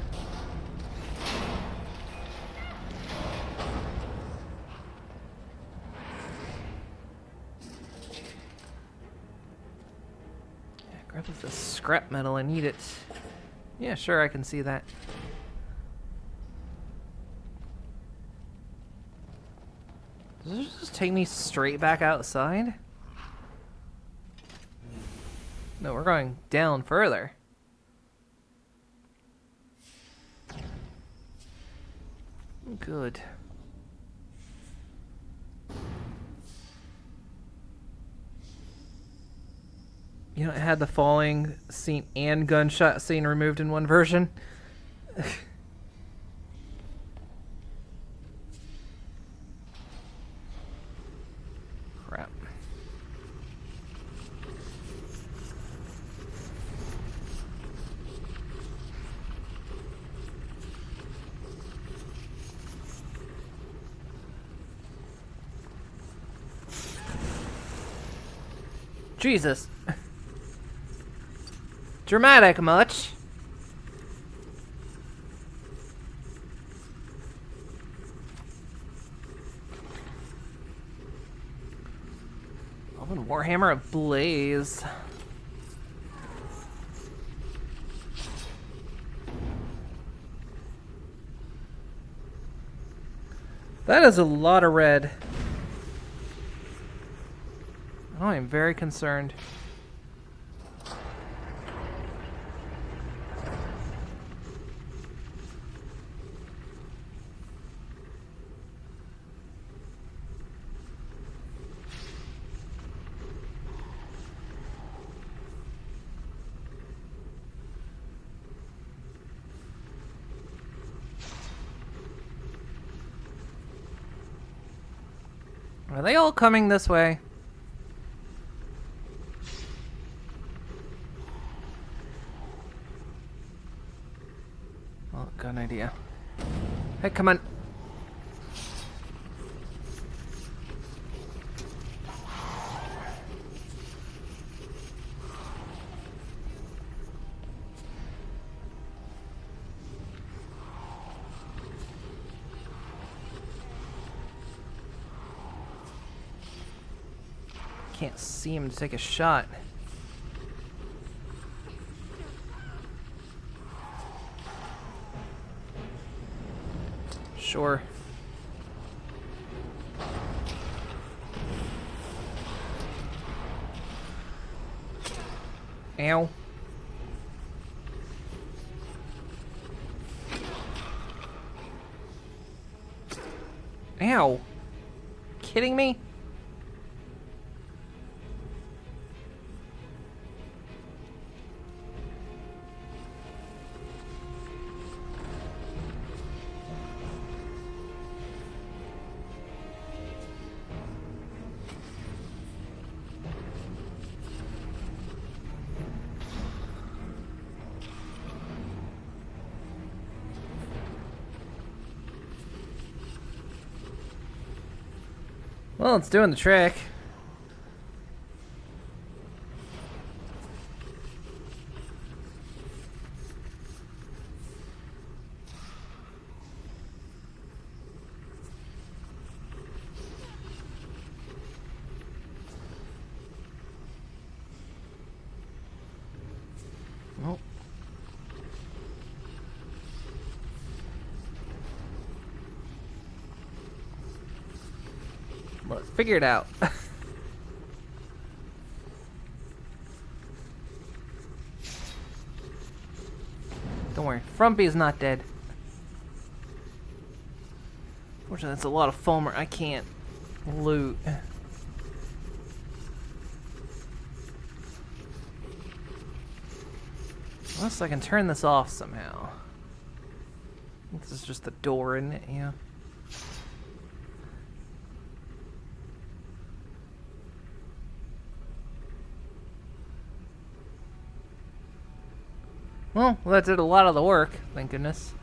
grab the scrap metal. I need it. Yeah, sure, I can see that. Does this just take me straight back outside? No, we're going down further. Good. You know, it had the falling scene and gunshot scene removed in one version. Crap. Jesus. Dramatic much? Open Warhammer ablaze. That is a lot of red. Oh, I'm very concerned. Are they all coming this way? Oh, good idea. Hey, come on. Can't see him to take a shot. Sure. Ow. Ow. Kidding me? Well, it's doing the trick. Well. Let's figure it out. Don't worry, Frumpy's not dead. Fortunately, that's a lot of foamer I can't loot. Unless I can turn this off somehow. This is just the door, isn't it? Yeah. Well, that did a lot of the work, thank goodness.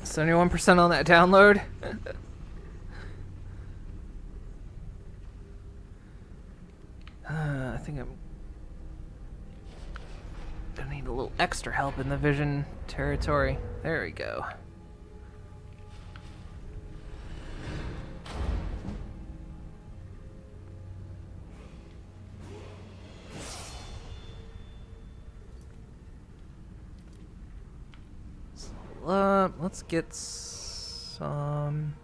$71% on that download. I think I'm gonna need a little extra help in the vision territory. There we go. let's get some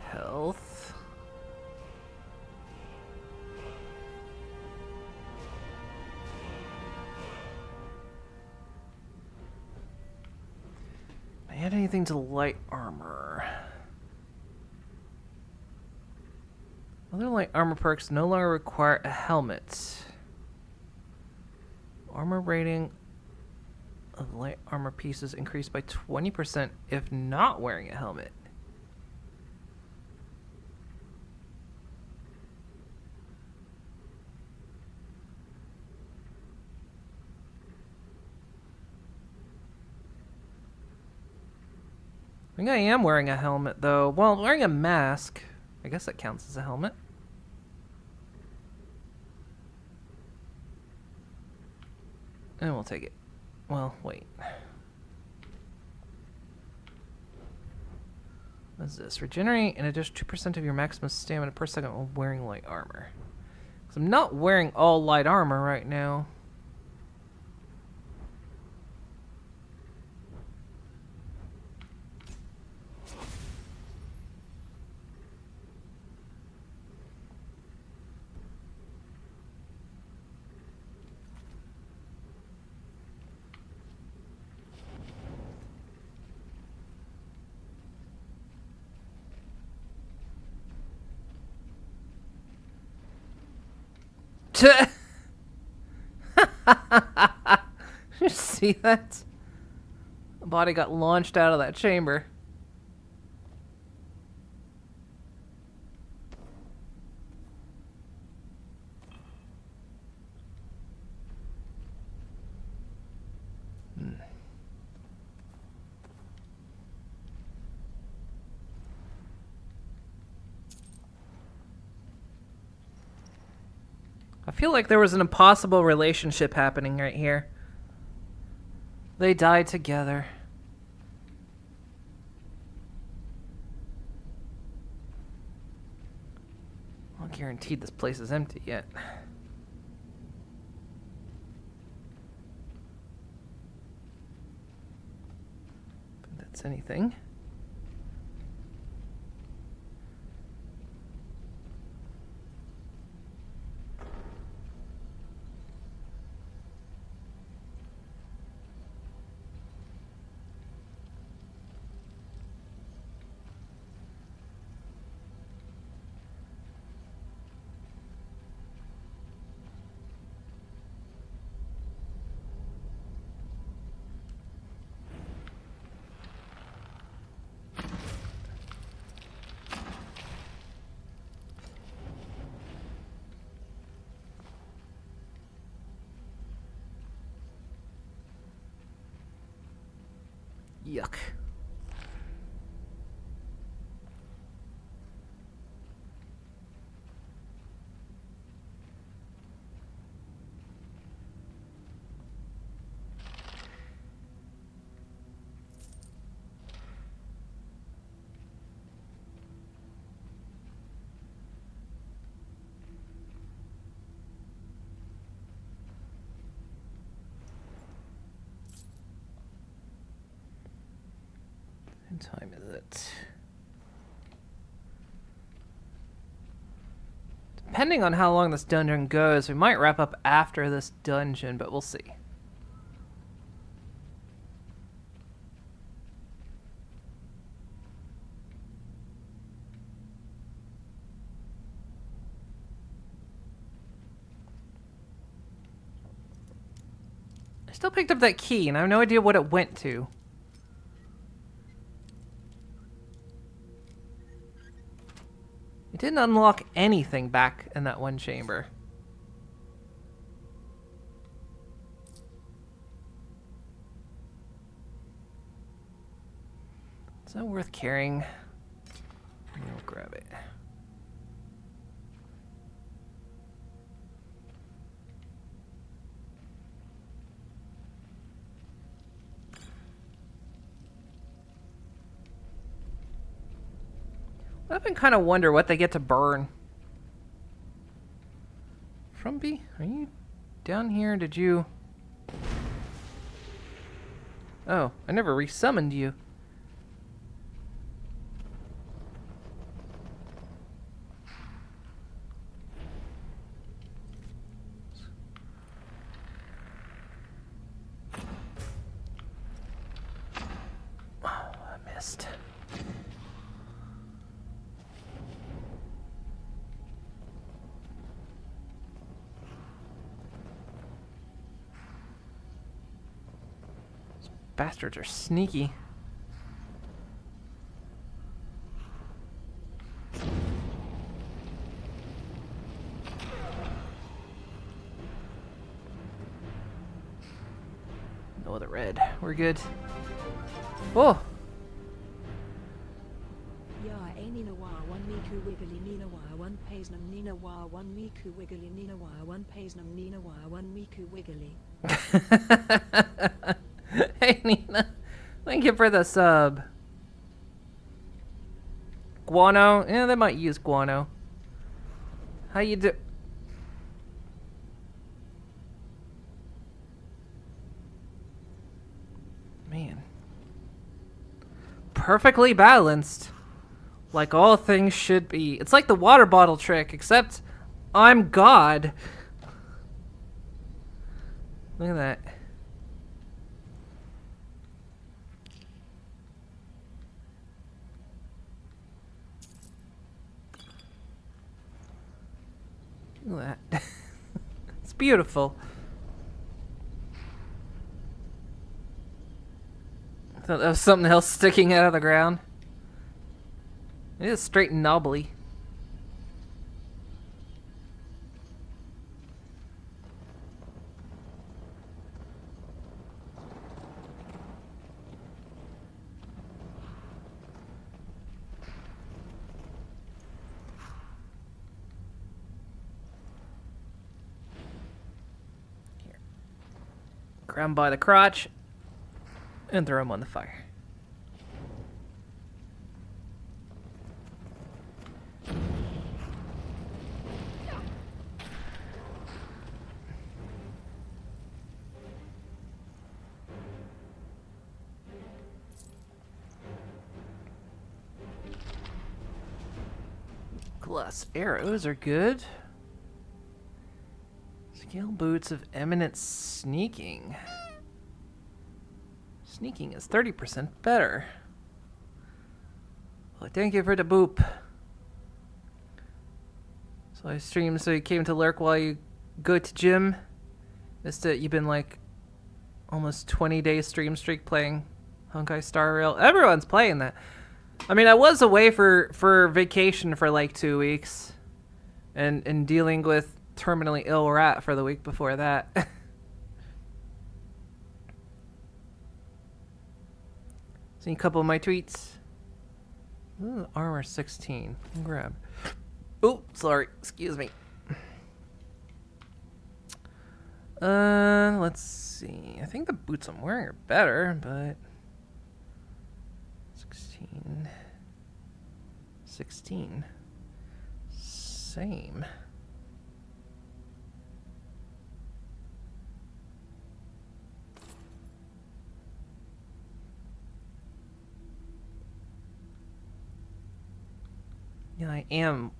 health. Add anything to light armor. Other light armor perks no longer require a helmet. Armor rating of light armor pieces increased by 20% if not wearing a helmet. I think I am wearing a helmet, though. Well, wearing a mask. I guess that counts as a helmet. And we'll take it. Well, wait. What's this? Regenerate an additional 2% of your maximum stamina per second while wearing light armor. Because I'm not wearing all light armor right now. You see that? The body got launched out of that chamber. I feel like there was an impossible relationship happening right here. They died together. I'm not guaranteed this place is empty yet. If that's anything. Yuck. What time is it? Depending on how long this dungeon goes, we might wrap up after this dungeon, but we'll see. I still picked up that key, and I have no idea what it went to. It didn't unlock anything back in that one chamber. Is that worth carrying? We'll grab it. I've been kind of wonder what they get to burn. Frumpy, are you down here? Did you... Oh, I never resummoned you. Oh, I missed. These bastards are sneaky. No other red. We're good. Oh! Ya Nina Wa, one Miku Wiggly Nina Wa, one Paisnam Nina Wa, one Miku Wiggly Nina Wa, one Paisnam Nina Wa, one Miku Wiggly. Hey Nina, thank you for the sub. Guano? Yeah, they might use guano. How you do? Man. Perfectly balanced. Like all things should be. It's like the water bottle trick, except I'm God. Look at that. Look at that. It's beautiful. I thought that was something else sticking out of the ground. It is straight and knobbly. Here. Grab him by the crotch and throw him on the fire. Glass arrows are good. Scale boots of eminent sneaking. Sneaking is 30% better. Well, thank you for the boop. So I streamed so you came to lurk while you go to gym. Missed it. You've been like almost 20-day stream streak playing Honkai Star Rail. Everyone's playing that. I mean, I was away for vacation for like 2 weeks, and dealing with terminally ill rat for the week before that. Seen a couple of my tweets. Ooh, armor 16. Grab. Oh, sorry. Excuse me. Let's see. I think the boots I'm wearing are better, but 16. Same. Yeah, I am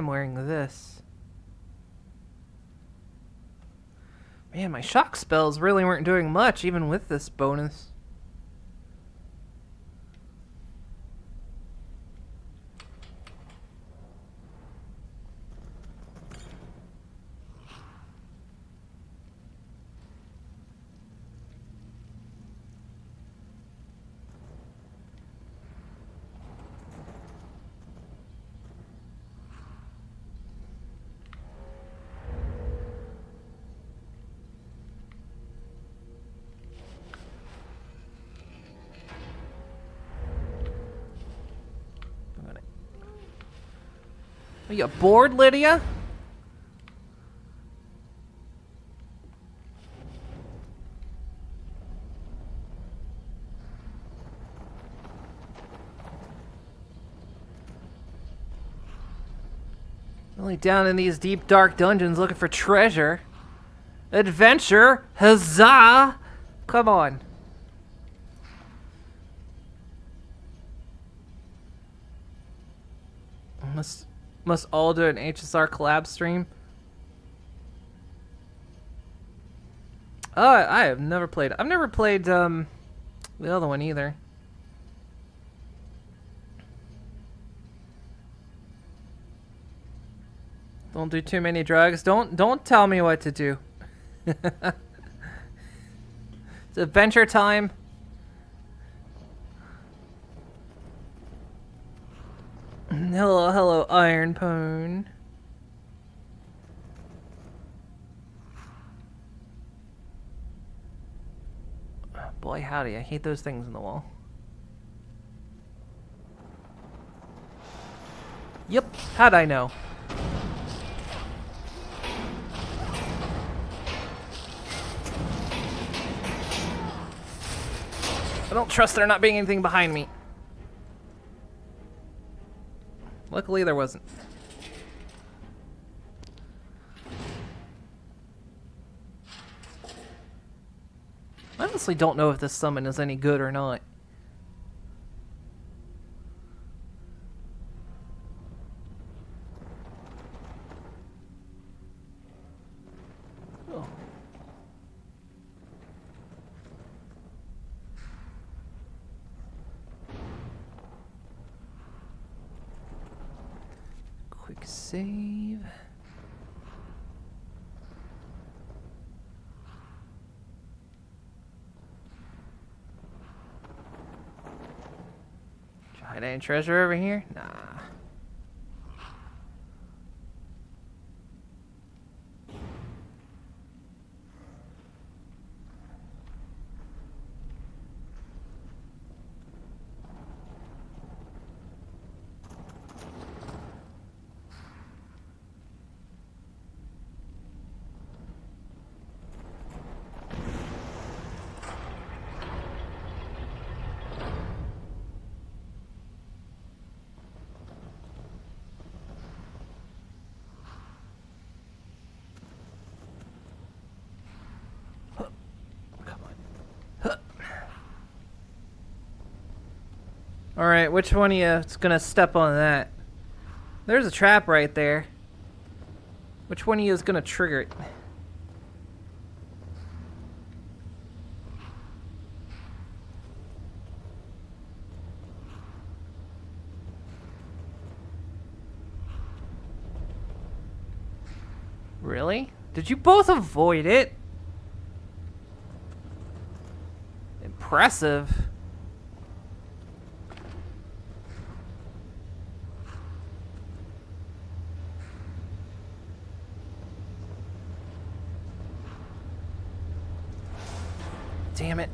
wearing this. Man, my shock spells really weren't doing much even with this bonus. Are you bored, Lydia? Only down in these deep, dark dungeons looking for treasure. Adventure? Huzzah! Come on. Must all do an HSR collab stream. I have never played. I've never played the other one either. Don't do too many drugs. Don't tell me what to do. It's adventure time. Hello, Iron Pone. Boy, howdy, I hate those things in the wall. Yep, how'd I know? I don't trust there not being anything behind me. Luckily, there wasn't. I honestly don't know if this summon is any good or not. Oh. Quick save. Hide any treasure over here? Nah. Alright, which one of you is gonna step on that? There's a trap right there. Which one of you is gonna trigger it? Really? Did you both avoid it? Impressive. Damn it.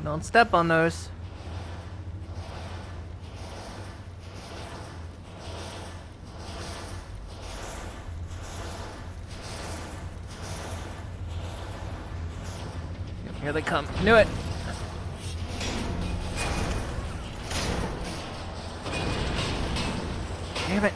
Don't step on those. Here they come. Knew it. Damn it.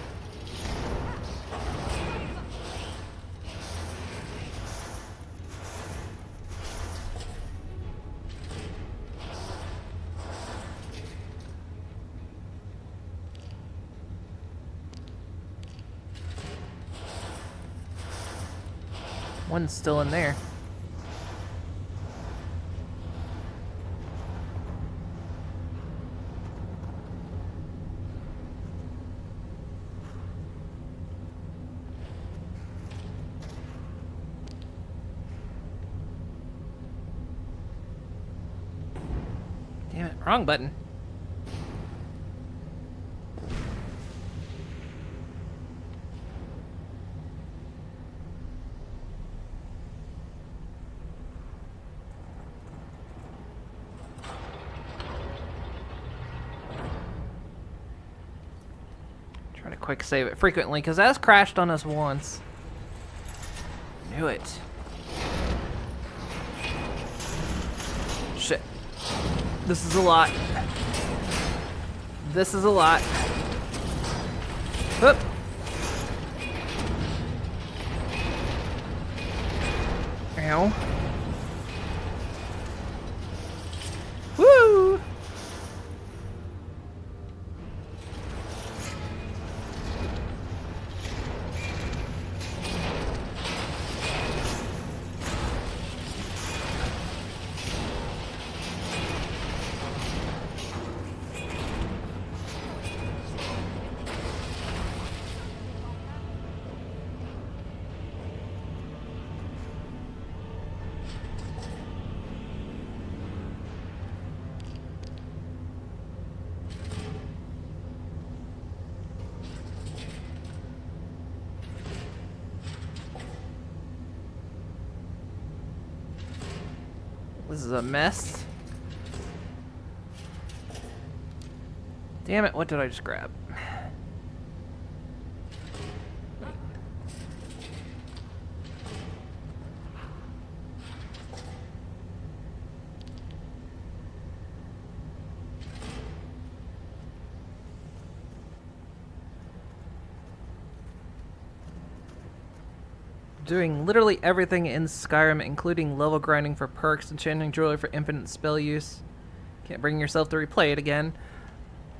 One's still in there. Damn it, wrong button. Try to quick save it frequently, because that's crashed on us once. Knew it. shit. This is a lot. This is a lot. Whoop. Ow. Woo! This is a mess. Damn it, what did I just grab? Doing literally everything in Skyrim, including level grinding for perks, enchanting jewelry for infinite spell use. Can't bring yourself to replay it again.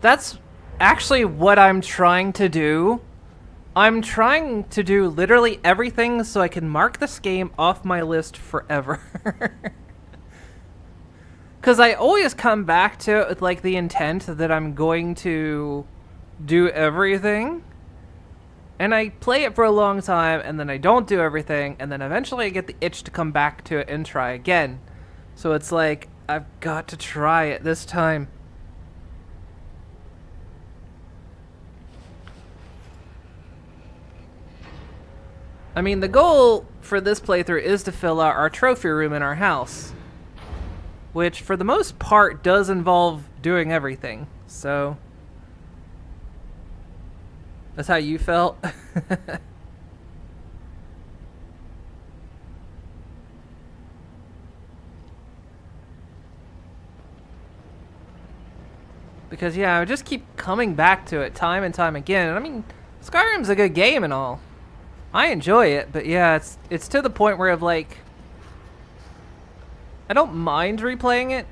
That's actually what I'm trying to do. I'm trying to do literally everything so I can mark this game off my list forever. Because I always come back to it with like the intent that I'm going to do everything. And I play it for a long time, and then I don't do everything, and then eventually I get the itch to come back to it and try again. So it's like, I've got to try it this time. I mean, the goal for this playthrough is to fill out our trophy room in our house. Which, for the most part, does involve doing everything, so... That's how you felt? Because, yeah, I just keep coming back to it time and time again. I mean, Skyrim's a good game and all. I enjoy it, but yeah, it's to the point where I've like... I don't mind replaying it.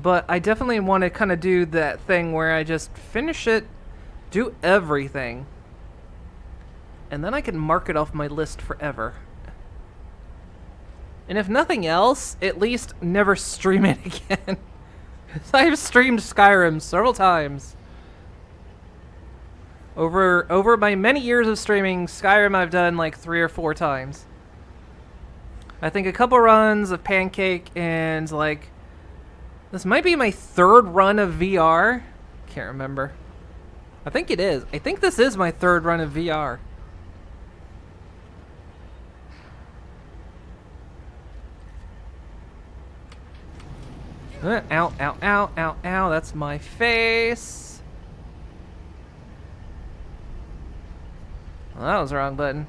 But I definitely want to kind of do that thing where I just finish it, do everything, and then I can mark it off my list forever. And if nothing else, at least never stream it again. I've streamed Skyrim several times. Over my many years of streaming, Skyrim I've done like 3 or 4 times. I think a couple runs of Pancake and like... This might be my 3rd run of VR. Can't remember. I think it is. I think this is my 3rd run of VR. Ow, ow, ow, ow, ow. That's my face. Well, that was the wrong button.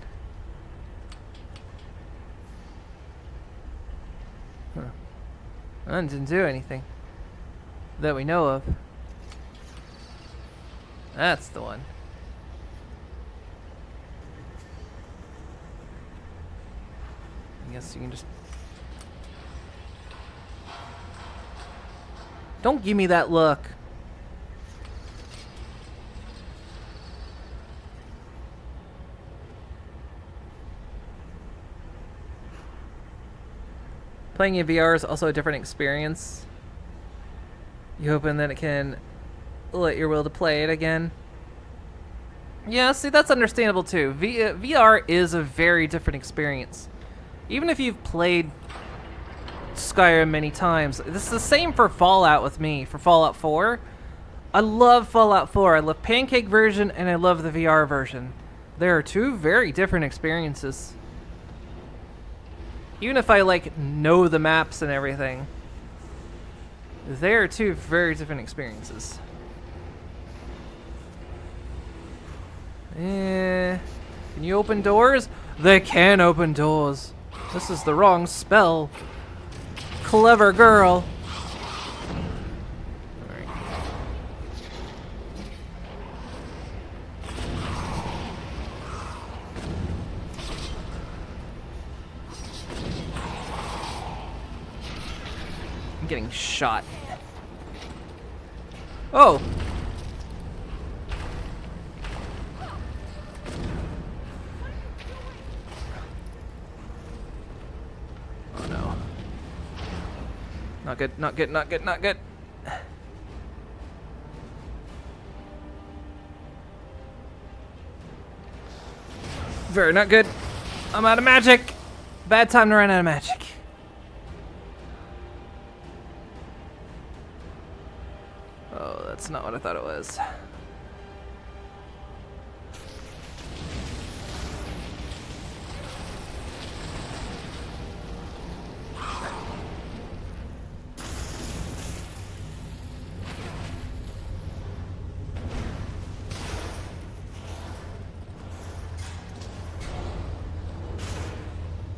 Huh. That didn't do anything that we know of. That's the one. I guess you can just... Don't give me that look. Playing in VR is also a different experience. You hoping that it can let your will to play it again? Yeah, see, that's understandable too. VR is a very different experience. Even if you've played Skyrim many times. This is the same for Fallout with me, for Fallout 4. I love Fallout 4. I love Pancake version and I love the VR version. There are 2 very different experiences. Even if I like know the maps and everything, they are 2 very different experiences. Can you open doors? They can open doors. This is the wrong spell. Clever girl. I'm getting shot. Oh! Oh no. Not good, not good, not good, not good. Very not good. I'm out of magic. Bad time to run out of magic. Oh, that's not what I thought it was.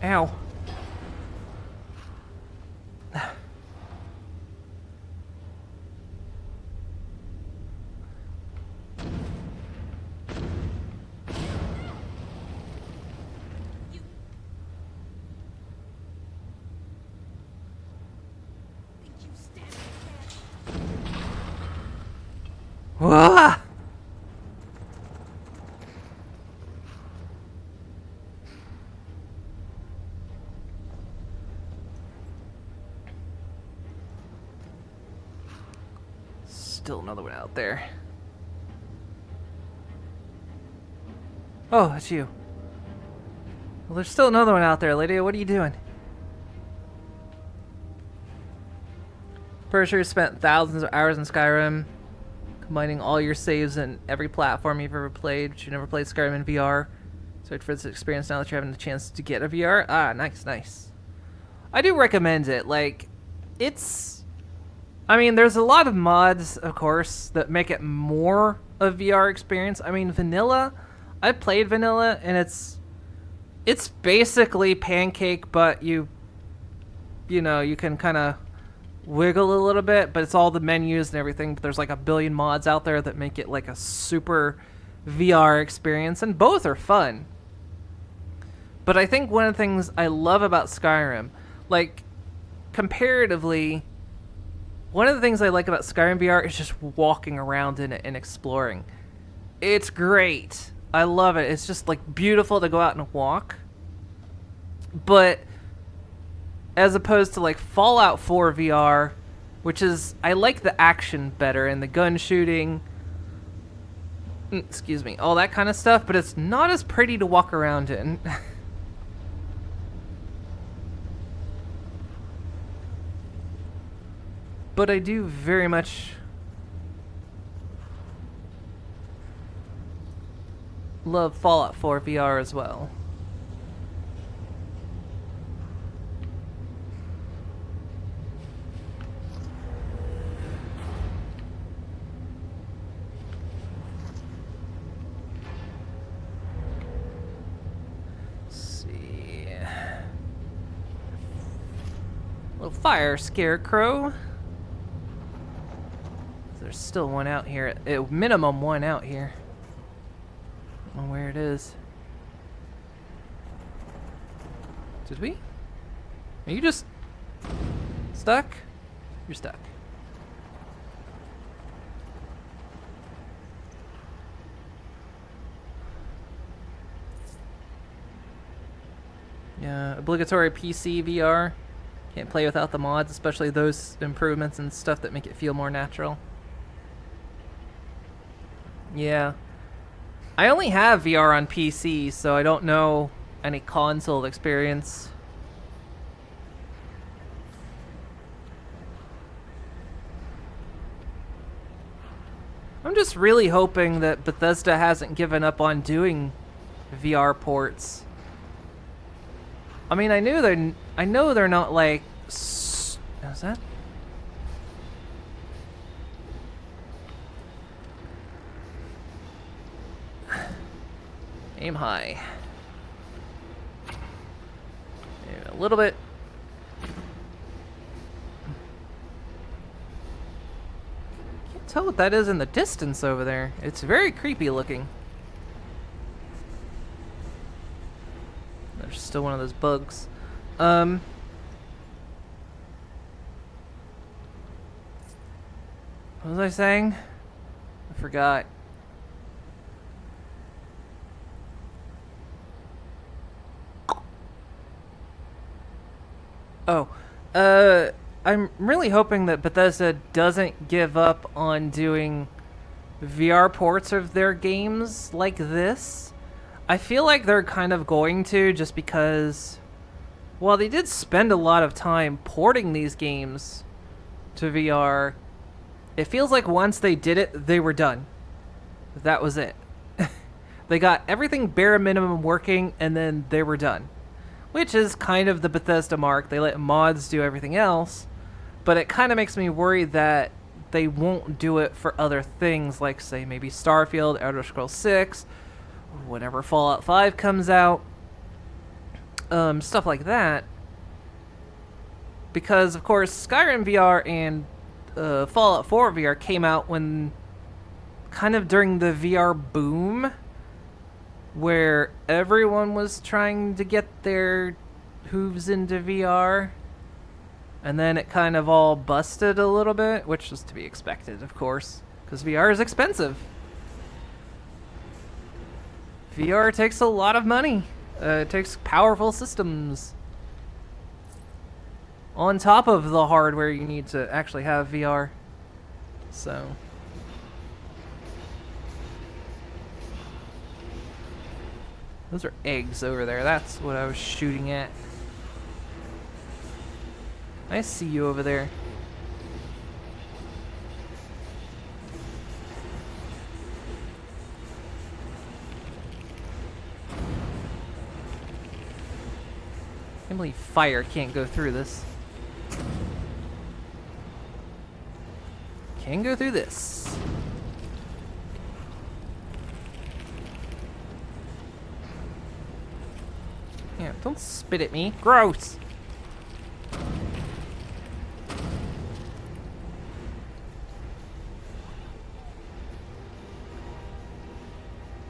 Ow. Wah! Still another one out there. Oh, it's you. Well, there's still another one out there, Lydia. What are you doing? Pretty sure you spent thousands of hours in Skyrim, combining all your saves in every platform you've ever played, but you never played Skyrim in VR. Search for this experience now that you're having the chance to get a VR. Ah, nice, nice. I do recommend it. Like, it's... I mean, there's a lot of mods, of course, that make it more a VR experience. I mean, vanilla... I played vanilla, and it's basically Pancake, but you know, you can kind of wiggle a little bit, but it's all the menus and everything. But there's like a billion mods out there that make it like a super VR experience, and both are fun. But I think one of the things I love about Skyrim, like, comparatively, one of the things I like about Skyrim VR is just walking around in it and exploring. It's great. I love it. It's just, like, beautiful to go out and walk. But as opposed to, like, Fallout 4 VR, which is, I like the action better and the gun shooting, excuse me, all that kind of stuff, but it's not as pretty to walk around in. But I do very much love Fallout 4 VR as well. Let's see. Little fire scarecrow. There's still one out here. Minimum one out here. I don't know where it is. Did we? Are you just stuck? You're stuck. Yeah, obligatory PC VR. Can't play without the mods, especially those improvements and stuff that make it feel more natural. Yeah. I only have VR on PC, so I don't know any console experience. I'm just really hoping that Bethesda hasn't given up on doing VR ports. I mean, I know they're not like... Is that? Aim high. a little bit. Can't tell what that is in the distance over there. It's very creepy looking. There's still one of those bugs. What was I saying? I forgot. Oh, I'm really hoping that Bethesda doesn't give up on doing VR ports of their games like this. I feel like they're kind of going to, just because, well, they did spend a lot of time porting these games to VR. It feels like once they did it, they were done. That was it. They got everything bare minimum working, and then they were done. Which is kind of the Bethesda mark. They let mods do everything else. But it kind of makes me worry that they won't do it for other things, like, say, maybe Starfield, Elder Scrolls 6, whenever Fallout 5 comes out. Stuff like that. Because, of course, Skyrim VR and Fallout 4 VR came out when kind of during the VR boom, where everyone was trying to get their hooves into VR, and then it kind of all busted a little bit, which was to be expected, of course, because VR is expensive. VR takes a lot of money. It takes powerful systems on top of the hardware you need to actually have VR. So those are eggs over there. That's what I was shooting at. I see you over there. I can't believe fire can't go through this. Can go through this. Yeah, don't spit at me. Gross!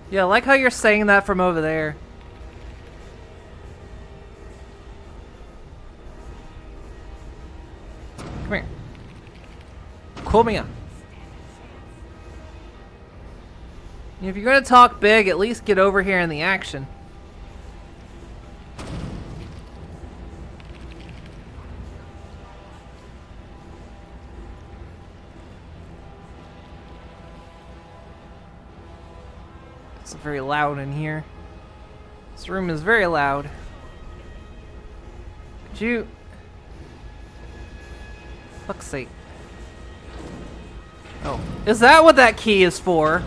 Yeah, I like how you're saying that from over there. Come here. Cool me up. If you're gonna talk big, at least get over here in the action. It's very loud in here. This room is very loud. Could you... Fuck's sake. Oh. Is that what that key is for?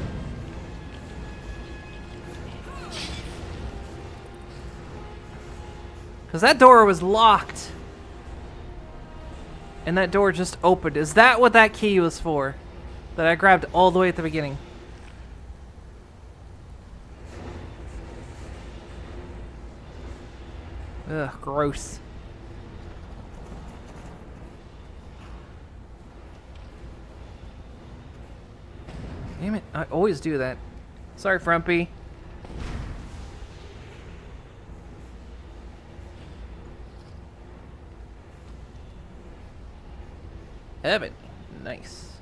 Because that door was locked. And that door just opened. Is that what that key was for? That I grabbed all the way at the beginning? Ugh, gross. Damn it, I always do that. Sorry, Frumpy. Heaven. Nice.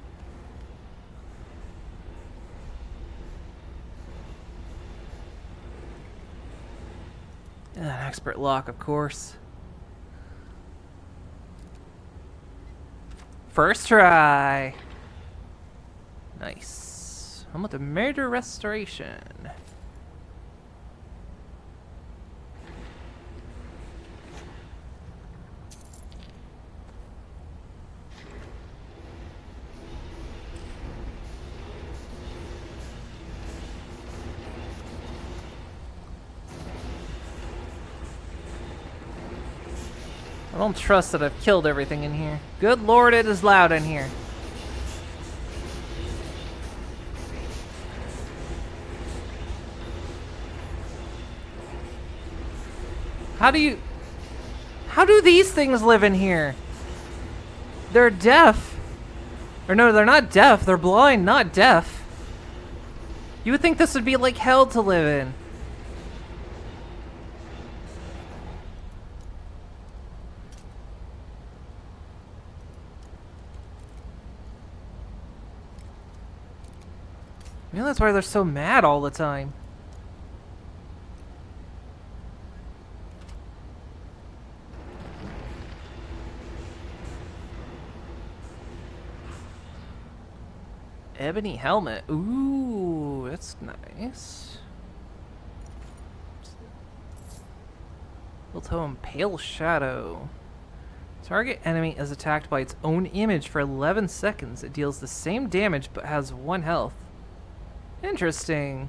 An expert lock, of course. First try. Nice. I'm with the murder restoration. I don't trust that I've killed everything in here. Good lord, it is loud in here. How do these things live in here? They're deaf. Or no, they're not deaf. They're blind, not deaf. You would think this would be like hell to live in. Maybe that's why they're so mad all the time. Ebony helmet. Ooh, that's nice. Little tome, pale shadow. Target enemy is attacked by its own image for 11 seconds. It deals the same damage but has 1 health. Interesting.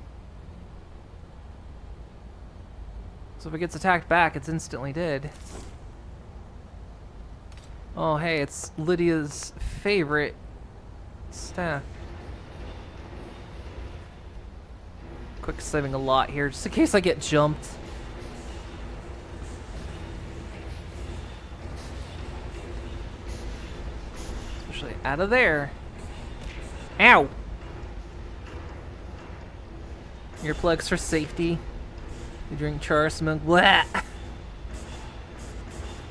So if it gets attacked back, it's instantly dead. Oh, hey, it's Lydia's favorite staff. Quick saving a lot here, just in case I get jumped. Especially out of there. Ow! Earplugs for safety. You drink char smoke. Blah!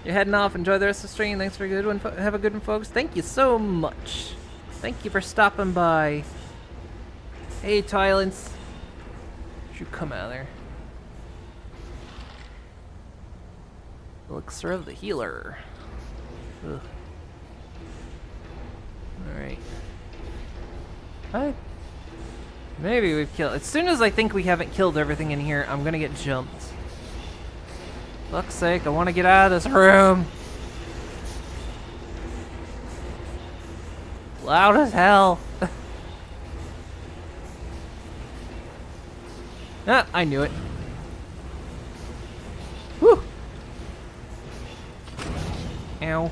You're heading off. Enjoy the rest of the stream. Thanks for a good one. Have a good one, folks. Thank you so much. Thank you for stopping by. Hey, Tylens. You come out of there. Elixir of the healer. Ugh. Alright. Maybe we've killed. As soon as I think we haven't killed everything in here, I'm gonna get jumped. Fuck's sake, I want to get out of this room. Loud as hell. Ah, I knew it. Whew. Ow.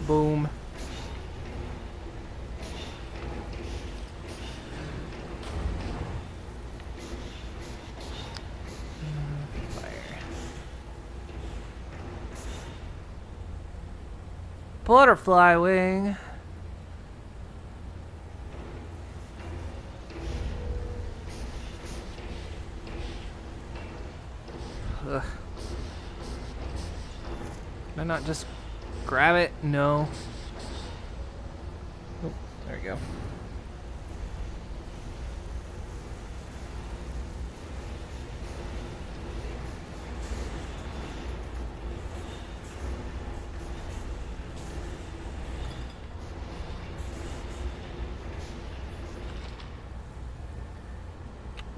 Boom. Fire. Butterfly wing. Ugh. Can I not just grab it? No. Oh, there we go.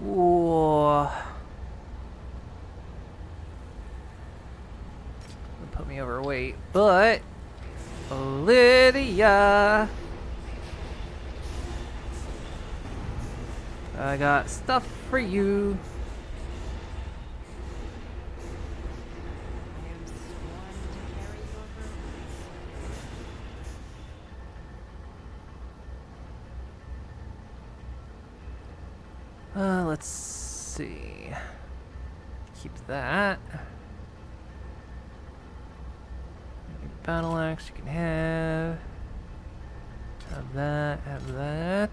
Whoa. Put me overweight, but Lydia, I got stuff for you. Let's see. Keep that. Battle axe you can have. Have that, have that.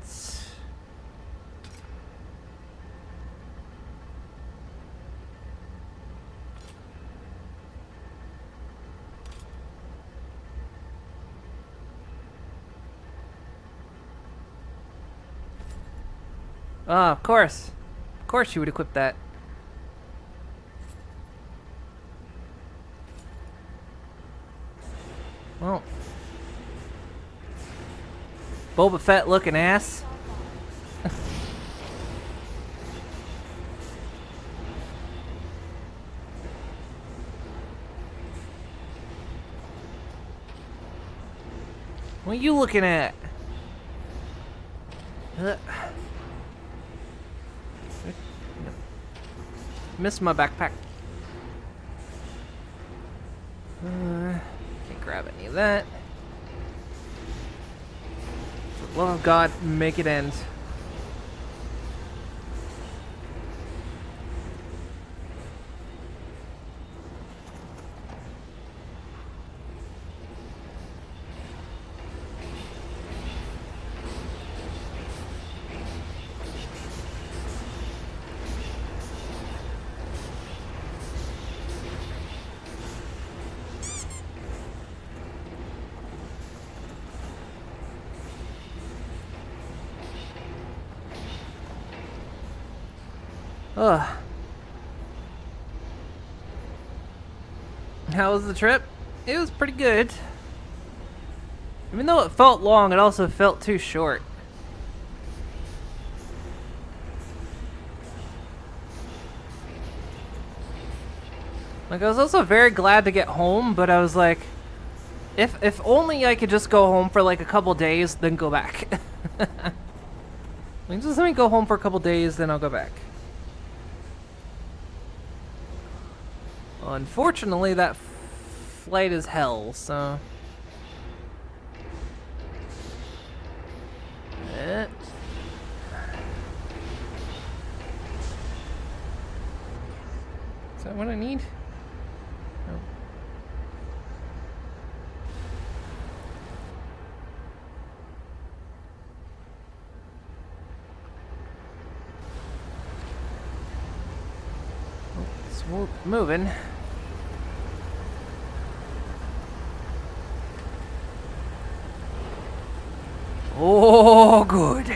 Ah, of course. Of course you would equip that. Well. Boba Fett looking ass. What are you looking at? Missed my backpack. Can't grab any of that. For the love of God, make it end. Ugh. How was the trip? It was pretty good. Even though it felt long, it also felt too short. Like, I was also very glad to get home, but I was like, if only I could just go home for like a couple days, then go back. Like, just let me go home for a couple days, then I'll go back. Unfortunately, that flight is hell, so... Is that what I need? No. It's moving. Oh, good.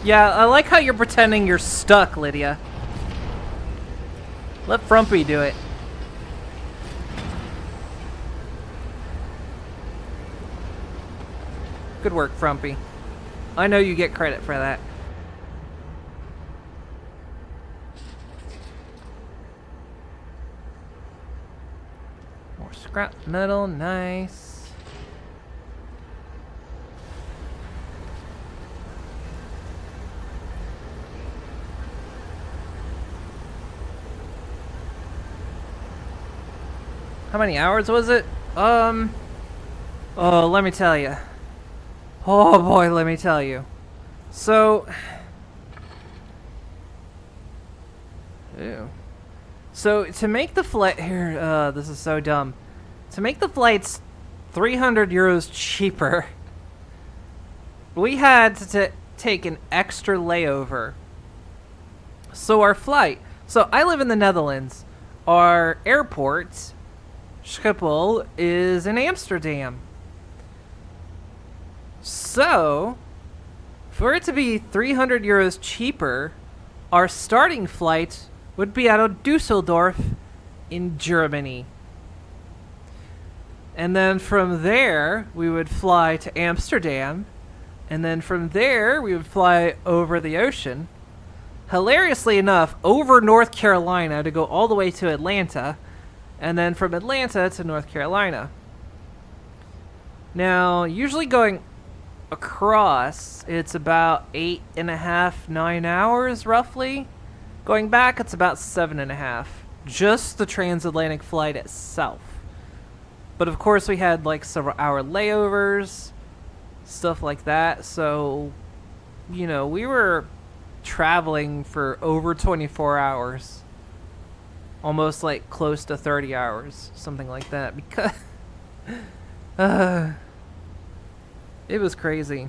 Yeah, I like how you're pretending you're stuck, Lydia. Let Frumpy do it. Good work, Frumpy. I know you get credit for that. More scrap metal, nice. How many hours was it? Oh, let me tell you. Oh boy, let me tell you. So, ew. So to make the flight here, this is so dumb. To make the flights 300 euros cheaper, we had to take an extra layover. So our flight. So I live in the Netherlands. Our airport, Schiphol, is in Amsterdam. So, for it to be 300 euros cheaper, our starting flight would be out of Dusseldorf in Germany. And then from there, we would fly to Amsterdam. And then from there, we would fly over the ocean. Hilariously enough, over North Carolina to go all the way to Atlanta. And then from Atlanta to North Carolina. Now, usually going across, it's about 8.5, 9 hours roughly. Going back, it's about 7.5. Just the transatlantic flight itself. But of course, we had like several hour layovers, stuff like that. So, you know, we were traveling for over 24 hours. Almost like close to 30 hours, something like that. Because it was crazy.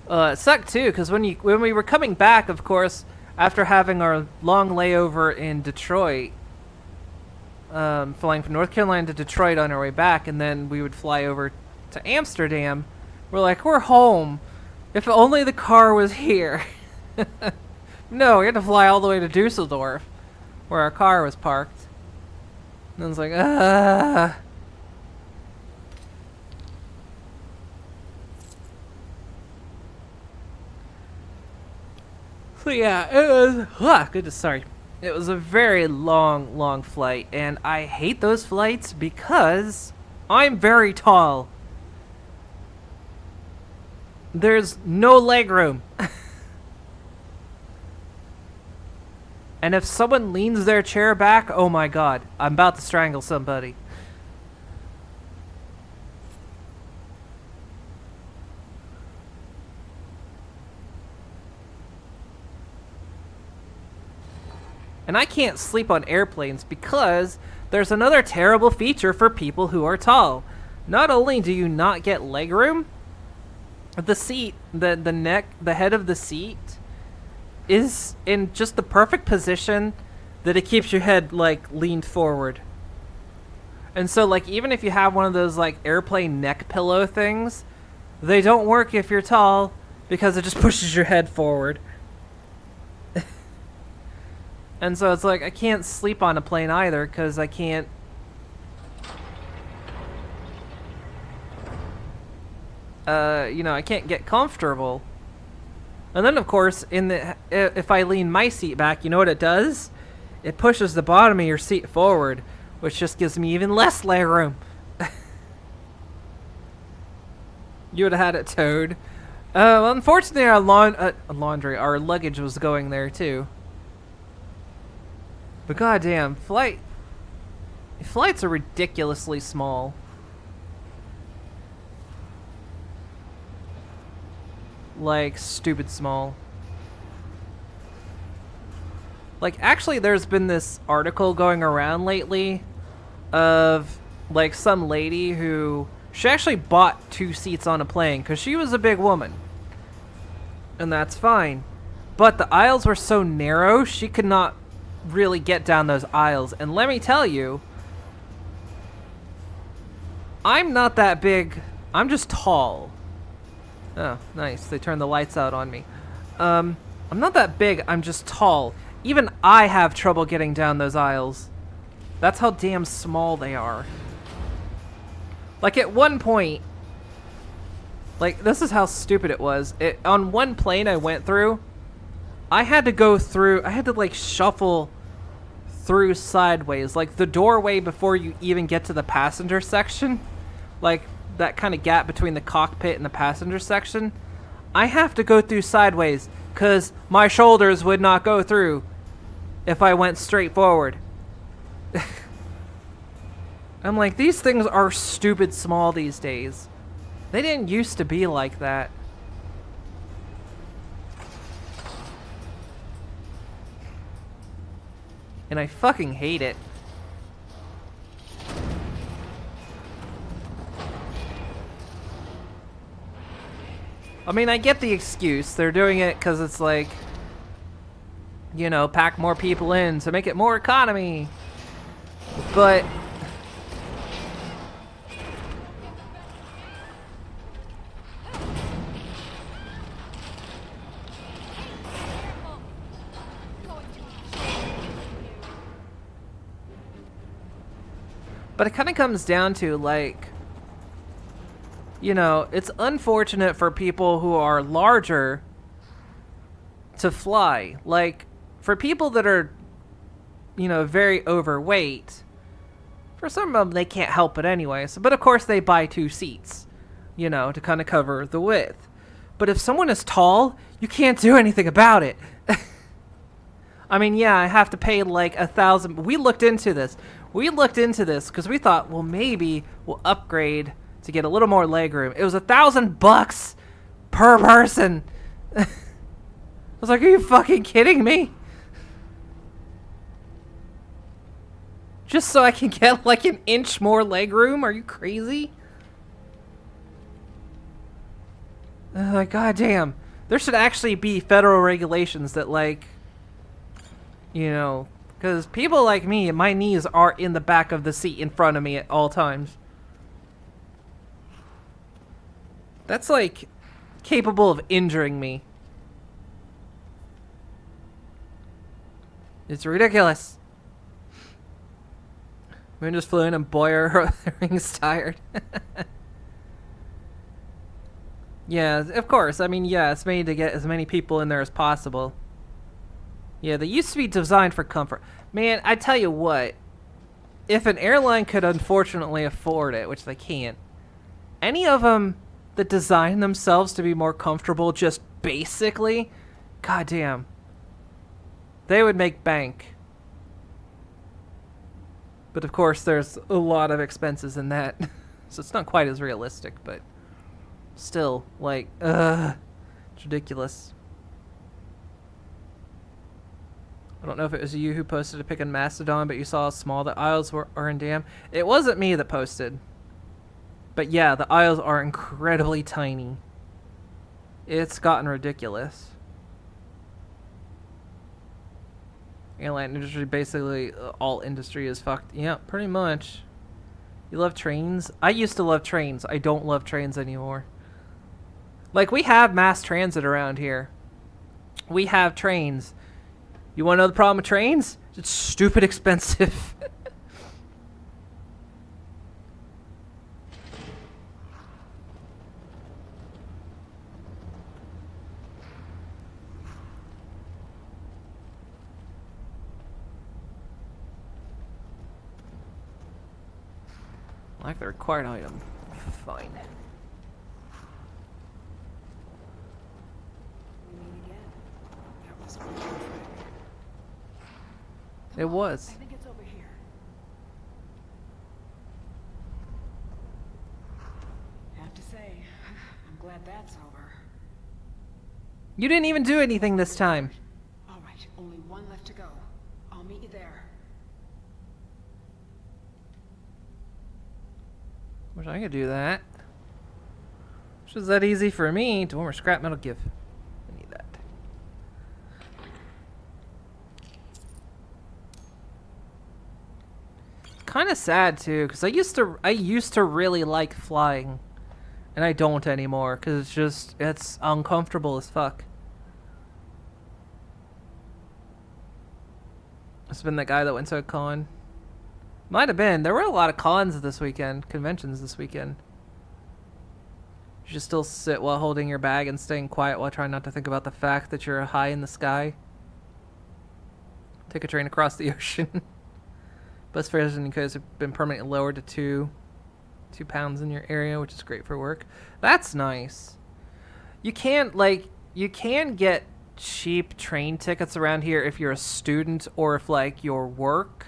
It sucked too, because when we were coming back, of course, after having our long layover in Detroit, flying from North Carolina to Detroit on our way back, and then we would fly over to Amsterdam. We're like, we're home. If only the car was here. No, we had to fly all the way to Dusseldorf, where our car was parked. And I was like, So yeah, it was, sorry. It was a very long flight, and I hate those flights because I'm very tall. There's no leg room. And if someone leans their chair back, oh my god, I'm about to strangle somebody. And I can't sleep on airplanes because there's another terrible feature for people who are tall. Not only do you not get legroom, the seat, the neck, the head of the seat is in just the perfect position that it keeps your head like leaned forward. And so like even if you have one of those like airplane neck pillow things, they don't work if you're tall because it just pushes your head forward. And so it's like I can't sleep on a plane either because I can't. I can't get comfortable. And then of course, if I lean my seat back, you know what it does? It pushes the bottom of your seat forward, which just gives me even less leg room. You would have had it towed. Well, unfortunately, our our luggage was going there too. But goddamn, flights are ridiculously small. Like, stupid small. Like, actually, there's been this article going around lately of, like, some lady who... She actually bought 2 seats on a plane because she was a big woman. And that's fine. But the aisles were so narrow, she could not really get down those aisles. And let me tell you, I'm not that big. I'm just tall. Oh, nice. They turned the lights out on me. I'm not that big. I'm just tall. Even I have trouble getting down those aisles. That's how damn small they are. Like, at one point... Like, this is how stupid it was. On one plane I went through, I had to go through... I had to, like, shuffle through sideways. Like, the doorway before you even get to the passenger section. Like... that kind of gap between the cockpit and the passenger section, I have to go through sideways because my shoulders would not go through if I went straight forward. I'm like, these things are stupid small these days. They didn't used to be like that. And I fucking hate it. I mean, I get the excuse. They're doing it because it's like, you know, pack more people in to make it more economy. But... But it kind of comes down to, like... You know, it's unfortunate for people who are larger to fly. Like, for people that are, you know, very overweight, for some of them, they can't help it anyway. So, but of course, they buy 2 seats, you know, to kind of cover the width. But if someone is tall, you can't do anything about it. I mean, yeah, I have to pay like $1,000. We looked into this. Because we thought, well, maybe we'll upgrade to get a little more legroom. It was $1,000 per person. I was like, are you fucking kidding me? Just so I can get like an inch more legroom? Are you crazy? Like, goddamn. There should actually be federal regulations that, like, you know, because people like me, my knees are in the back of the seat in front of me at all times. That's, like, capable of injuring me. It's ridiculous. Moon just flew in and boy, her ring's tired. Yeah, of course. I mean, yeah, it's made to get as many people in there as possible. Yeah, they used to be designed for comfort. Man, I tell you what. If an airline could unfortunately afford it, which they can't, any of them that design themselves to be more comfortable just basically, goddamn, they would make bank. But of course, there's a lot of expenses in that. So it's not quite as realistic, but still, like, it's ridiculous. I don't know if it was you who posted a pic in Mastodon, but you saw how small the aisles are in Dam. It wasn't me that posted. But yeah, the aisles are incredibly tiny. It's gotten ridiculous. Airline industry, basically all industry is fucked. Yeah, pretty much. You love trains? I used to love trains. I don't love trains anymore. Like, we have mass transit around here. We have trains. You want to know the problem with trains? It's stupid expensive. Like the required item. Fine. It was. I think it's over here. Have to say, I'm glad that's over. You didn't even do anything this time. All right, only one left to go. I'll meet you there. Wish I could do that. Wish it was that easy for me. To warm or scrap metal give. I need that. Kind of sad too, because I used to really like flying, and I don't anymore because it's uncomfortable as fuck. It's been that guy that went to a con. Might have been. There were a lot of cons this weekend, conventions this weekend. You should still sit while holding your bag and staying quiet while trying not to think about the fact that you're high in the sky. Take a train across the ocean. Bus fares in Nicosia have been permanently lowered to two pounds in your area, which is great for work. That's nice. You can get cheap train tickets around here if you're a student or if like your work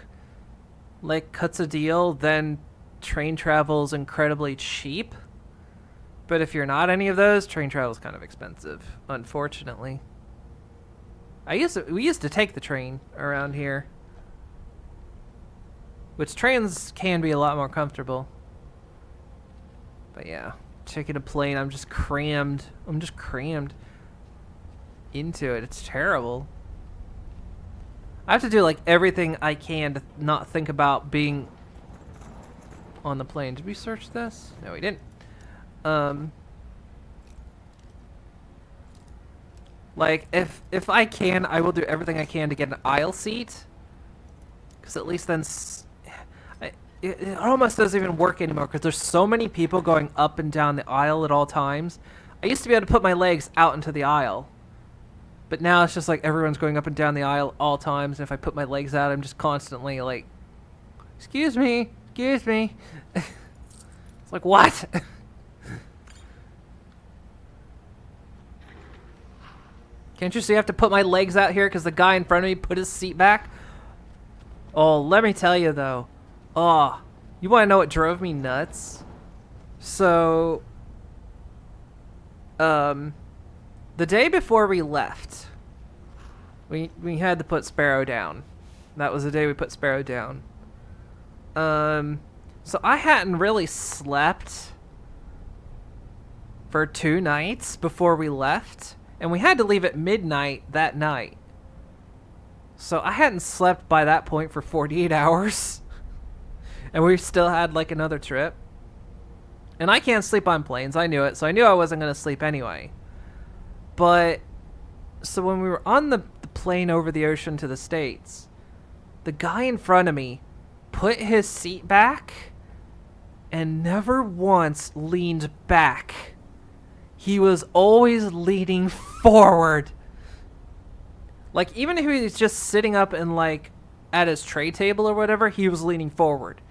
cuts a deal, then train travel is incredibly cheap. But if you're not any of those, train travel is kind of expensive, unfortunately. We used to take the train around here, which trains can be a lot more comfortable. But yeah, taking a plane, I'm just crammed into it. It's terrible. I have to do like everything I can to not think about being on the plane. Did we search this? No, we didn't. Like if I can, I will do everything I can to get an aisle seat, because at least then it almost doesn't even work anymore because there's so many people going up and down the aisle at all times. I used to be able to put my legs out into the aisle, but now it's just like everyone's going up and down the aisle all times, and if I put my legs out, I'm just constantly like, excuse me. It's like, what? Can't you see I have to put my legs out here because the guy in front of me put his seat back? Oh, let me tell you though. Oh, you want to know what drove me nuts? So, the day before we left, we had to put Sparrow down. That was the day we put Sparrow down. So I hadn't really slept for 2 nights before we left, and we had to leave at midnight that night. So I hadn't slept by that point for 48 hours. And we still had like another trip. And I can't sleep on planes. I knew it. So I knew I wasn't going to sleep anyway. But so when we were on the plane over the ocean to the States, the guy in front of me put his seat back and never once leaned back. He was always leaning forward. Like, even if he was just sitting up and like at his tray table or whatever, he was leaning forward.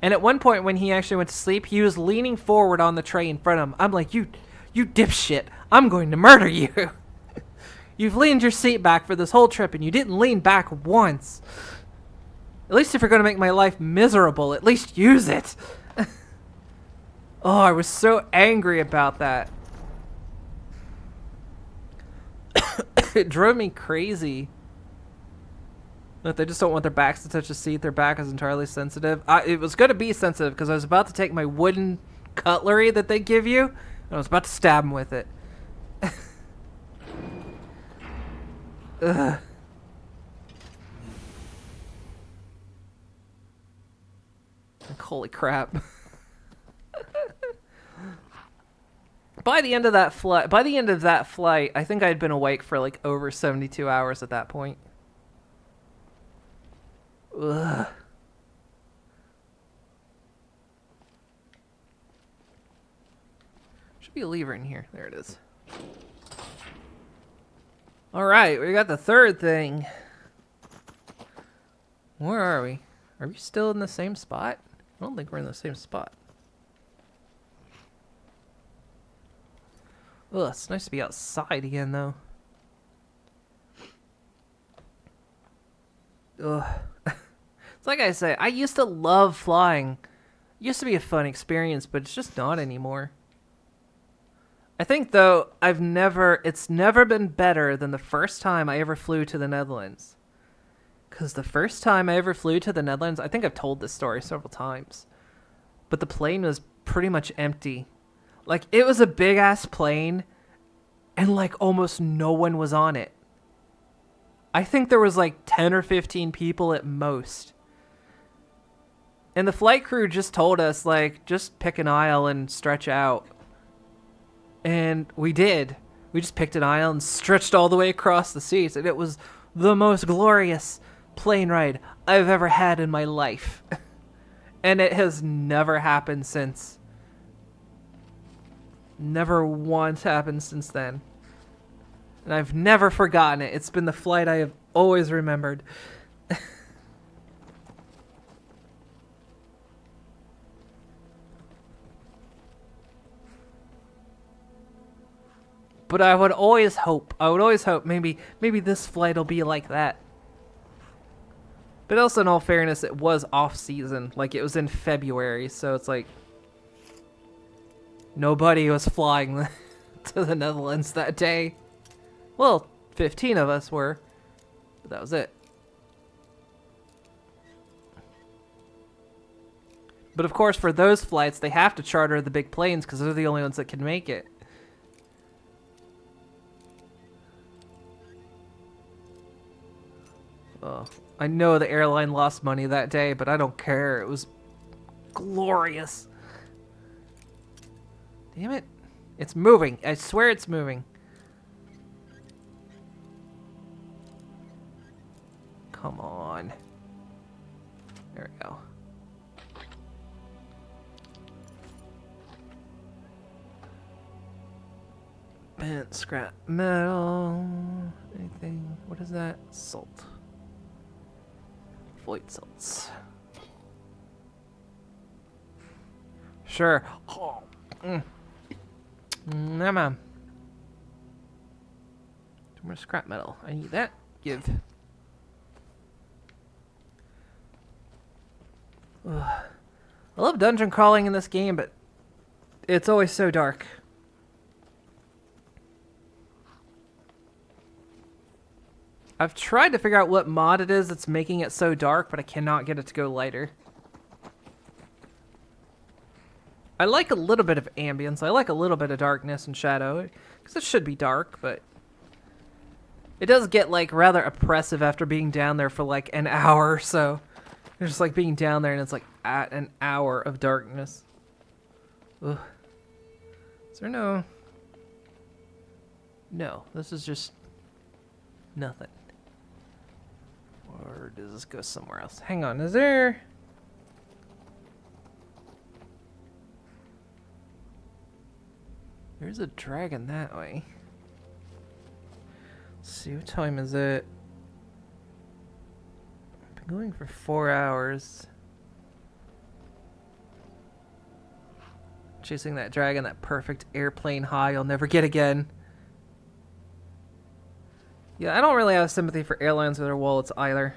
And at one point when he actually went to sleep, he was leaning forward on the tray in front of him. I'm like, you dipshit, I'm going to murder you. You've leaned your seat back for this whole trip and you didn't lean back once. At least if you're going to make my life miserable, at least use it. Oh, I was so angry about that. It drove me crazy. That they just don't want their backs to touch the seat. Their back is entirely sensitive. It was going to be sensitive because I was about to take my wooden cutlery that they give you, and I was about to stab him with it. Ugh. Like, holy crap. By the end of that flight, I think I'd been awake for like over 72 hours at that point. Ugh. Should be a lever in here. There it is. Alright, we got the third thing. Where are we? Are we still in the same spot? I don't think we're in the same spot. Ugh, it's nice to be outside again, though. Ugh. It's like I say, I used to love flying. It used to be a fun experience, but it's just not anymore. I think, though, it's never been better than the first time I ever flew to the Netherlands. Because the first time I ever flew to the Netherlands, I think I've told this story several times, but the plane was pretty much empty. Like, it was a big-ass plane, and, like, almost no one was on it. I think there was, like, 10 or 15 people at most. And the flight crew just told us, like, just pick an aisle and stretch out. And we did. We just picked an aisle and stretched all the way across the seats, and it was the most glorious plane ride I've ever had in my life. And it has never happened since. Never once happened since then. And I've never forgotten it. It's been the flight I have always remembered. But I would always hope maybe this flight will be like that. But also, in all fairness, it was off season. Like, it was in February, so it's like nobody was flying to the Netherlands that day. Well, 15 of us were, but that was it. But of course, for those flights, they have to charter the big planes because they're the only ones that can make it. Oh, I know the airline lost money that day, but I don't care. It was glorious. Damn it. It's moving. I swear it's moving. Come on. There we go. Bent scrap metal. Anything? What is that? Salt. Void salts. Sure. Oh. Nah, man. Too much scrap metal. I need that. Give. Ugh. I love dungeon crawling in this game, but it's always so dark. I've tried to figure out what mod it is that's making it so dark, but I cannot get it to go lighter. I like a little bit of ambience. I like a little bit of darkness and shadow, because it should be dark, but it does get, like, rather oppressive after being down there for, like, an hour or so. You're just, like, being down there, and it's, like, at an hour of darkness. Ugh. Is there no... No, this is just nothing. Or does this go somewhere else? Hang on, is there... There's a dragon that way. Let's see, what time is it? I've been going for 4 hours. Chasing that dragon, that perfect airplane high you'll never get again. Yeah, I don't really have sympathy for airlines with their wallets either.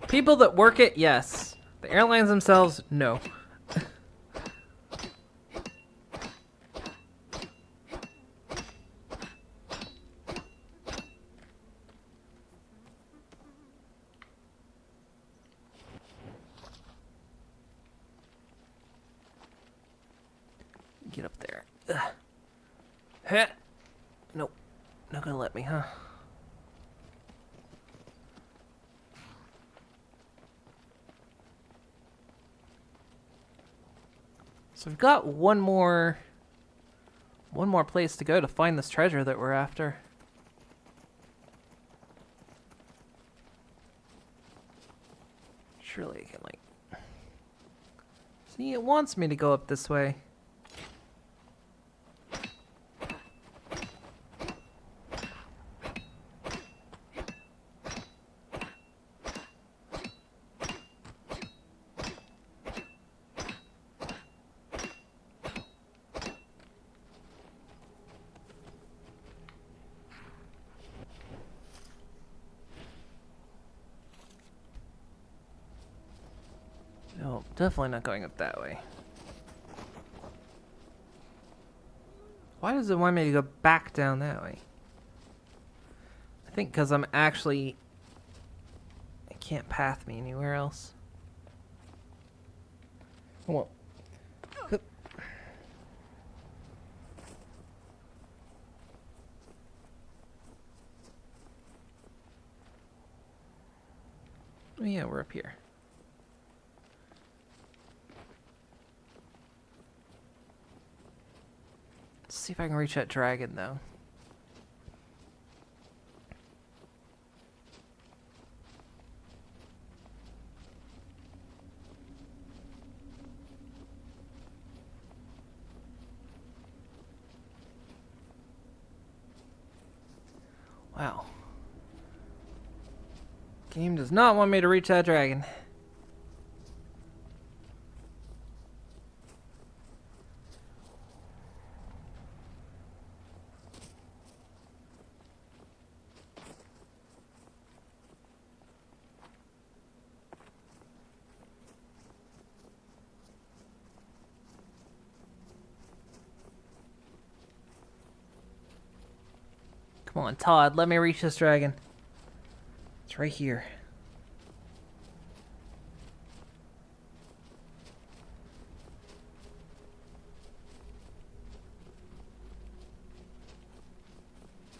People that work it, yes. The airlines themselves, no. Get up there. Ugh. Heh. Nope. Not gonna let me, huh? So we've got one more place to go to find this treasure that we're after. Surely I can, like... See, it wants me to go up this way. No, definitely not going up that way. Why does it want me to go back down that way? I think because I'm actually... It can't path me anywhere else. Well... Oh yeah, we're up here. Let's see if I can reach that dragon, though. Wow. Game does not want me to reach that dragon. Come on, Todd, let me reach this dragon. It's right here.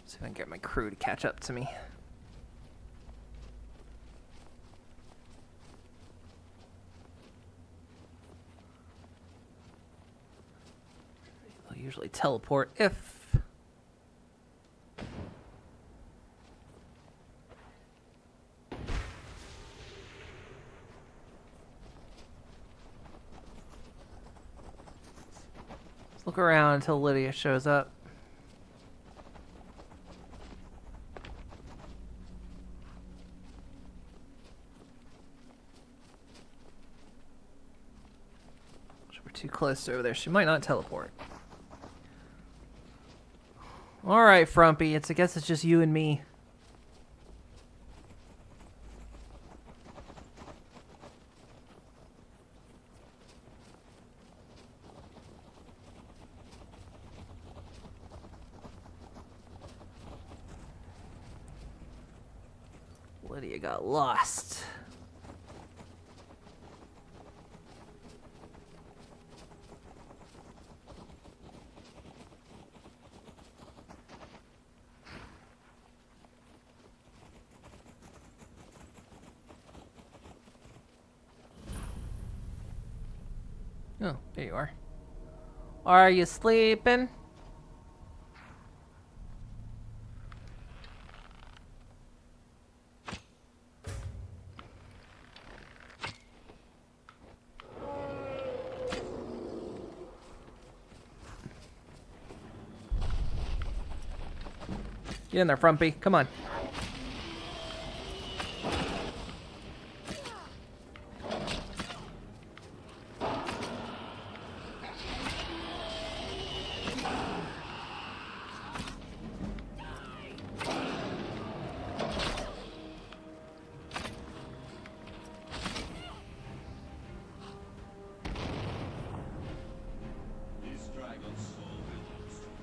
See if I can get my crew to catch up to me. I'll usually teleport if... Look around until Lydia shows up. We're too close to over there. She might not teleport. Alright, Frumpy. I guess it's just you and me. Lydia got lost. Oh, there you are. Are you sleeping? Get in there, Frumpy. Come on.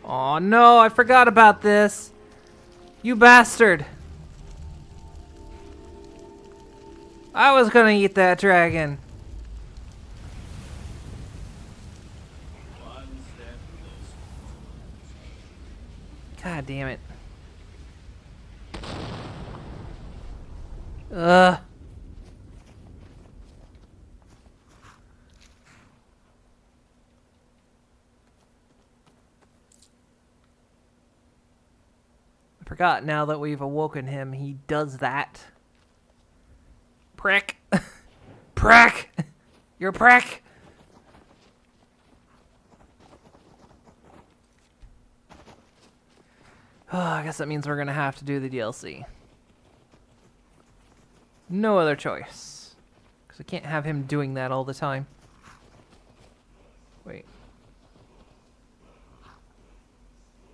Oh no, I forgot about this. You bastard. I was gonna eat that dragon. God damn it. Ugh. forgot now that we've awoken him, he does that. Prick. Prick! You're a prick! Oh, I guess that means we're gonna have to do the DLC. No other choice. Because I can't have him doing that all the time. Wait.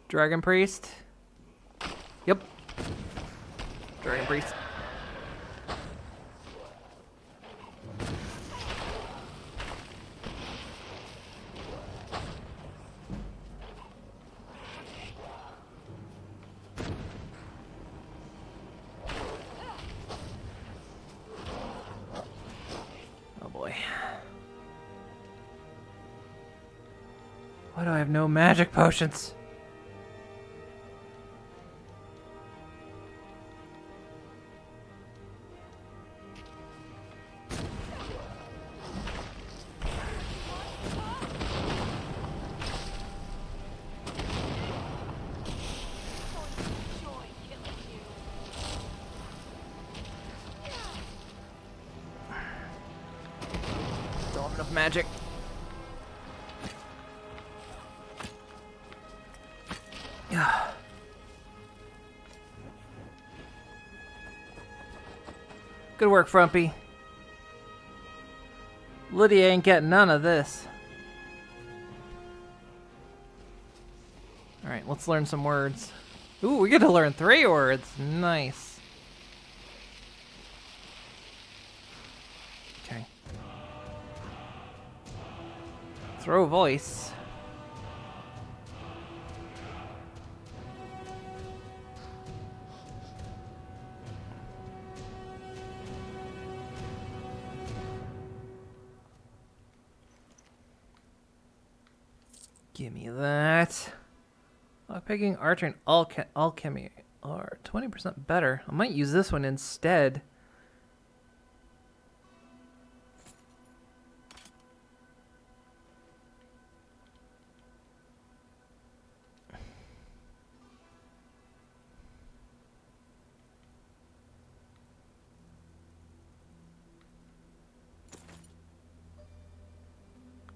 Dragon Priest? Yep. Dragon Priest. Oh boy. Why do I have no magic potions? Don't have enough magic. Good work, Frumpy. Lydia ain't getting none of this. Alright, let's learn some words. Ooh, we get to learn 3 words. Nice. Okay. Throw voice. Give me that. Lockpicking, archer, and alchemy are 20% better. I might use this one instead.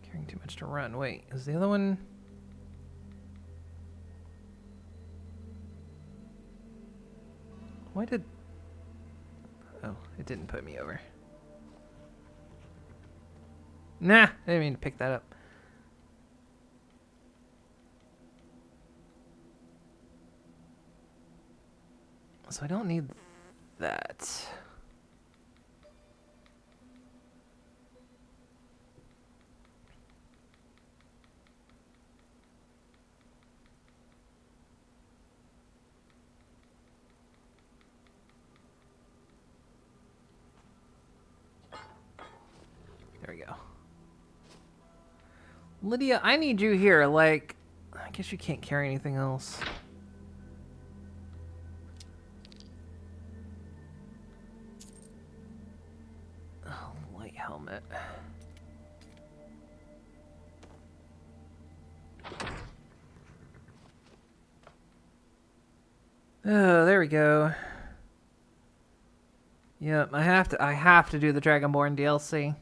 Carrying too much to run. Wait, is the other one? Why did... Oh, it didn't put me over. Nah, I didn't mean to pick that up. So I don't need that. There we go. Lydia, I need you here. Like, I guess you can't carry anything else. Oh, light helmet. Oh, there we go. Yep, I have to do the Dragonborn DLC.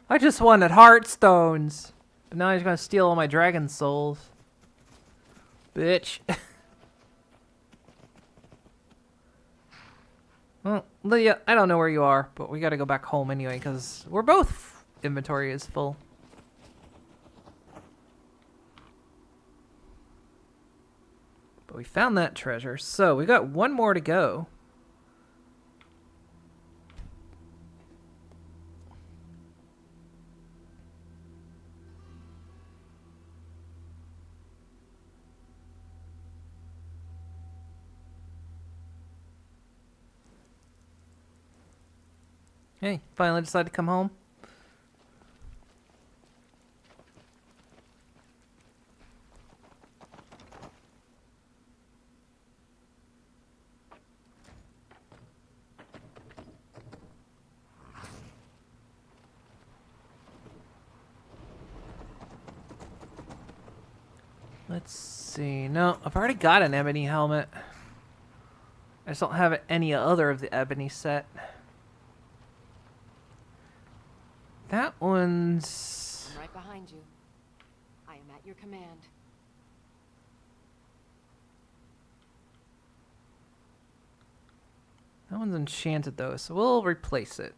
I just wanted Heartstones, but now he's gonna steal all my dragon souls. Bitch. Well, Lydia, I don't know where you are, but we gotta go back home anyway, because we're both inventory is full. But we found that treasure, so we got one more to go. Hey, finally decided to come home. Let's see. No, I've already got an ebony helmet. I just don't have any other of the ebony set. That one's... I'm right behind you. I am at your command. That one's enchanted though, so we'll replace it.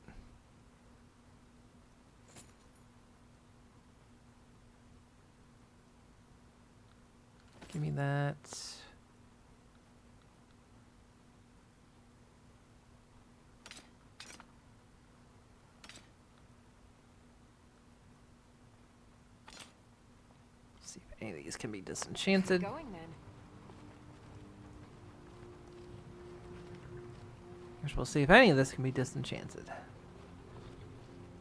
Give me that. See if any of these can be disenchanted. Going then. Guess we'll see if any of this can be disenchanted.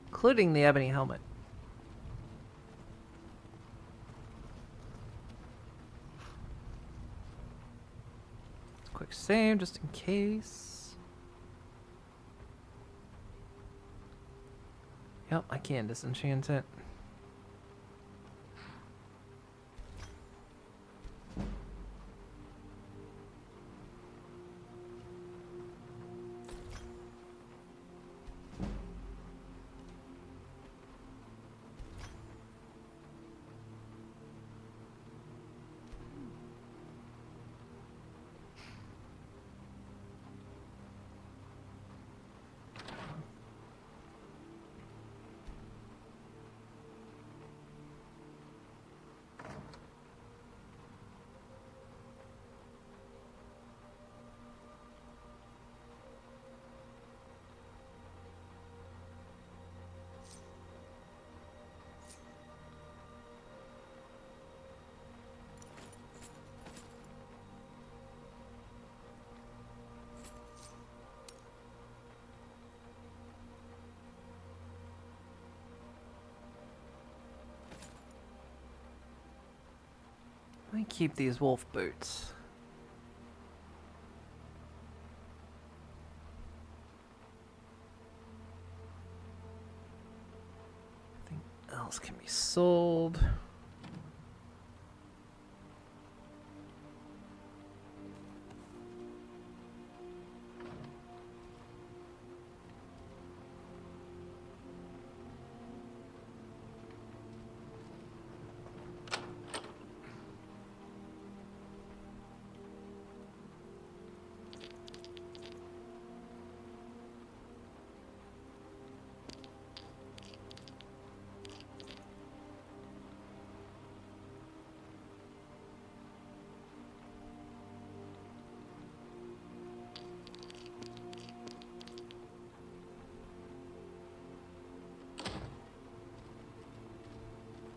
Including the ebony helmet. Quick save just in case. Yep, I can disenchant it. Let me keep these wolf boots. Nothing else can be sold.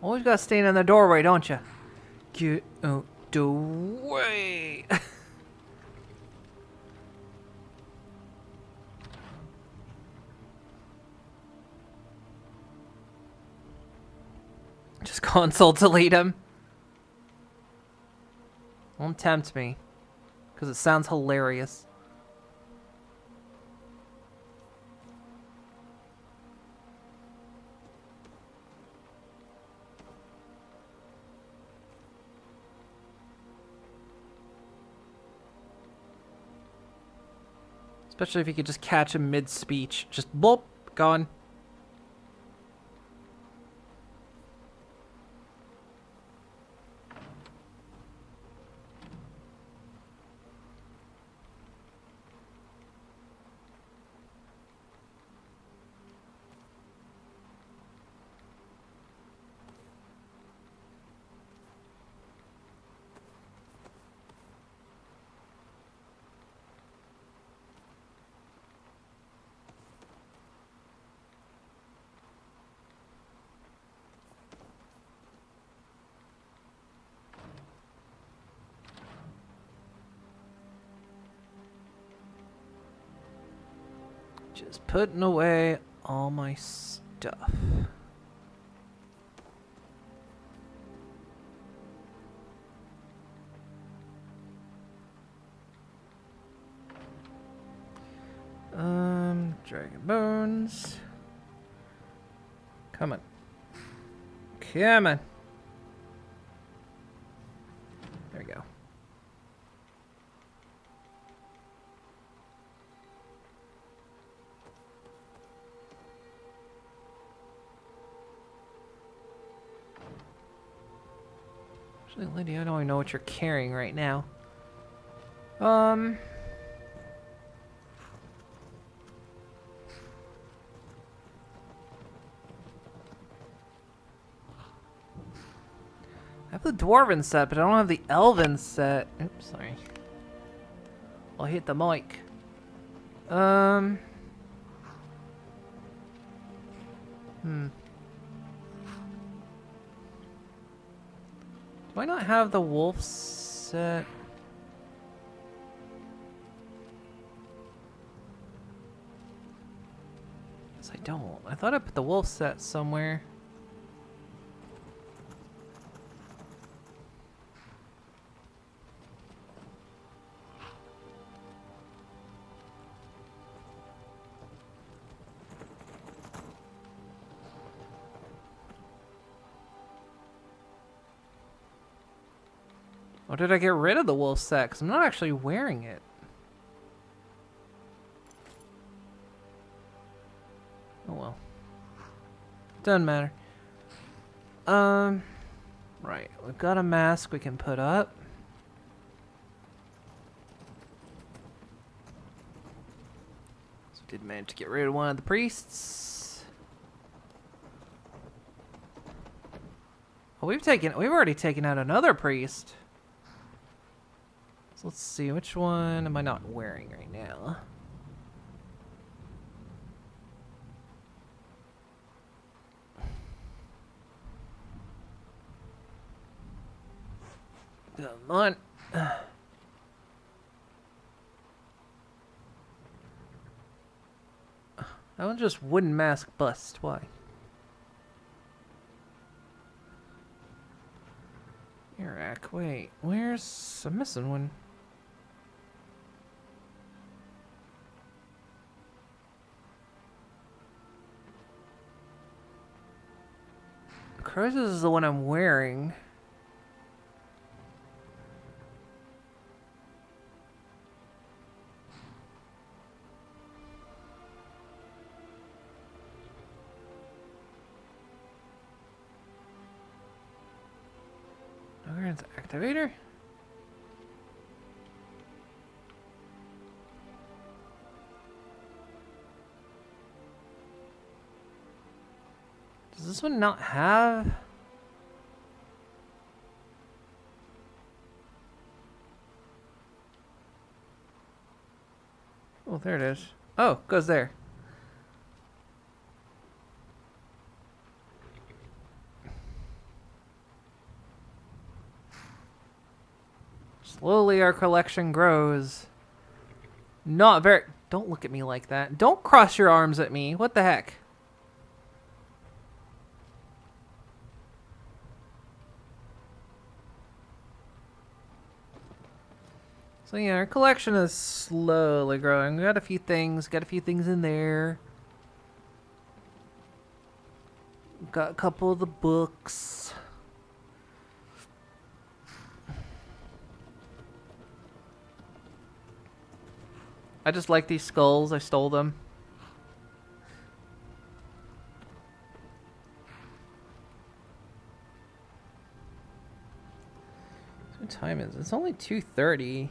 Always gotta stand in the doorway, don't you? Get out the way! Just console delete him. Won't tempt me. Because it sounds hilarious. Especially if you could just catch him mid-speech. Just bloop, gone. Just putting away all my stuff. Dragon bones. Come on. Come on. There we go. Actually, Lydia, I don't even know what you're carrying right now. I have the Dwarven set, but I don't have the Elven set. Oops, sorry. I'll hit the mic. Do I not have the wolf set? Yes, I don't. I thought I put the wolf set somewhere. Or did I get rid of the wolf set? 'Cause I'm not actually wearing it. Oh well. Doesn't matter. Right. We've got a mask we can put up. So we did manage to get rid of one of the priests. Oh, we've already taken out another priest. So let's see, which one am I not wearing right now? Come on. That one just wooden mask bust. Why? Iraq. Wait, where's... I'm missing one. Crisis is the one I'm wearing. Where's the activator? Does this one not have? Oh, there it is. Oh, goes there. Slowly our collection grows. Not very... Don't look at me like that. Don't cross your arms at me. What the heck? So yeah, our collection is slowly growing. We got a few things in there. Got a couple of the books. I just like these skulls. I stole them. So what time is it? It's only 2:30.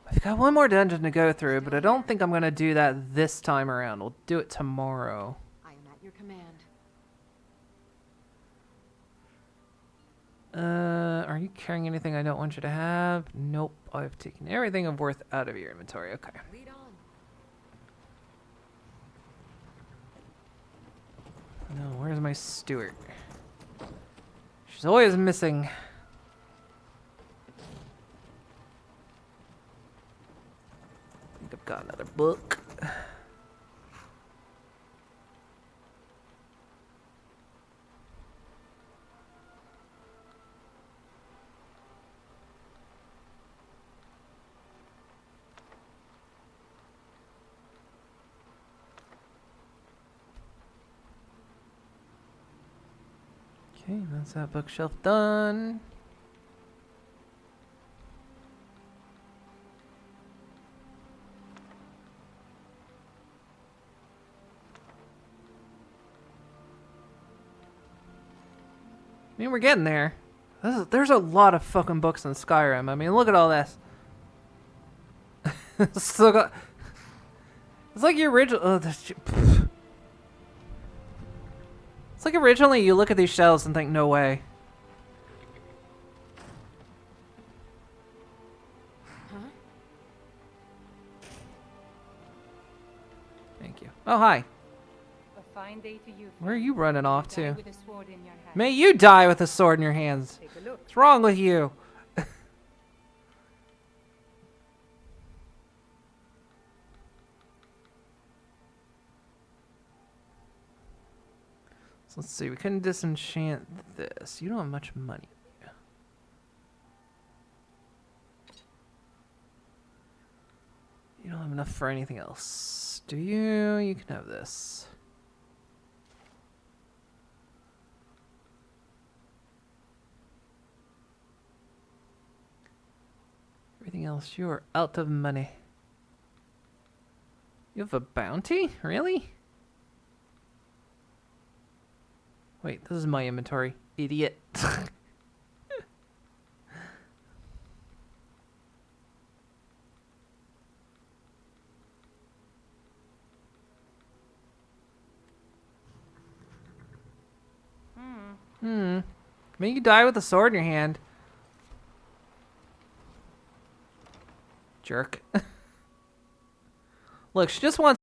I've got one more dungeon to go through, but I don't think I'm going to do that this time around. We'll do it tomorrow. I am at your command. Are you carrying anything I don't want you to have? Nope. I've taken everything of worth out of your inventory. Okay. Lead on. No, where's my steward? She's always missing. I think I've got another book. Okay, that's that bookshelf done. mean, we're getting there. There's a lot of fucking books in Skyrim. I mean, look at all this. It's like the original. It's like originally you look at these shells and think, no way. Huh? Thank you. Oh, hi. A fine day to you. Where are you running off Die to? with a sword in your hand. May you die with a sword in your hands. Take a look. What's wrong with you? So let's see. We couldn't disenchant this. You don't have much money. You don't have enough for anything else. Do you? You can have this. Everything else, you are out of money. You have a bounty? Really? Wait, this is my inventory. Idiot. May you die with a sword in your hand. Jerk. Look, she just wants